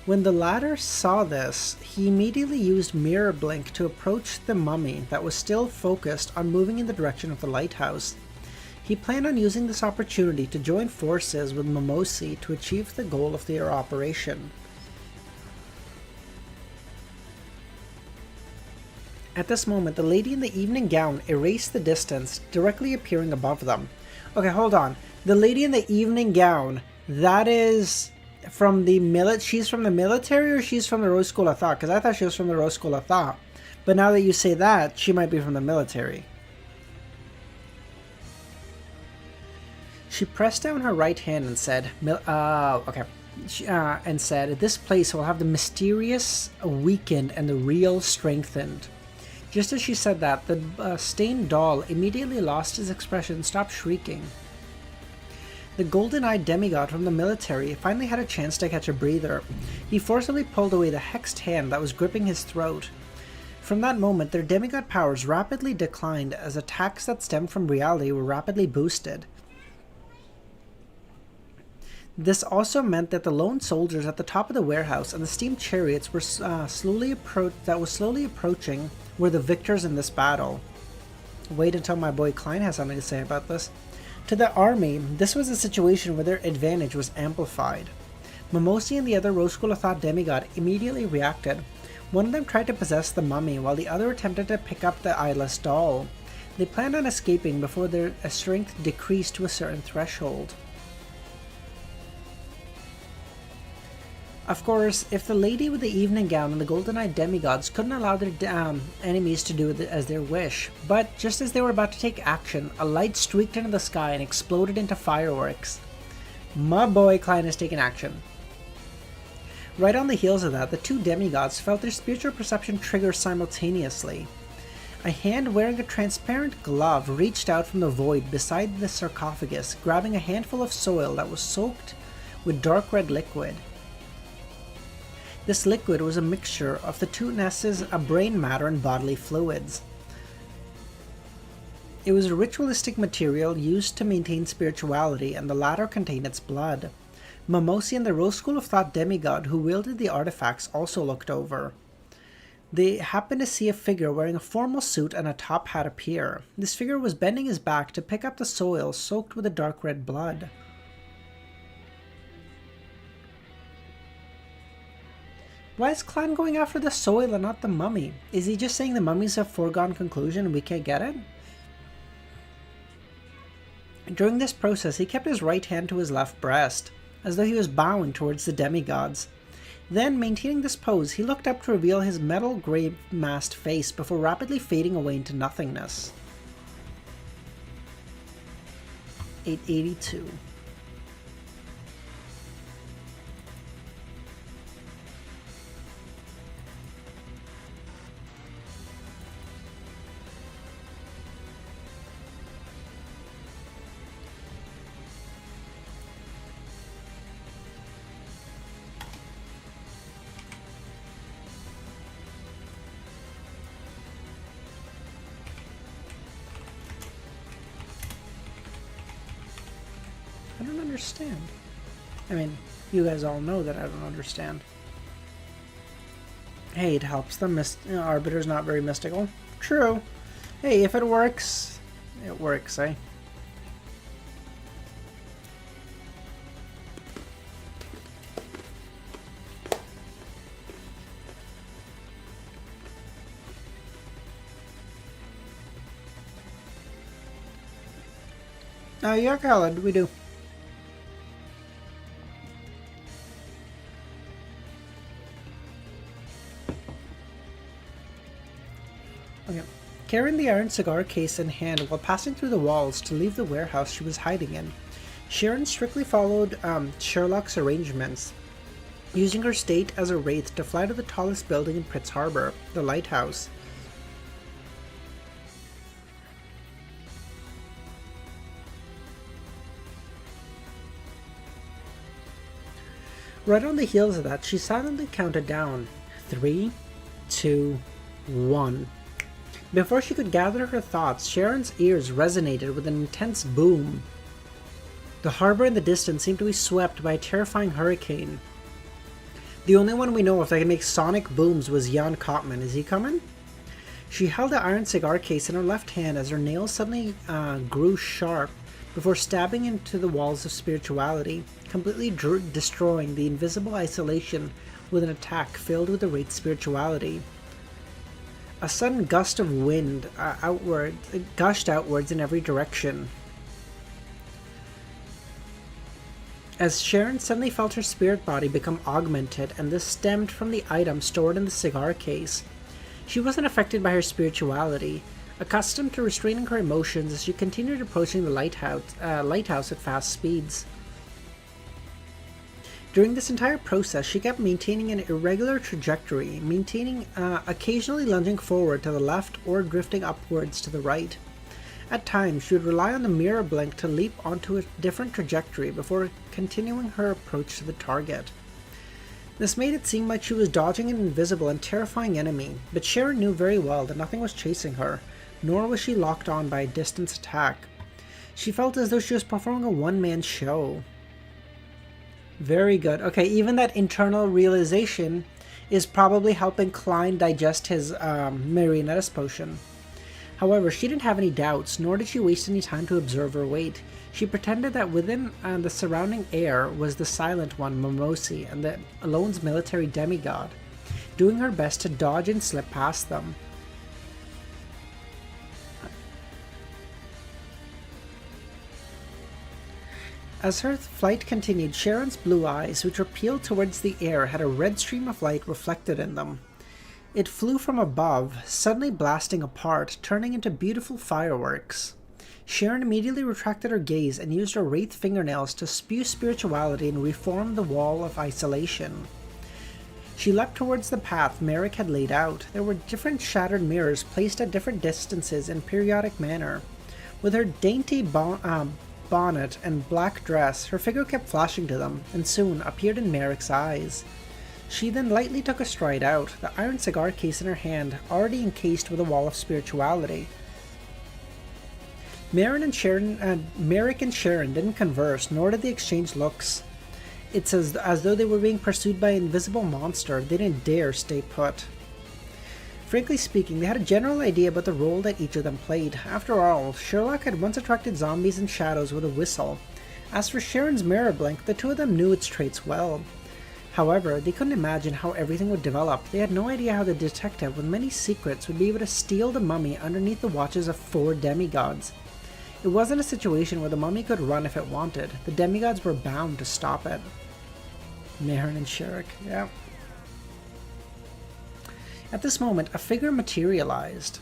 When the latter saw this, he immediately used Mirror Blink to approach the mummy that was still focused on moving in the direction of the lighthouse. He planned on using this opportunity to join forces with Mamosi to achieve the goal of their operation. At this moment, the lady in the evening gown erased the distance, directly appearing above them. Okay, hold on. The lady in the evening gown, that is from the she's from the military or she's from the Rose School of Thought? Because I thought she was from the Rose School of Thought. But now that you say that, she might be from the military. She pressed down her right hand and said, and said, "This place will have the mysterious weakened and the real strengthened." Just as she said that, the stained doll immediately lost his expression and stopped shrieking. The golden-eyed demigod from the military finally had a chance to catch a breather. He forcibly pulled away the hexed hand that was gripping his throat. From that moment, their demigod powers rapidly declined as attacks that stemmed from reality were rapidly boosted. This also meant that the lone soldiers at the top of the warehouse and the steam chariots were slowly approaching were the victors in this battle. Wait until my boy Klein has something to say about this. To the army, this was a situation where their advantage was amplified. Mamosi and the other Rose School of Thought demigod immediately reacted. One of them tried to possess the mummy while the other attempted to pick up the eyeless doll. They planned on escaping before their strength decreased to a certain threshold. Of course, if the lady with the evening gown and the golden-eyed demigods couldn't allow their enemies to do as their wish, but just as they were about to take action, a light streaked into the sky and exploded into fireworks. My boy Klein has taken action. Right on the heels of that, the two demigods felt their spiritual perception trigger simultaneously. A hand wearing a transparent glove reached out from the void beside the sarcophagus, grabbing a handful of soil that was soaked with dark red liquid. This liquid was a mixture of the two nests' brain matter and bodily fluids. It was a ritualistic material used to maintain spirituality, and the latter contained its blood. Mamosi and the Rose School of Thought demigod who wielded the artifacts also looked over. They happened to see a figure wearing a formal suit and a top hat appear. This figure was bending his back to pick up the soil soaked with the dark red blood. Why is Klein going after the soil and not the mummy? Is he just saying the mummy's a foregone conclusion and we can't get it? During this process, he kept his right hand to his left breast, as though he was bowing towards the demigods. Then, maintaining this pose, he looked up to reveal his metal gray masked face before rapidly fading away into nothingness. 882. don't understand. I mean, you guys all know that I don't understand. Hey, it helps them. Arbiter's not very mystical. True. Hey, if it works, it works, eh? Yeah, Khaled, we do. Okay. Carrying the iron cigar case in hand while passing through the walls to leave the warehouse she was hiding in, Sharon strictly followed Sherlock's arrangements, using her state as a wraith to fly to the tallest building in Pritz Harbor, the lighthouse. Right on the heels of that, she silently counted down 3, 2, 1. Before she could gather her thoughts, Sharon's ears resonated with an intense boom. The harbor in the distance seemed to be swept by a terrifying hurricane. The only one we know of that can make sonic booms was Jan Kottman. Is he coming? She held the iron cigar case in her left hand as her nails suddenly grew sharp before stabbing into the walls of spirituality, completely destroying the invisible isolation with an attack filled with the wraith's spirituality. A sudden gust of wind gushed outwards in every direction, as Sharon suddenly felt her spirit body become augmented, and this stemmed from the item stored in the cigar case. She wasn't affected by her spirituality, accustomed to restraining her emotions as she continued approaching the lighthouse at fast speeds. During this entire process, she kept maintaining an irregular trajectory, occasionally lunging forward to the left or drifting upwards to the right. At times, she would rely on the mirror blink to leap onto a different trajectory before continuing her approach to the target. This made it seem like she was dodging an invisible and terrifying enemy, but Sharon knew very well that nothing was chasing her, nor was she locked on by a distance attack. She felt as though she was performing a one-man show. Very good. Okay, even that internal realization is probably helping Klein digest his Marionettis potion. However, she didn't have any doubts, nor did she waste any time to observe her weight. She pretended that within the surrounding air was the Silent One, Momosi, and the Alone's military demigod, doing her best to dodge and slip past them. As her flight continued, Sharon's blue eyes, which were peeled towards the air, had a red stream of light reflected in them. It flew from above, suddenly blasting apart, turning into beautiful fireworks. Sharon immediately retracted her gaze and used her wraith fingernails to spew spirituality and reform the wall of isolation. She leapt towards the path Merrick had laid out. There were different shattered mirrors placed at different distances in periodic manner. With her dainty bonnet and black dress, her figure kept flashing to them, and soon appeared in Merrick's eyes. She then lightly took a stride out, the iron cigar case in her hand, already encased with a wall of spirituality. Merrick and Sharon didn't converse, nor did they exchange looks. It's as though they were being pursued by an invisible monster. They didn't dare stay put. Frankly speaking, they had a general idea about the role that each of them played. After all, Sherlock had once attracted zombies and shadows with a whistle. As for Sharon's mirror blink, the two of them knew its traits well. However, they couldn't imagine how everything would develop. They had no idea how the detective with many secrets would be able to steal the mummy underneath the watches of 4 demigods. It wasn't a situation where the mummy could run if it wanted. The demigods were bound to stop it. Marin and Sherrick, yeah. At this moment, a figure materialized.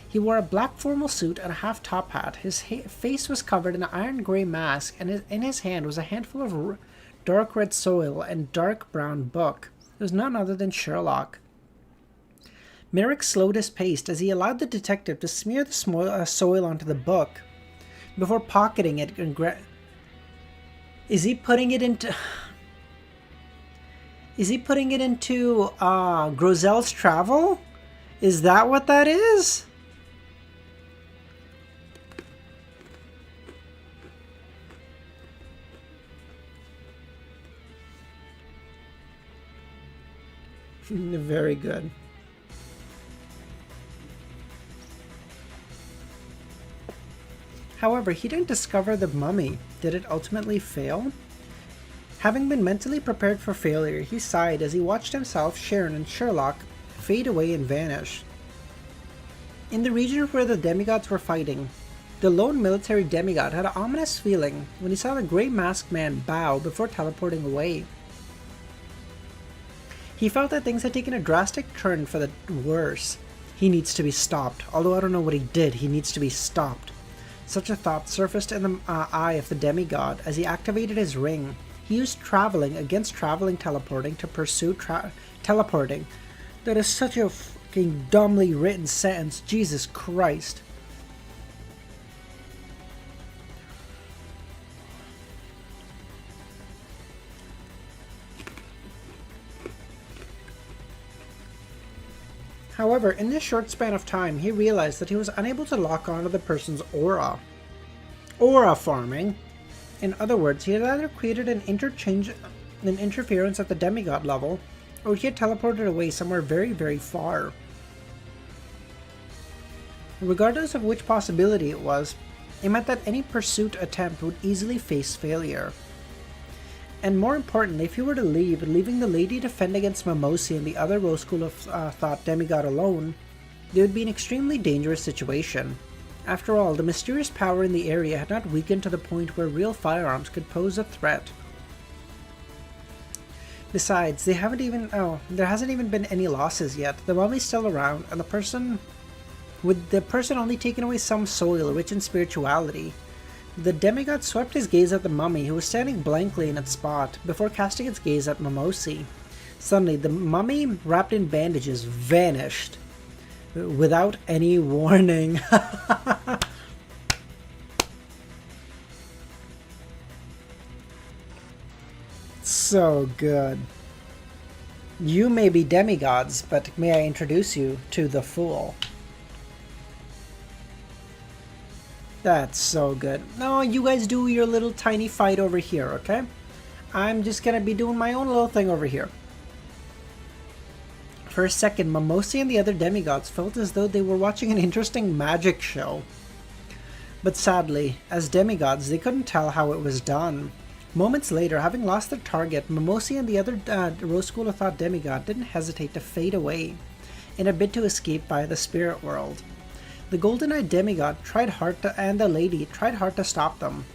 He wore a black formal suit and a half-top hat. His face was covered in an iron-gray mask, and in his hand was a handful of dark red soil and dark brown book. It was none other than Sherlock. Merrick slowed his pace as he allowed the detective to smear the soil onto the book before pocketing it and Is he putting it into Grozel's travel? Is that what that is? Very good. However, he didn't discover the mummy. Did it ultimately fail? Having been mentally prepared for failure, he sighed as he watched himself, Sharon, and Sherlock fade away and vanish. In the region where the demigods were fighting, the lone military demigod had an ominous feeling when he saw the grey masked man bow before teleporting away. He felt that things had taken a drastic turn for the worse. He needs to be stopped. Although I don't know what he did, he needs to be stopped. Such a thought surfaced in the eye of the demigod as he activated his ring. He used traveling against traveling teleporting to pursue teleporting. That is such a fucking dumbly written sentence. Jesus Christ. However, in this short span of time, he realized that he was unable to lock onto the person's aura. Aura farming. In other words, he had either created an interference at the demigod level, or he had teleported away somewhere very, very far. Regardless of which possibility it was, it meant that any pursuit attempt would easily face failure. And more importantly, if he were to leave, leaving the lady to fend against Mimosi and the other Rose School of Thought demigod alone, they would be an extremely dangerous situation. After all, the mysterious power in the area had not weakened to the point where real firearms could pose a threat. Besides, there hasn't even been any losses yet. The mummy's still around, and with the person only taking away some soil rich in spirituality. The demigod swept his gaze at the mummy, who was standing blankly in its spot, before casting its gaze at Mimosi. Suddenly, the mummy, wrapped in bandages, vanished. Without any warning. So good. You may be demigods, but may I introduce you to the Fool? That's so good. No, you guys do your little tiny fight over here, okay? I'm just gonna be doing my own little thing over here. For a second, Mimosi and the other demigods felt as though they were watching an interesting magic show. But sadly, as demigods, they couldn't tell how it was done. Moments later, having lost their target, Mimosi and the other Rose School of Thought demigod didn't hesitate to fade away in a bid to escape via the spirit world. The golden-eyed demigod and the lady tried hard to stop them.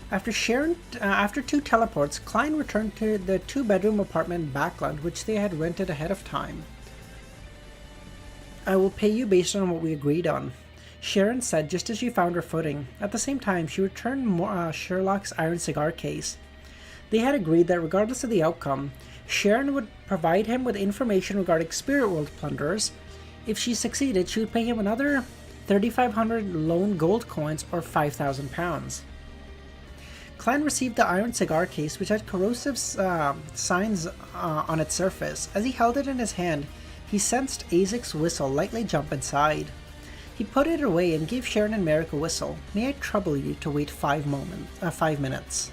After 2 teleports, Klein returned to the 2-bedroom apartment in Backland, which they had rented ahead of time. I will pay you based on what we agreed on, Sharon said just as she found her footing. At the same time, she returned Sherlock's iron cigar case. They had agreed that regardless of the outcome, Sharon would provide him with information regarding spirit world plunderers. If she succeeded, she would pay him another 3,500 lone gold coins or 5,000 pounds. Klein received the iron cigar case, which had corrosive signs on its surface. As he held it in his hand, he sensed Isaac's whistle lightly jump inside. He put it away and gave Sharon and Merrick a whistle. May I trouble you to wait 5 minutes?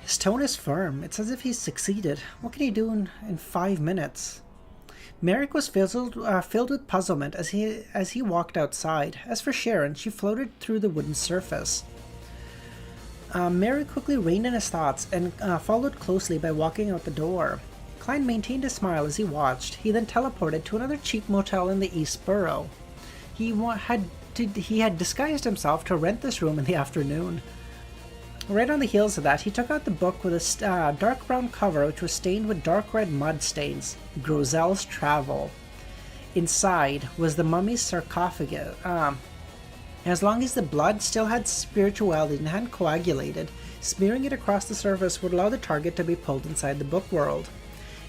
His tone is firm. It's as if he's succeeded. What can he do in 5 minutes? Merrick was filled with puzzlement as he walked outside. As for Sharon, she floated through the wooden surface. Merrick quickly reined in his thoughts and followed closely by walking out the door. Klein maintained a smile as he watched. He then teleported to another cheap motel in the East Borough. He had disguised himself to rent this room in the afternoon. Right on the heels of that, he took out the book with a dark brown cover which was stained with dark red mud stains. Grozel's Travel. Inside was the mummy's sarcophagus. As long as the blood still had spirituality and hadn't coagulated, smearing it across the surface would allow the target to be pulled inside the book world.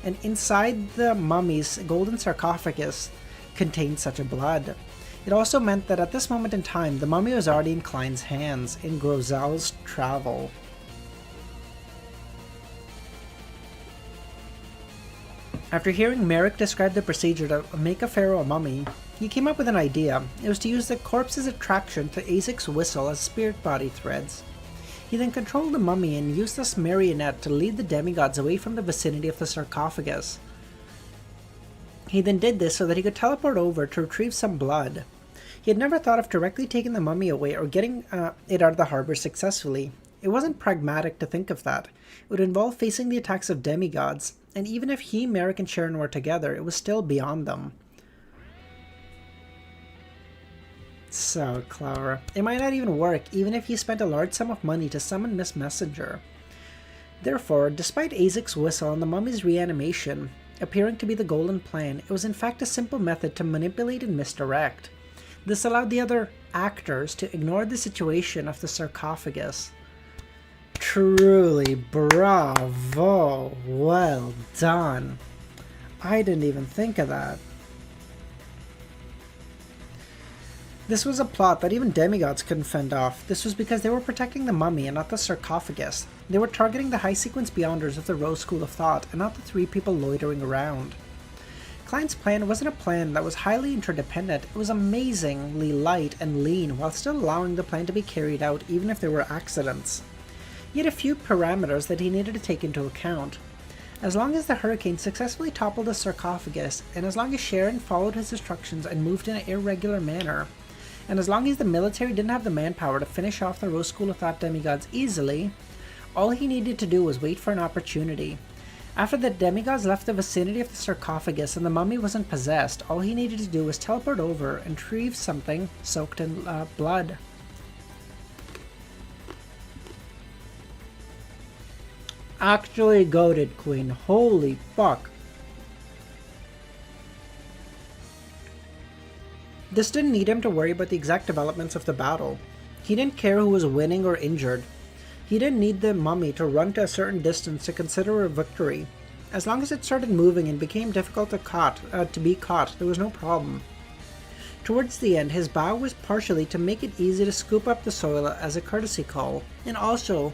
And inside the mummy's golden sarcophagus contained such a blood. It also meant that at this moment in time, the mummy was already in Klein's hands in Grozel's Travel. After hearing Merrick describe the procedure to make a pharaoh a mummy, he came up with an idea. It was to use the corpse's attraction to Isaac's whistle as spirit body threads. He then controlled the mummy and used this marionette to lead the demigods away from the vicinity of the sarcophagus. He then did this so that he could teleport over to retrieve some blood. He had never thought of directly taking the mummy away or getting it out of the harbor successfully. It wasn't pragmatic to think of that. It would involve facing the attacks of demigods, and even if he, Merrick, and Sharon were together, it was still beyond them. So clever. It might not even work, even if he spent a large sum of money to summon Miss Messenger. Therefore, despite Azek's whistle and the mummy's reanimation appearing to be the golden plan, it was in fact a simple method to manipulate and misdirect. This allowed the other actors to ignore the situation of the sarcophagus. Truly, bravo, well done. I didn't even think of that. This was a plot that even demigods couldn't fend off. This was because they were protecting the mummy and not the sarcophagus. They were targeting the high sequence beyonders of the Rose School of Thought and not the three people loitering around. Klein's plan wasn't a plan that was highly interdependent. It was amazingly light and lean while still allowing the plan to be carried out even if there were accidents. He had a few parameters that he needed to take into account. As long as the hurricane successfully toppled the sarcophagus, and as long as Sharon followed his instructions and moved in an irregular manner, and as long as the military didn't have the manpower to finish off the Rose School of Thought demigods easily, all he needed to do was wait for an opportunity. After the demigods left the vicinity of the sarcophagus and the mummy wasn't possessed, all he needed to do was teleport over and retrieve something soaked in blood. Actually goated, Queen. Holy fuck. This didn't need him to worry about the exact developments of the battle. He didn't care who was winning or injured. He didn't need the mummy to run to a certain distance to consider a victory. As long as it started moving and became difficult to be caught, there was no problem. Towards the end, his bow was partially to make it easy to scoop up the soil as a courtesy call, and also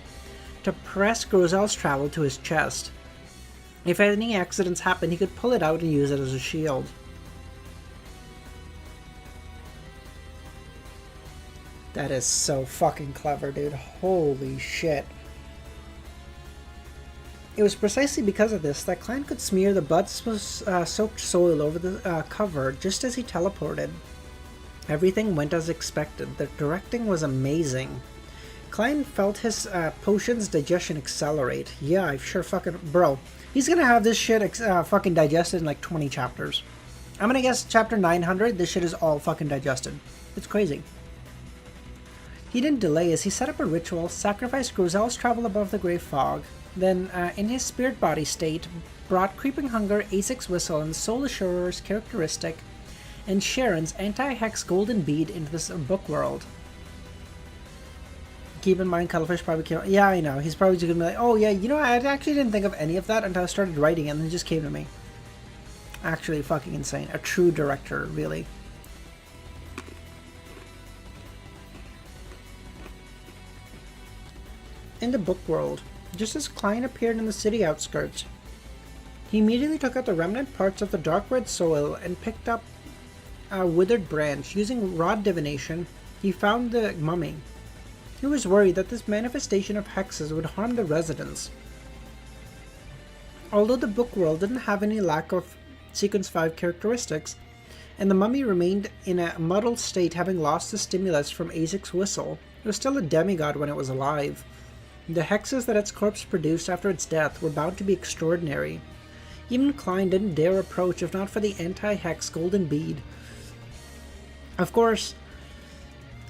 to press Grozel's travel to his chest. If any accidents happened, he could pull it out and use it as a shield. That is so fucking clever, dude. Holy shit. It was precisely because of this that Klein could smear the blood-soaked soil over the cover just as he teleported. Everything went as expected. The directing was amazing. Klein felt his potion's digestion accelerate. Yeah, I sure fucking... Bro, he's gonna have this shit fucking digested in like 20 chapters. I'm gonna guess chapter 900, this shit is all fucking digested. It's crazy. He didn't delay as he set up a ritual, sacrificed Grozel's travel above the grey fog, then, in his spirit body state, brought Creeping Hunger, Azek's Whistle, and the Soul Assurer's characteristic, and Sharon's anti-hex golden bead into this book world. Keep in mind, Cuttlefish probably came... Yeah, I know. He's probably just gonna be like, oh yeah, you know, I actually didn't think of any of that until I started writing it, and it just came to me. Actually fucking insane. A true director, really. In the book world, just as Klein appeared in the city outskirts, he immediately took out the remnant parts of the dark red soil and picked up a withered branch. Using rod divination, he found the mummy. He was worried that this manifestation of hexes would harm the residents. Although the book world didn't have any lack of Sequence 5 characteristics, and the mummy remained in a muddled state having lost the stimulus from Azek's whistle, it was still a demigod when it was alive. The hexes that its corpse produced after its death were bound to be extraordinary. Even Klein didn't dare approach if not for the anti-hex golden bead. Of course,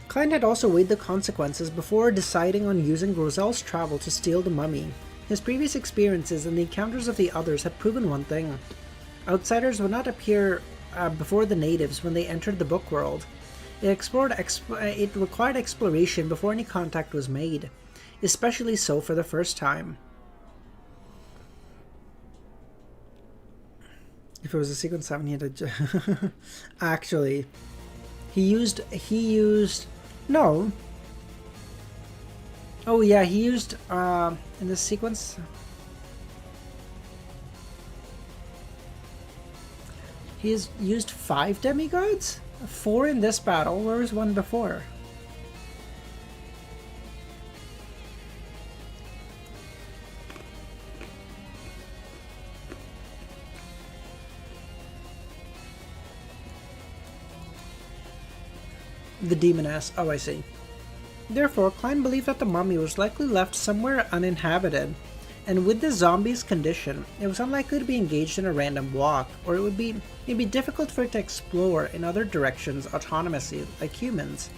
Klein had also weighed the consequences before deciding on using Grozel's travel to steal the mummy. His previous experiences and the encounters of the others had proven one thing. Outsiders would not appear before the natives when they entered the book world. It required exploration before any contact was made. Especially so for the first time. If it was a Sequence 7, he had to... Actually, he used... No. Oh yeah, he used, in this sequence... He has used 5 demigods? 4 in this battle. Where was one before? The demoness. Oh, I see. Therefore, Klein believed that the mummy was likely left somewhere uninhabited, and with the zombie's condition, it was unlikely to be engaged in a random walk, or it'd be difficult for it to explore in other directions autonomously, like humans.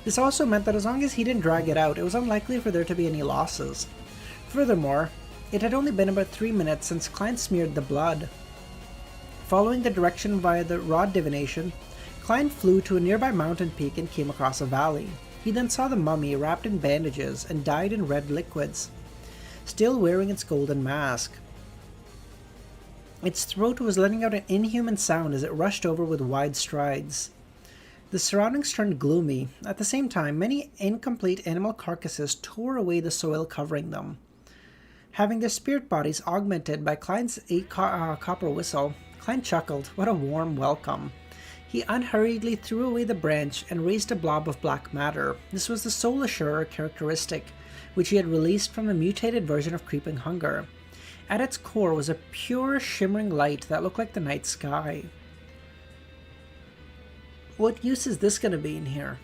This also meant that as long as he didn't drag it out, it was unlikely for there to be any losses. Furthermore, it had only been about 3 minutes since Klein smeared the blood. Following the direction via the rod divination, Klein flew to a nearby mountain peak and came across a valley. He then saw the mummy wrapped in bandages and dyed in red liquids, still wearing its golden mask. Its throat was letting out an inhuman sound as it rushed over with wide strides. The surroundings turned gloomy. At the same time, many incomplete animal carcasses tore away the soil covering them. Having their spirit bodies augmented by Klein's copper whistle, Klein chuckled. What a warm welcome. He unhurriedly threw away the branch and raised a blob of black matter. This was the Soul Assurer characteristic, which he had released from the mutated version of Creeping Hunger. At its core was a pure, shimmering light that looked like the night sky. What use is this going to be in here?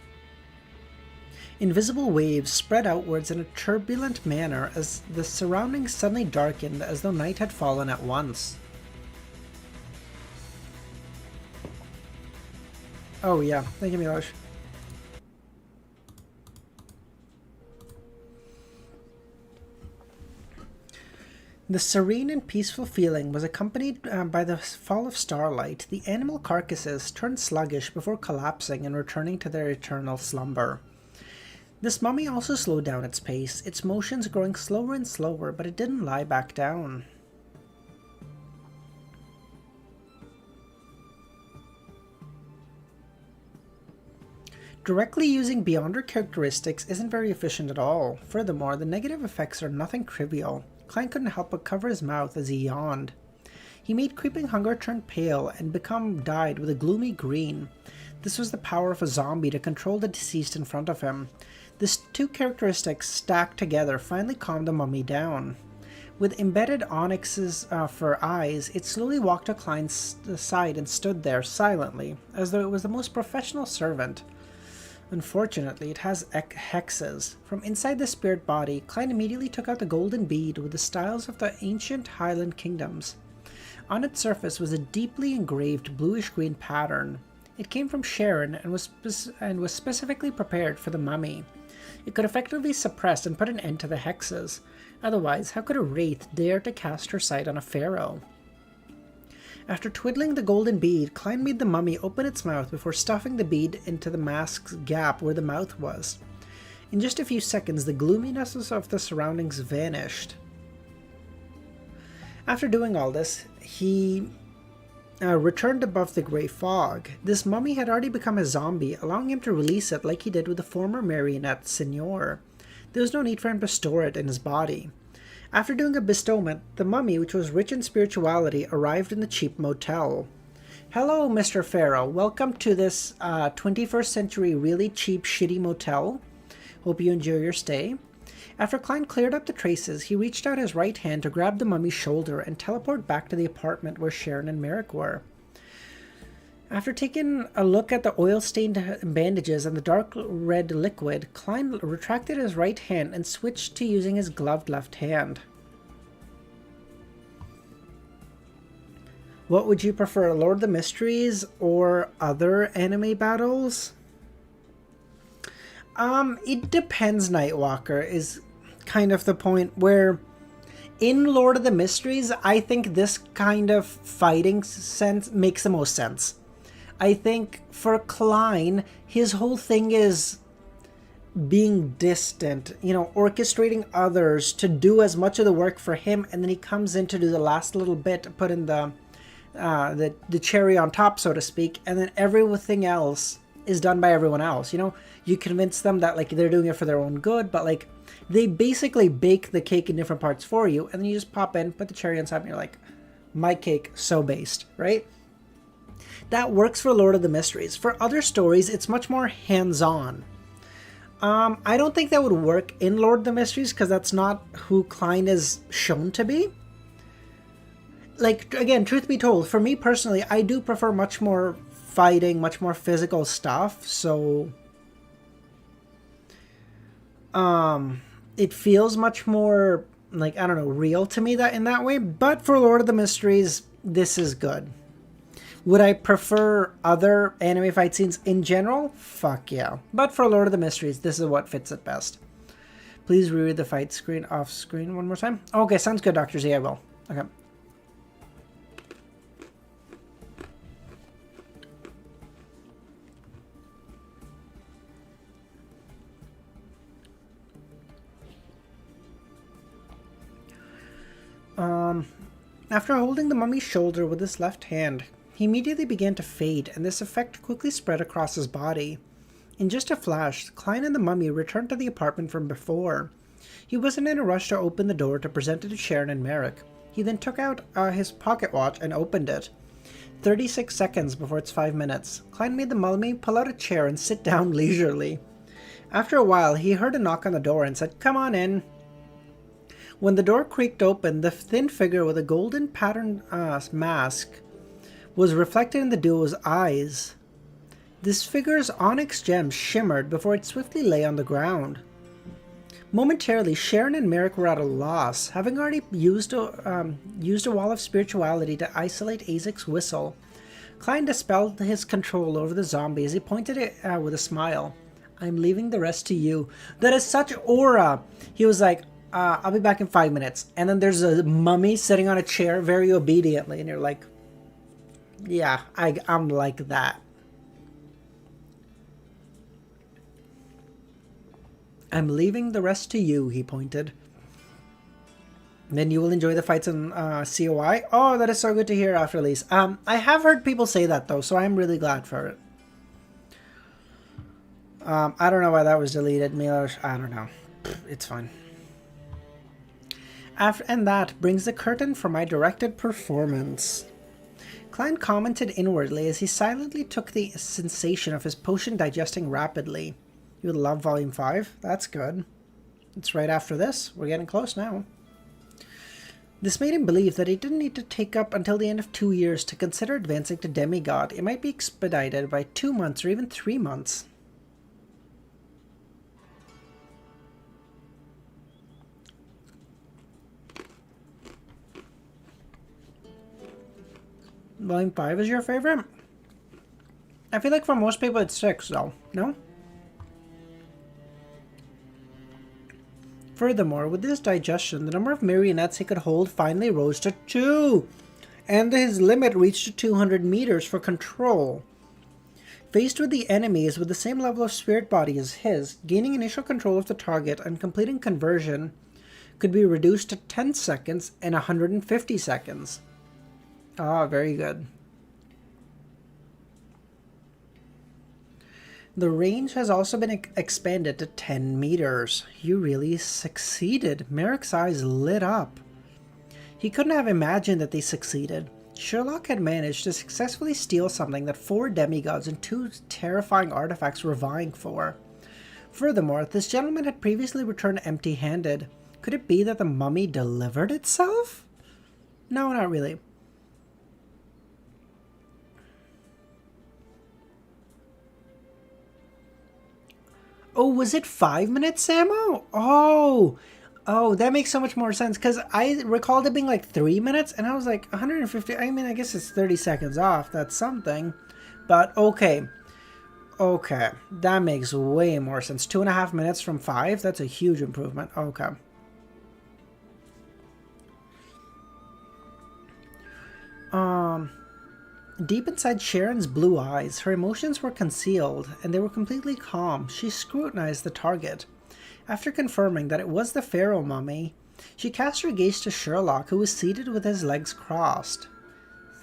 Invisible waves spread outwards in a turbulent manner as the surroundings suddenly darkened as though night had fallen at once. Oh yeah, thank you, Milosh. The serene and peaceful feeling was accompanied by the fall of starlight. The animal carcasses turned sluggish before collapsing and returning to their eternal slumber. This mummy also slowed down its pace, its motions growing slower and slower, but it didn't lie back down. Directly using Beyonder characteristics isn't very efficient at all. Furthermore, the negative effects are nothing trivial. Klein couldn't help but cover his mouth as he yawned. He made Creeping Hunger turn pale and become dyed with a gloomy green. This was the power of a zombie to control the deceased in front of him. These two characteristics stacked together finally calmed the mummy down. With embedded onyxes for eyes, it slowly walked to Klein's side and stood there silently, as though it was the most professional servant. Unfortunately, it has hexes. From inside the spirit body, Klein immediately took out the golden bead with the styles of the ancient Highland kingdoms. On its surface was a deeply engraved bluish-green pattern. It came from Sharon and was specifically prepared for the mummy. It could effectively suppress and put an end to the hexes. Otherwise, how could a wraith dare to cast her sight on a pharaoh? After twiddling the golden bead, Klein made the mummy open its mouth before stuffing the bead into the mask's gap where the mouth was. In just a few seconds, the gloominess of the surroundings vanished. After doing all this, he returned above the grey fog. This mummy had already become a zombie, allowing him to release it like he did with the former marionette Signor. There was no need for him to store it in his body. After doing a bestowment, the mummy, which was rich in spirituality, arrived in the cheap motel. Hello, Mr. Pharaoh. Welcome to this 21st century really cheap, shitty motel. Hope you enjoy your stay. After Klein cleared up the traces, he reached out his right hand to grab the mummy's shoulder and teleport back to the apartment where Sharon and Merrick were. After taking a look at the oil-stained bandages and the dark red liquid, Klein retracted his right hand and switched to using his gloved left hand. What would you prefer, Lord of the Mysteries or other anime battles? It depends, Nightwalker, is kind of the point where in Lord of the Mysteries, I think this kind of fighting sense makes the most sense. I think for Klein, his whole thing is being distant, orchestrating others to do as much of the work for him, and then he comes in to do the last little bit to put in the cherry on top, so to speak, and then everything else is done by everyone else. You convince them that they're doing it for their own good, but they basically bake the cake in different parts for you, and then you just pop in, put the cherry on top, and you're like, my cake, so based, right? That works for Lord of the Mysteries. For other stories, it's much more hands-on. I don't think that would work in Lord of the Mysteries because that's not who Klein is shown to be. Again, truth be told, for me personally, I do prefer much more fighting, much more physical stuff. So it feels much more like, I don't know, real to me that in that way. But for Lord of the Mysteries, this is good. Would I prefer other anime fight scenes in general? Fuck yeah. But for Lord of the Mysteries, this is what fits it best. Please reread the fight screen off screen one more time. Okay, sounds good, Dr. Z. I will. Okay. After holding the mummy's shoulder with his left hand, he immediately began to fade, and this effect quickly spread across his body. In just a flash, Klein and the mummy returned to the apartment from before. He wasn't in a rush to open the door to present it to Sharon and Merrick. He then took out his pocket watch and opened it. 36 seconds before it's 5 minutes. Klein made the mummy pull out a chair and sit down leisurely. After a while, he heard a knock on the door and said, "Come on in." When the door creaked open, the thin figure with a golden patterned mask was reflected in the duo's eyes. This figure's onyx gems shimmered before it swiftly lay on the ground. Momentarily, Sharon and Merrick were at a loss, having already used a wall of spirituality to isolate Azek's whistle. Klein dispelled his control over the zombie as he pointed it with a smile. "I'm leaving the rest to you." That is such aura. He was like, "I'll be back in 5 minutes." And then there's a mummy sitting on a chair very obediently, and you're like, yeah, I'm like that. "I'm leaving the rest to you," he pointed. "Then you will enjoy the fights in COI. Oh, that is so good to hear after release. I have heard people say that, though, so I'm really glad for it. I don't know why that was deleted. I don't know. It's fine. And that brings the curtain for my directed performance. Klein commented inwardly as he silently took the sensation of his potion digesting rapidly. You would love Volume 5? That's good. It's right after this. We're getting close now. This made him believe that he didn't need to take up until the end of 2 years to consider advancing to demigod. It might be expedited by 2 months or even 3 months. Volume 5 is your favorite? I feel like for most people it's 6, though. No? Furthermore, with this digestion, the number of marionettes he could hold finally rose to 2, and his limit reached to 200 meters for control. Faced with the enemies with the same level of spirit body as his, gaining initial control of the target and completing conversion could be reduced to 10 seconds and 150 seconds. Ah, very good. The range has also been expanded to 10 meters. You really succeeded. Merrick's eyes lit up. He couldn't have imagined that they succeeded. Sherlock had managed to successfully steal something that 4 demigods and 2 terrifying artifacts were vying for. Furthermore, this gentleman had previously returned empty-handed. Could it be that the mummy delivered itself? No, not really. Oh, was it 5 minutes, Samo? Oh, that makes so much more sense, because I recalled it being like 3 minutes, and I was like, 150, I mean, I guess it's 30 seconds off, that's something. But, okay, that makes way more sense. 2.5 minutes from 5, that's a huge improvement. Okay. Deep inside Sharon's blue eyes, her emotions were concealed, and they were completely calm. She scrutinized the target. After confirming that it was the pharaoh mummy, she cast her gaze to Sherlock, who was seated with his legs crossed.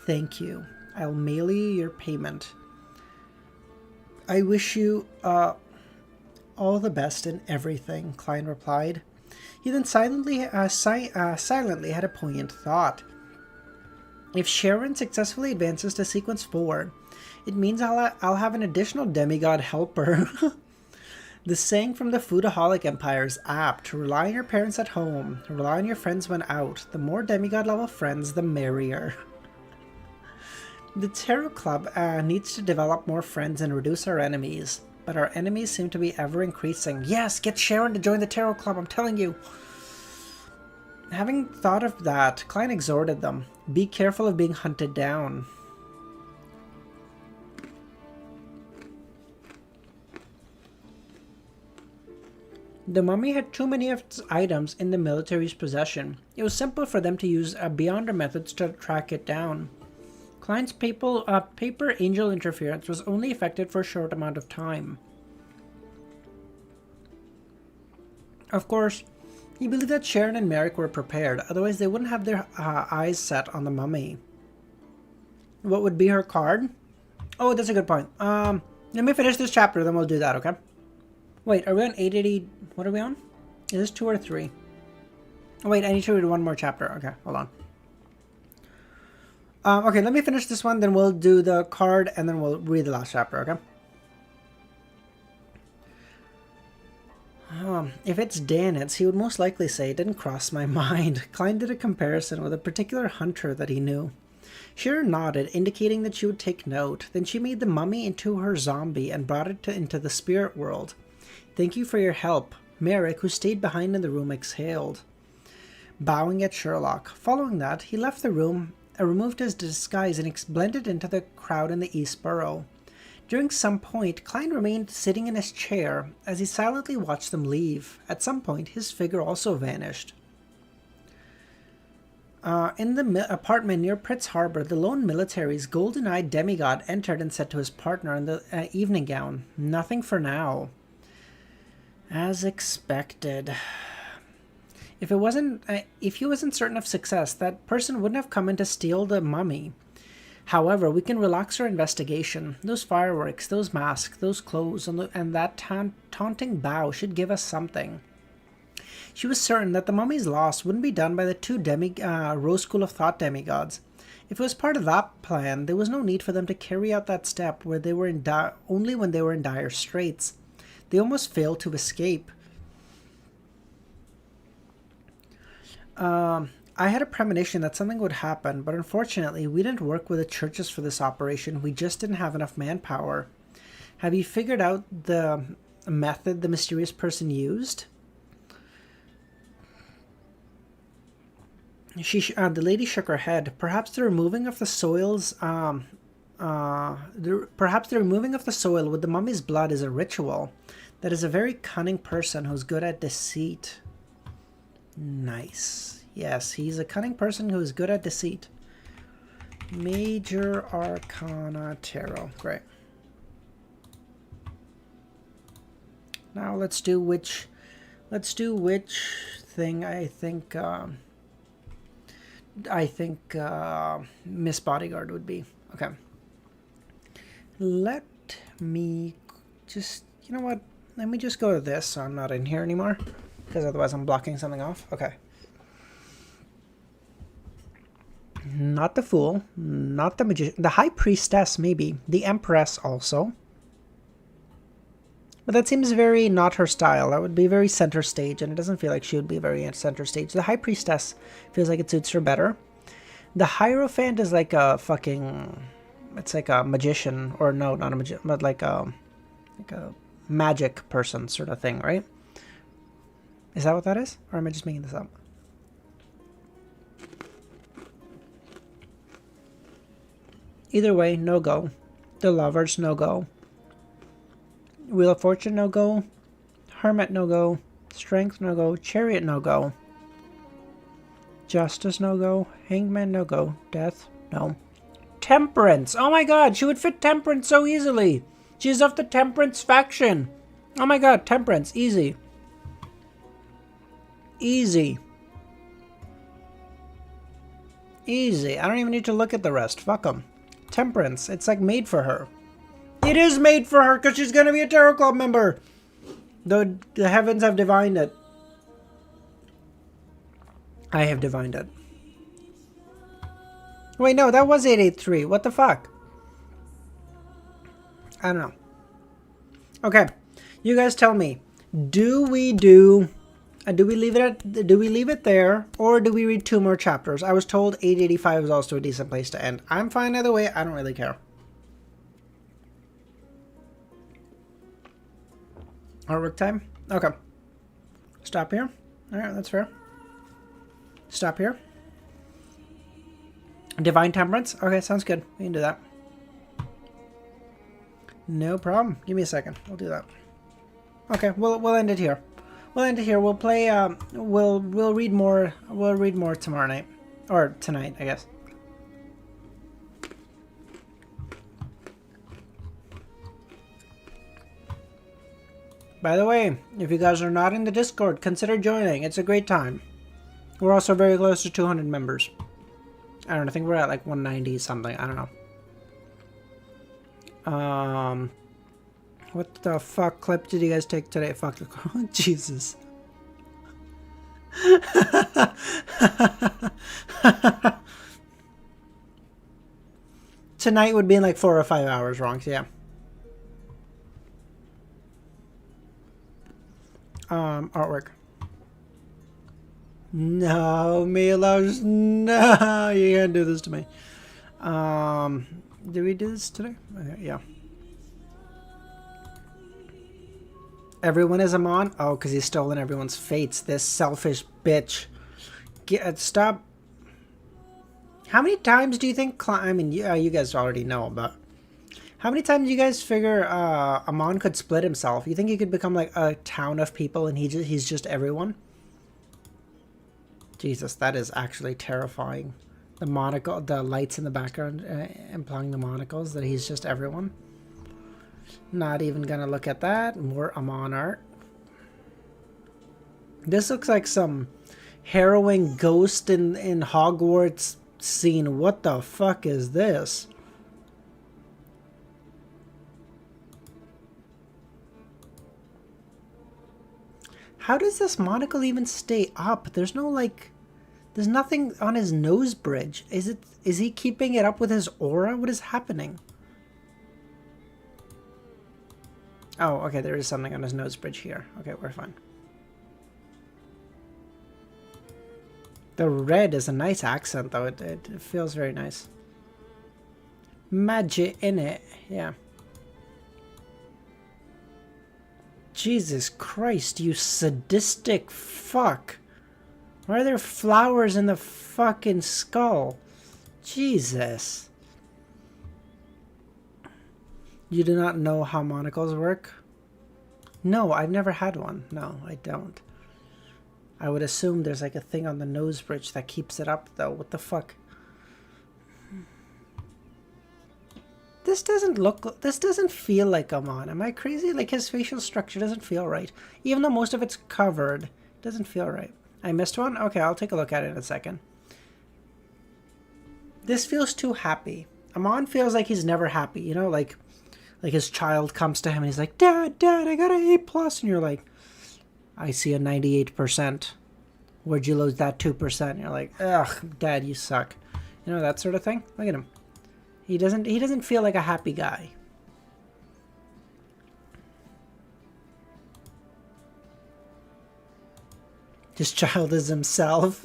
"Thank you. I'll mail you your payment. I wish you, all the best in everything," Klein replied. He then silently had a poignant thought. If Sharon successfully advances to Sequence 4, it means I'll have an additional demigod helper. The saying from the Foodaholic Empire is apt. Rely on your parents at home. Rely on your friends when out. The more demigod level friends, the merrier. The Tarot Club needs to develop more friends and reduce our enemies. But our enemies seem to be ever increasing. Yes, get Sharon to join the Tarot Club, I'm telling you. Having thought of that, Klein exhorted them. Be careful of being hunted down. The mummy had too many of its items in the military's possession. It was simple for them to use beyonder methods to track it down. Klein's paper angel interference was only effective for a short amount of time. Of course, he believed that Sharon and Merrick were prepared, otherwise they wouldn't have their eyes set on the mummy. What would be her card? Oh, that's a good point. Let me finish this chapter, then we'll do that, okay? Wait, are we on 880? What are we on? Is this 2 or 3? Oh, wait, I need to read one more chapter. Okay, hold on. Okay, let me finish this one, then we'll do the card, and then we'll read the last chapter, okay? If it's Danitz, he would most likely say, it didn't cross my mind. Klein did a comparison with a particular hunter that he knew. Sharon nodded, indicating that she would take note. Then she made the mummy into her zombie and brought it into the spirit world. Thank you for your help. Merrick, who stayed behind in the room, exhaled, bowing at Sherlock. Following that, he left the room, removed his disguise, and blended into the crowd in the East Borough. During some point, Klein remained sitting in his chair as he silently watched them leave. At some point, his figure also vanished. In the apartment near Pritz Harbor, the lone military's golden-eyed demigod entered and said to his partner in the evening gown, "Nothing for now." As expected. If he wasn't certain of success, that person wouldn't have come in to steal the mummy. However, we can relax our investigation. Those fireworks, those masks, those clothes, and that taunting bow should give us something. She was certain that the mummy's loss wouldn't be done by the two Rose School of Thought demigods. If it was part of that plan, there was no need for them to carry out that step where they were only when they were in dire straits. They almost failed to escape. I had a premonition that something would happen, but unfortunately, we didn't work with the churches for this operation. We just didn't have enough manpower. Have you figured out the method the mysterious person used? The lady shook her head. Perhaps the removing of the soils. Perhaps the removing of the soil with the mummy's blood is a ritual. That is a very cunning person who's good at deceit. Nice. Yes, he's a cunning person who is good at deceit. Major Arcana Tarot. Great. Now let's do which thing I think Miss Bodyguard would be. Okay. Let me just, you know what? Let me just go to this so I'm not in here anymore, because otherwise I'm blocking something off. Okay. Not the Fool, not the Magician, the High Priestess maybe, the Empress also. But that seems very not her style. That would be very center stage, and it doesn't feel like she would be very center stage. The High Priestess feels like it suits her better. The Hierophant is like a fucking, it's like a magician, or no, not a magician, but like a magic person sort of thing, right? Is that what that is? Or am I just making this up? Either way, no go. The Lovers, no go. Wheel of Fortune, no go. Hermit, no go. Strength, no go. Chariot, no go. Justice, no go. Hangman, no go. Death, no. Temperance! Oh my god, she would fit Temperance so easily! She's of the Temperance faction! Oh my god, Temperance, easy. Easy. Easy. I don't even need to look at the rest. Fuck them. Temperance. It's like made for her. It is made for her because she's going to be a Tarot Club member. The heavens have divined it. I have divined it. Wait, no, that was 883. What the fuck? I don't know. Okay. You guys tell me. Do we do Do we leave it there, or do we read 2 more chapters? I was told 885 is also a decent place to end. I'm fine either way. I don't really care. Artwork time? Okay. Stop here. Alright, that's fair. Stop here. Divine Temperance? Okay, sounds good. We can do that. No problem. Give me a second. We'll do that. Okay, we'll end it here. We'll end it here. We'll play. We'll read more. We'll read more tomorrow night, or tonight, I guess. By the way, if you guys are not in the Discord, consider joining. It's a great time. We're also very close to 200 members. I don't know. I think we're at like 190 something. I don't know. What the fuck clip did you guys take today? Fuck the Jesus. Tonight would be in like 4 or 5 hours wrong, so yeah. Artwork. No, Milos, no, you can't do this to me. Did we do this today? Okay, yeah. Everyone is Aman? Oh, because he's stolen everyone's fates. This selfish bitch. Stop. How many times do you think... I mean, you guys already know, but... How many times do you guys figure Aman could split himself? You think he could become like a town of people and he's just everyone? Jesus, that is actually terrifying. The monocle, the lights in the background implying the monocles, that he's just everyone. Not even gonna look at that. More Aman art. This looks like some harrowing ghost in Hogwarts scene. What the fuck is this? How does this monocle even stay up? There's no like... There's nothing on his nose bridge. Is he keeping it up with his aura? What is happening? Oh, okay, there is something on his nose bridge here. Okay, we're fine. The red is a nice accent, though. It feels very nice. Magic in it, yeah. Jesus Christ, you sadistic fuck. Why are there flowers in the fucking skull? Jesus. You do not know how monocles work? No, I've never had one. No, I don't. I would assume there's like a thing on the nose bridge that keeps it up, though. What the fuck? This doesn't feel like Aman. Am I crazy? Like, his facial structure doesn't feel right. Even though most of it's covered, it doesn't feel right. I missed one? Okay, I'll take a look at it in a second. This feels too happy. Aman feels like he's never happy, you know? Like his child comes to him and he's like, Dad, I got an A+. And you're like, I see a 98%. Where'd you lose that 2%? And you're like, ugh, Dad, you suck. You know, that sort of thing. Look at him. He doesn't feel like a happy guy. His child is himself.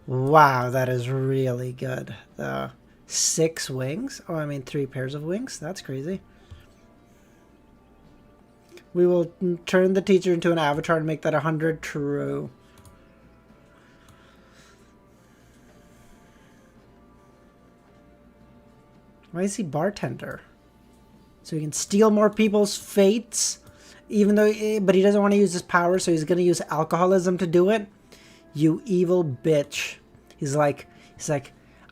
Wow, that is really good. 6 wings? Oh, I mean 3 pairs of wings? That's crazy. We will turn the teacher into an avatar and make that 100 true. Why is he bartender? So he can steal more people's fates? Even though, but he doesn't want to use his power, so he's going to use alcoholism to do it? You evil bitch. He's like,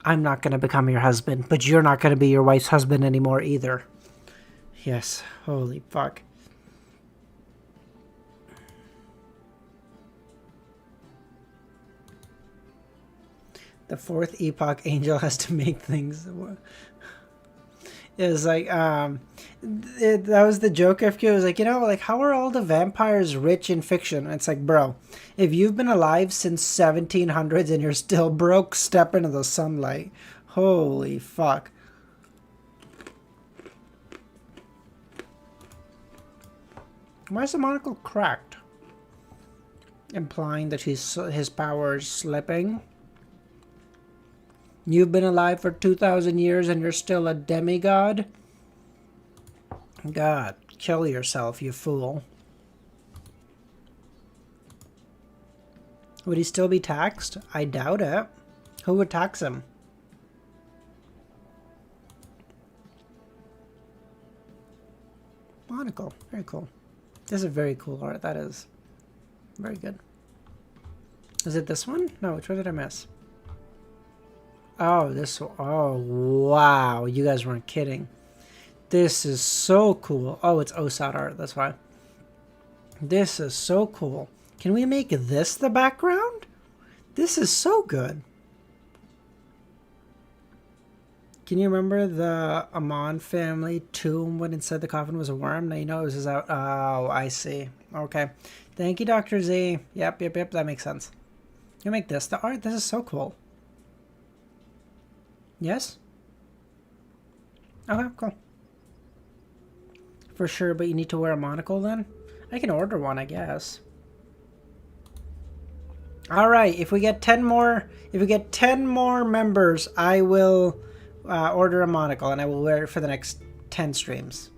I'm not going to become your husband, but you're not going to be your wife's husband anymore either. Yes, holy fuck. The 4th epoch angel has to make things... It was like, that was the joke FQ. It was like, you know, like, how are all the vampires rich in fiction? And it's like, bro, if you've been alive since 1700s and you're still broke, step into the sunlight. Holy fuck. Why is the monocle cracked? Implying that his power is slipping. You've been alive for 2,000 years and you're still a demigod? God, kill yourself, you fool. Would he still be taxed? I doubt it. Who would tax him? Monocle. Very cool. This is very cool art. That is. Very good. Is it this one? No, which one did I miss? Oh, this one. Oh, wow. You guys weren't kidding. This is so cool. Oh, it's OSAD art. That's why. This is so cool. Can we make this the background? This is so good. Can you remember the Aman family tomb when inside the coffin was a worm? Now you know it was out. Oh, I see. Okay. Thank you, Dr. Z. Yep. That makes sense. You make this the art? This is so cool. Yes? Okay, cool. For sure, but you need to wear a monocle then? I can order one, I guess. Alright, if we get 10 more members, I will order a monocle and I will wear it for the next 10 streams.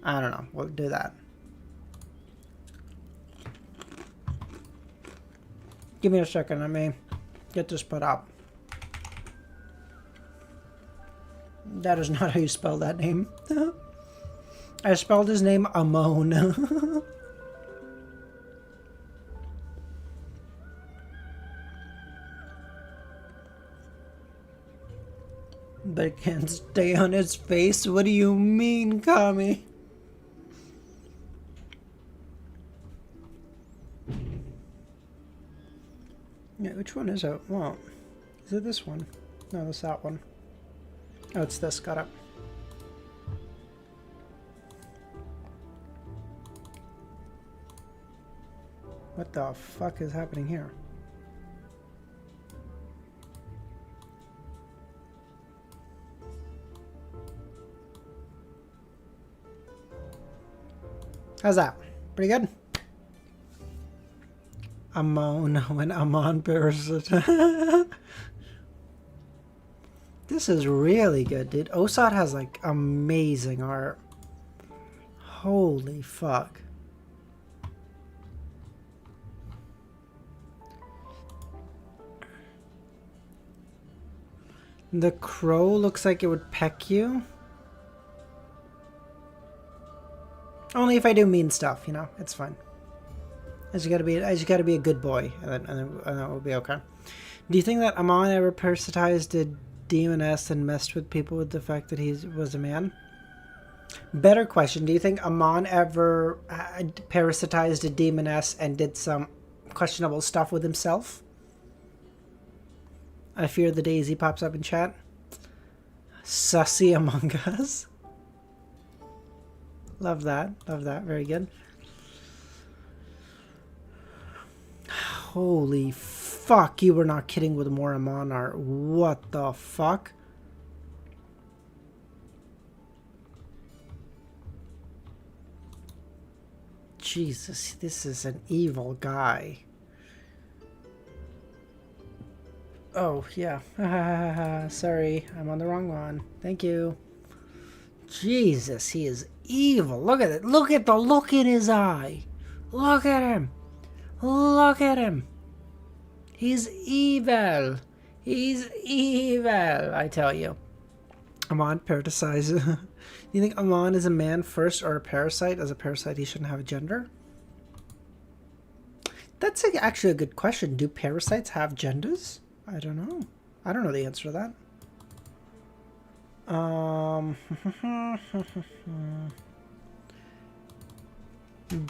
I don't know. We'll do that. Give me a second. Let me get this put up. That is not how you spell that name. I spelled his name Amon. But it can't stay on his face. What do you mean, Kami? Yeah, which one is it? Well, is it this one? No, that's that one. Oh, it's this. Got it. What the fuck is happening here? How's that? Pretty good? Amon when Aman parasite. This is really good, dude. OSAD has like amazing art. Holy fuck. The crow looks like it would peck you. Only if I do mean stuff, you know. It's fine. I just gotta be a good boy, and then we'll be okay. Do you think that Aman ever parasitized a demoness and messed with people with the fact that he was a man? Better question. Do you think Aman ever parasitized a demoness and did some questionable stuff with himself? I fear the daisy pops up in chat. Sussy Among Us. Love that. Love that. Very good. Holy fuck, you were not kidding with more Aman art. What the fuck? Jesus, this is an evil guy. Oh, yeah. Sorry, I'm on the wrong one. Thank you. Jesus, he is evil. Look at it. Look at the look in his eye. Look at him. Look at him. He's evil. He's evil, I tell you. Aman parasitizes. Do you think Aman is a man first or a parasite? As a parasite, he shouldn't have a gender? That's actually a good question. Do parasites have genders? I don't know. I don't know the answer to that.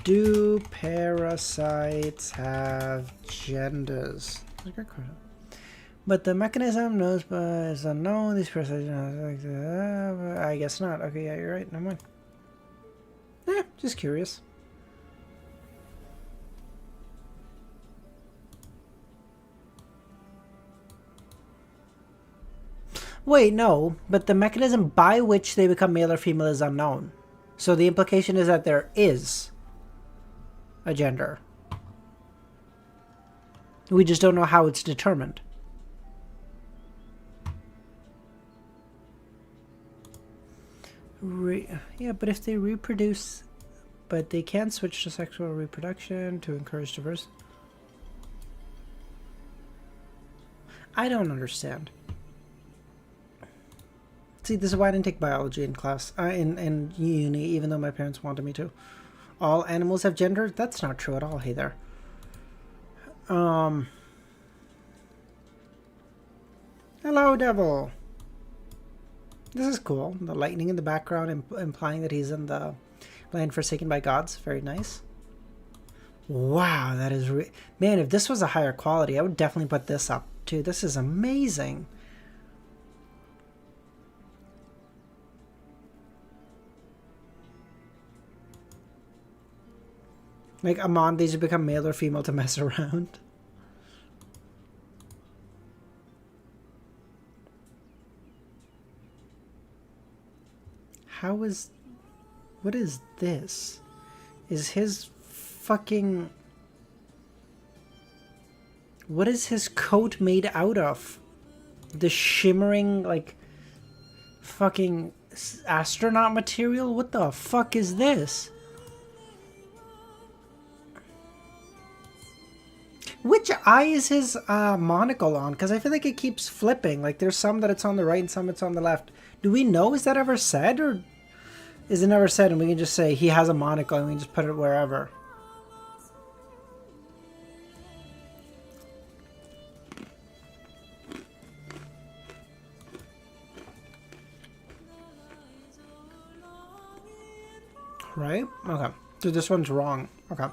Do parasites have genders? That's a good question. But the mechanism knows but is unknown. These parasites I guess not. Okay, yeah, you're right. Never mind. Just curious. Wait, no, but the mechanism by which they become male or female is unknown. So the implication is that there is a gender. We just don't know how it's determined. Yeah, but if they reproduce... But they can switch to sexual reproduction to encourage diversity. I don't understand. See, this is why I didn't take biology in class, in uni, even though my parents wanted me to. All animals have gender? That's not true at all. Hey there. Hello, devil. This is cool. The lightning in the background implying that he's in the land forsaken by gods. Very nice. Wow, that is... Man, if this was a higher quality, I would definitely put this up, too. This is amazing. Like, Aman, these become male or female to mess around. How is... What is this? Is his fucking... What is his coat made out of? The shimmering, like, fucking astronaut material? What the fuck is this? Which eye is his monocle on? Because I feel like it keeps flipping. Like, there's some that it's on the right and some it's on the left. Do we know? Is that ever said? Or is it never said and we can just say he has a monocle and we can just put it wherever? Right? Okay. So this one's wrong. Okay.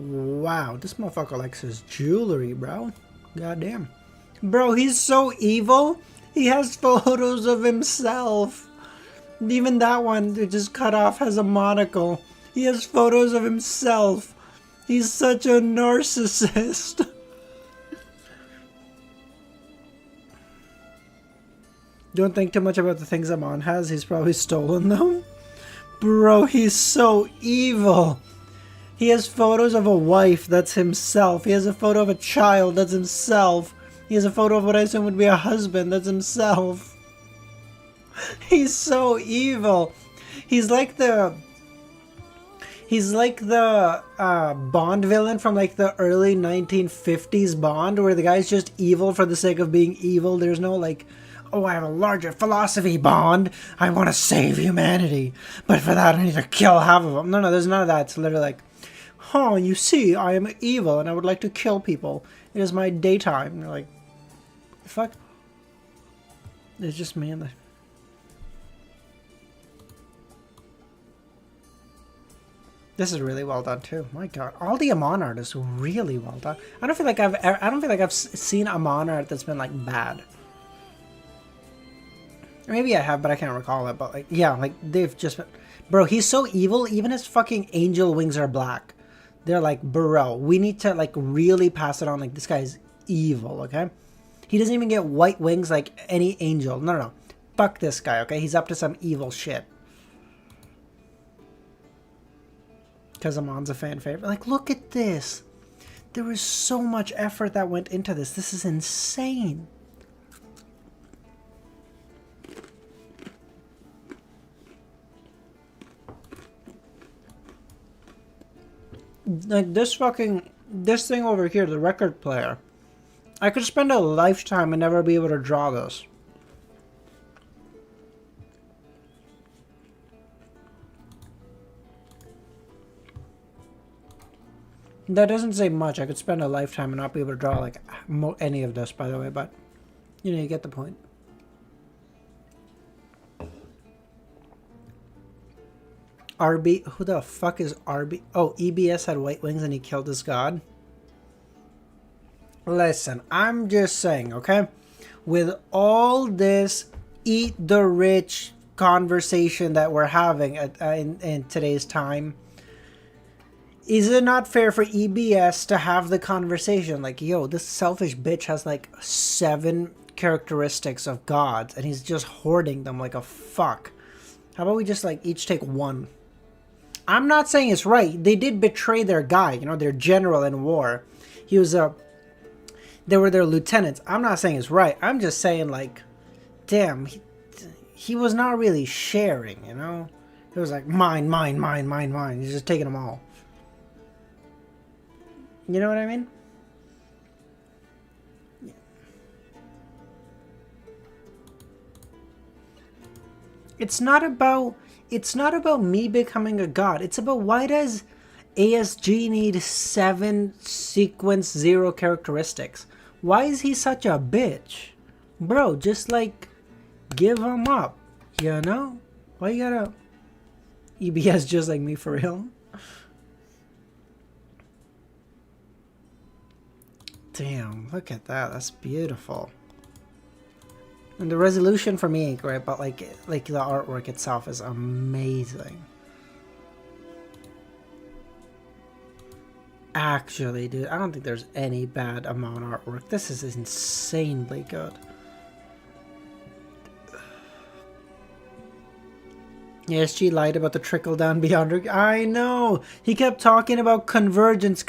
Wow, this motherfucker likes his jewelry, bro. Goddamn. Bro, he's so evil. He has photos of himself. Even that one that just cut off has a monocle. He has photos of himself. He's such a narcissist. Don't think too much about the things Aman has. He's probably stolen them. Bro, he's so evil. He has photos of a wife, that's himself. He has a photo of a child, that's himself. He has a photo of what I assume would be a husband, that's himself. He's so evil. He's like the Bond villain from like the early 1950s Bond, where the guy's just evil for the sake of being evil. There's no like, oh, I have a larger philosophy, Bond. I want to save humanity. But for that, I need to kill half of them. No, there's none of that. It's literally like, oh, you see, I am evil and I would like to kill people. It is my daytime. And you're like, fuck. It's just me and the... This is really well done too. My God, all the Aman art is really well done. I don't feel like I've seen Aman art that's been like bad. Maybe I have, but I can't recall it. But like, yeah, like they've just been... Bro, he's so evil. Even his fucking angel wings are black. They're like, bro, we need to like really pass it on. Like, this guy is evil, okay? He doesn't even get white wings like any angel. No. Fuck this guy, okay? He's up to some evil shit. Because Amon's a fan favorite. Like, look at this. There was so much effort that went into this. This is insane. Like, this thing over here, the record player. I could spend a lifetime and never be able to draw this. That doesn't say much. I could spend a lifetime and not be able to draw like any of this, by the way, but you know, you get the point. RB, who the fuck is RB? Oh, EBS had white wings and he killed his god. Listen, I'm just saying, okay? With all this eat the rich conversation that we're having in today's time, Is it not fair for EBS to have the conversation like, yo, this selfish bitch has like 7 characteristics of gods and he's just hoarding them like a fuck. How about we just like each take 1? I'm not saying it's right. They did betray their guy, you know, their general in war. He was they were their lieutenants. I'm not saying it's right. I'm just saying like, damn, he was not really sharing, you know? It was like mine, mine, mine, mine, mine. He's just taking them all. You know what I mean? Yeah. It's not about me becoming a god. It's about why does ASG need 7 sequence 0 characteristics? Why is he such a bitch? Bro, just like give him up, you know? Why you gotta EBS just like me for real? Damn, look at that. That's beautiful. And the resolution for me ain't great, but like the artwork itself is amazing. Actually, dude, I don't think there's any bad Amon artwork. This is insanely good. ESG lied about the trickle down beyond. I know. He kept talking about convergence.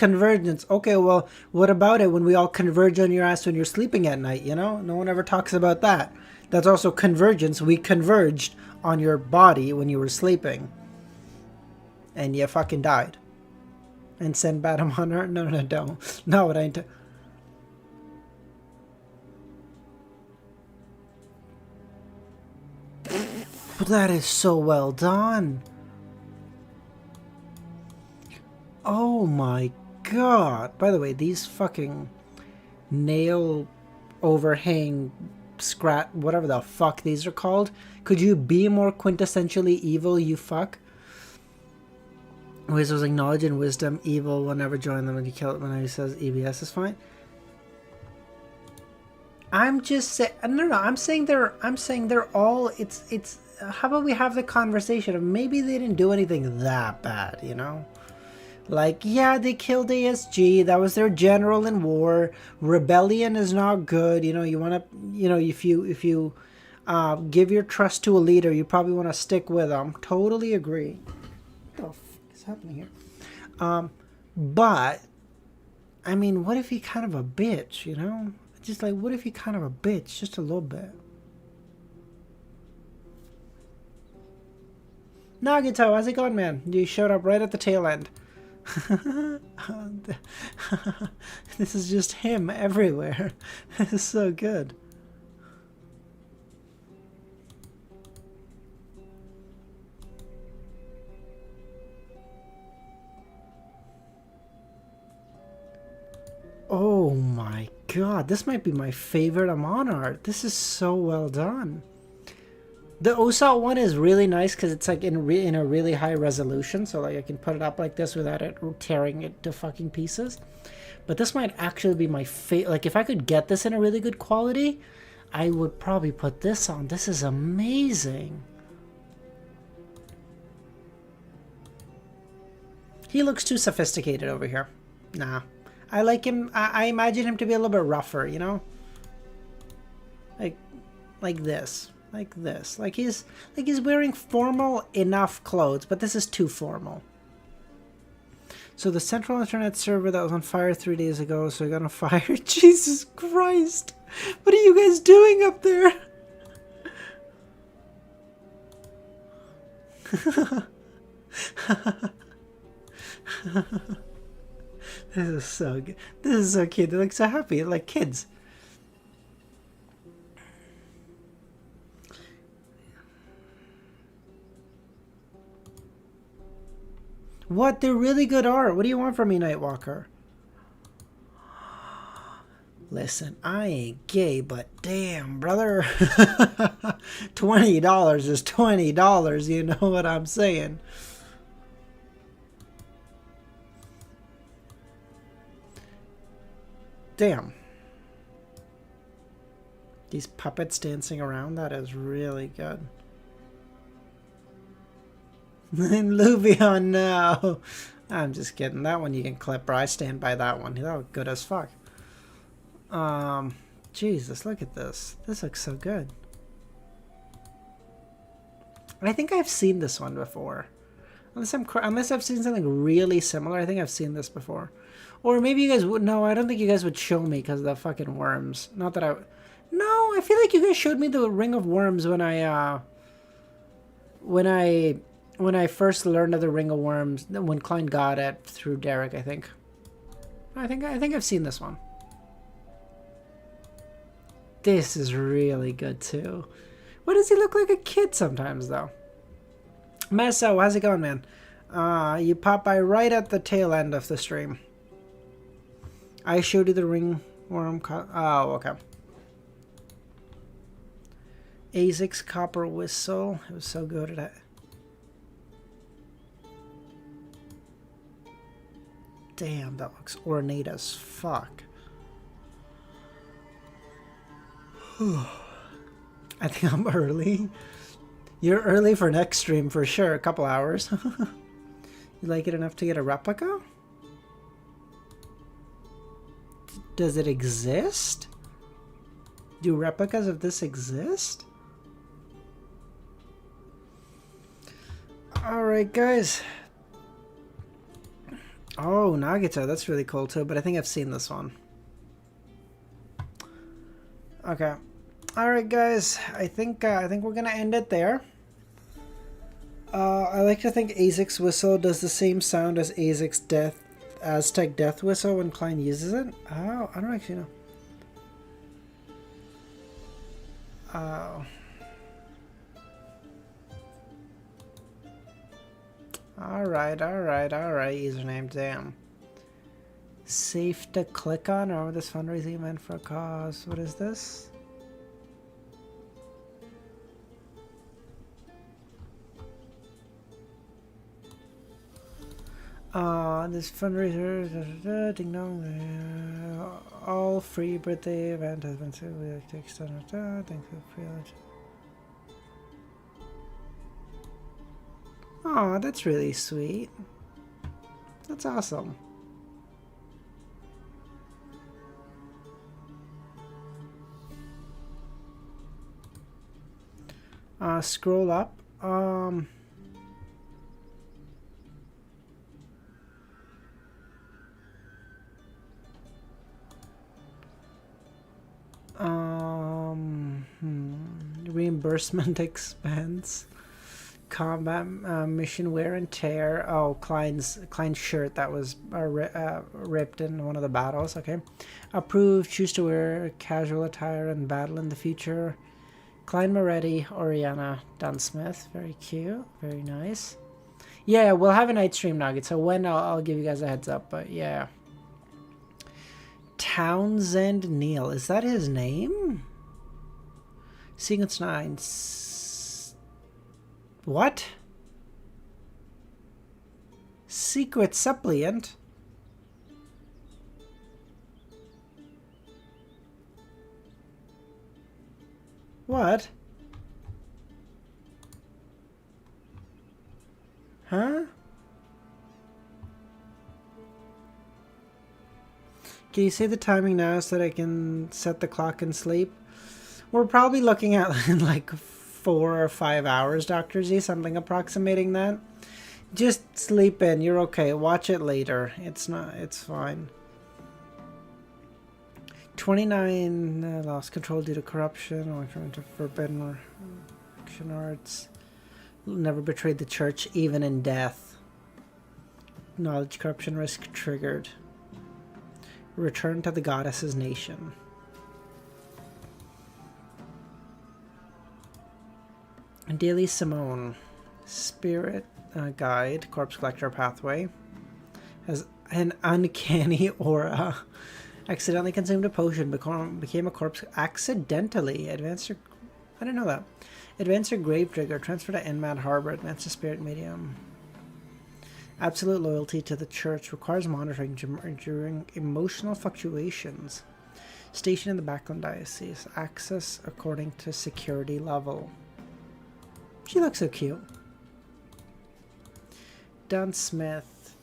Okay, well, what about it when we all converge on your ass when you're sleeping at night, you know? No one ever talks about that. That's also convergence. We converged on your body when you were sleeping. And you fucking died. And send Badam on her? No, don't. No, it ain't. That is so well done. Oh my god. By the way, these fucking nail overhang scrat, whatever the fuck these are called. Could you be more quintessentially evil, you fuck? Wizards was like knowledge and wisdom, evil will never join them when you kill it when he says EBS is fine. I'm just saying no, I'm saying they're all it's how about we have the conversation of maybe they didn't do anything that bad, you know? Like, yeah, they killed ASG, that was their general in war. Rebellion is not good, you know, you wanna, you know, if you give your trust to a leader, you probably wanna stick with them. Totally agree. What the fuck is happening here? But I mean, what if he kind of a bitch, you know? Just like, what if he kind of a bitch, just a little bit? Nagito, how's it going, man? You showed up right at the tail end. This is just him everywhere. This is so good. Oh my god, this might be my favorite Amon art. This is so well done. The OSAT one is really nice because it's like in a really high resolution, so like I can put it up like this without it tearing it to fucking pieces. But this might actually be my favorite. Like if I could get this in a really good quality, I would probably put this on. This is amazing. He looks too sophisticated over here. Nah. I like him. I imagine him to be a little bit rougher, you know? Like this. Like this. Like he's wearing formal enough clothes, but this is too formal. So the central internet server that was on fire 3 days ago, so we got on fire. Jesus Christ. What are you guys doing up there? This is so good. This is so cute. They look so happy, like kids. What? They're really good art. What do you want from me, Nightwalker? Listen, I ain't gay, but damn, brother. $20 is $20. You know what I'm saying? Damn. These puppets dancing around, that is really good. Luvion now. I'm just kidding. That one you can clip, or I stand by that one. That was good as fuck. Jesus, look at this. This looks so good. I think I've seen this one before. Unless I've seen something really similar, I think I've seen this before. Or maybe you guys would. No, I don't think you guys would show me because of the fucking worms. Not that I. No, I feel like you guys showed me the Ring of Worms when I first learned of the Ring of Worms. When Klein got it through Derek, I think. I think I've seen this one. This is really good too. Why does he look like a kid sometimes though? Meso, how's it going, man? You popped by right at the tail end of the stream. I showed you the ringworm. Oh, okay. ASIC's copper whistle. It was so good at it. Damn, that looks ornate as fuck. I think I'm early. You're early for next stream for sure. A couple hours. You like it enough to get a replica? Does it exist? Do replicas of this exist? Alright, guys. Oh, Nagito. That's really cool too, but I think I've seen this one. Okay. Alright, guys. I think we're gonna end it there. I like to think ASIC's whistle does the same sound as ASIC's Aztec death whistle when Klein uses it. Oh, I don't actually know. Oh. Alright, username, damn. Safe to click on, or this fundraising event for a cause. What is this? This fundraiser, ding dong, all free birthday event has been said. We like to extend our thank you for your. Oh, that's really sweet. That's awesome. Scroll up. Reimbursement expense. Combat mission wear and tear. Oh, Klein's shirt that was ripped in one of the battles. Okay. Approved. Choose to wear casual attire and battle in the future. Klein Moretti, Oriana Dunsmith. Very cute. Very nice. Yeah, we'll have a night stream, Nugget. So when I'll give you guys a heads up. But yeah. Townsend Neal. Is that his name? Sequence 9. What? Secret suppliant? What? Huh? Can you say the timing now so that I can set the clock and sleep? We're probably looking at like 4 or 5 hours, Dr. Z, something approximating that. Just sleep in. You're okay. Watch it later. It's fine. 29 lost control due to corruption or into forbidden action arts. Never betrayed the church, even in death. Knowledge corruption risk triggered. Return to the goddess's nation. Daily Simone. Spirit guide. Corpse collector pathway. Has an uncanny aura. Accidentally consumed a potion. Became a corpse accidentally. Advanced your... I didn't know that. Advanced your grave trigger. Transfer to Enmad Harbor. Advanced to spirit medium. Absolute loyalty to the church. Requires monitoring during emotional fluctuations. Stationed in the Backland diocese. Access according to security level. She looks so cute. Dunsmith.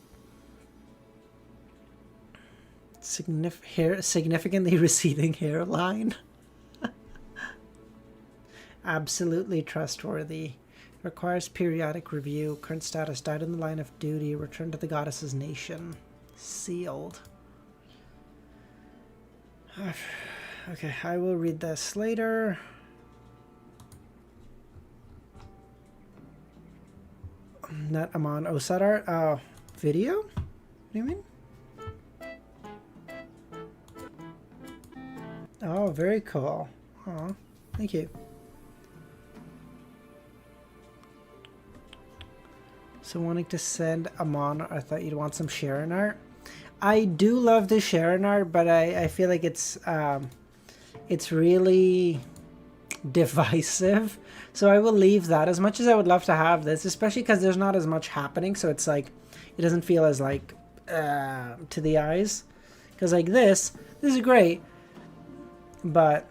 Significantly receding hairline. Absolutely trustworthy. Requires periodic review. Current status: died in the line of duty. Returned to the goddess's nation. Sealed. Okay, I will read this later. Not Aman. Oh, Sadar. Video? What do you mean? Oh, very cool. Oh, thank you. So wanting to send Aman, I thought you'd want some Sharon art. I do love the Sharon art, but I feel like it's really divisive. So I will leave that, as much as I would love to have this, especially because there's not as much happening. So it's like, it doesn't feel as like, to the eyes. Because like this is great. But,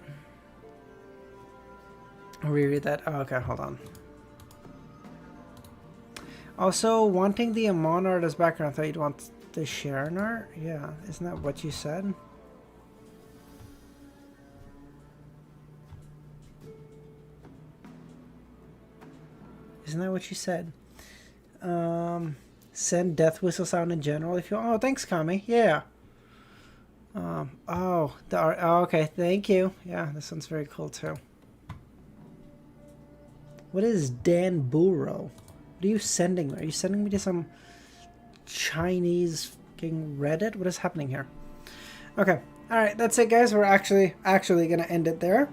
I'll reread that. Oh, okay, hold on. Also, wanting the Amon art as background, I thought you'd want the Sharon art? Yeah, isn't that what you said? Isn't that what you said? Send death whistle sound in general if you want. Oh, thanks, Kami. Yeah. Oh, the art. Oh, okay, thank you. Yeah, this one's very cool too. What is Dan Burro? What are you sending me? Are you sending me to some Chinese fucking Reddit? What is happening here? Okay. Alright, that's it, guys. We're actually going to end it there.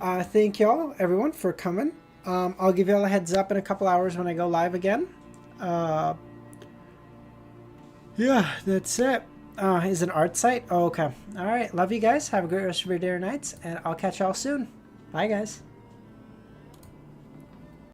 Thank y'all, everyone, for coming. I'll give y'all a heads up in a couple hours when I go live again. Yeah, that's it. Is it an art site? Oh, okay. Alright, love you guys. Have a great rest of your day or nights, and I'll catch y'all soon. Bye, guys.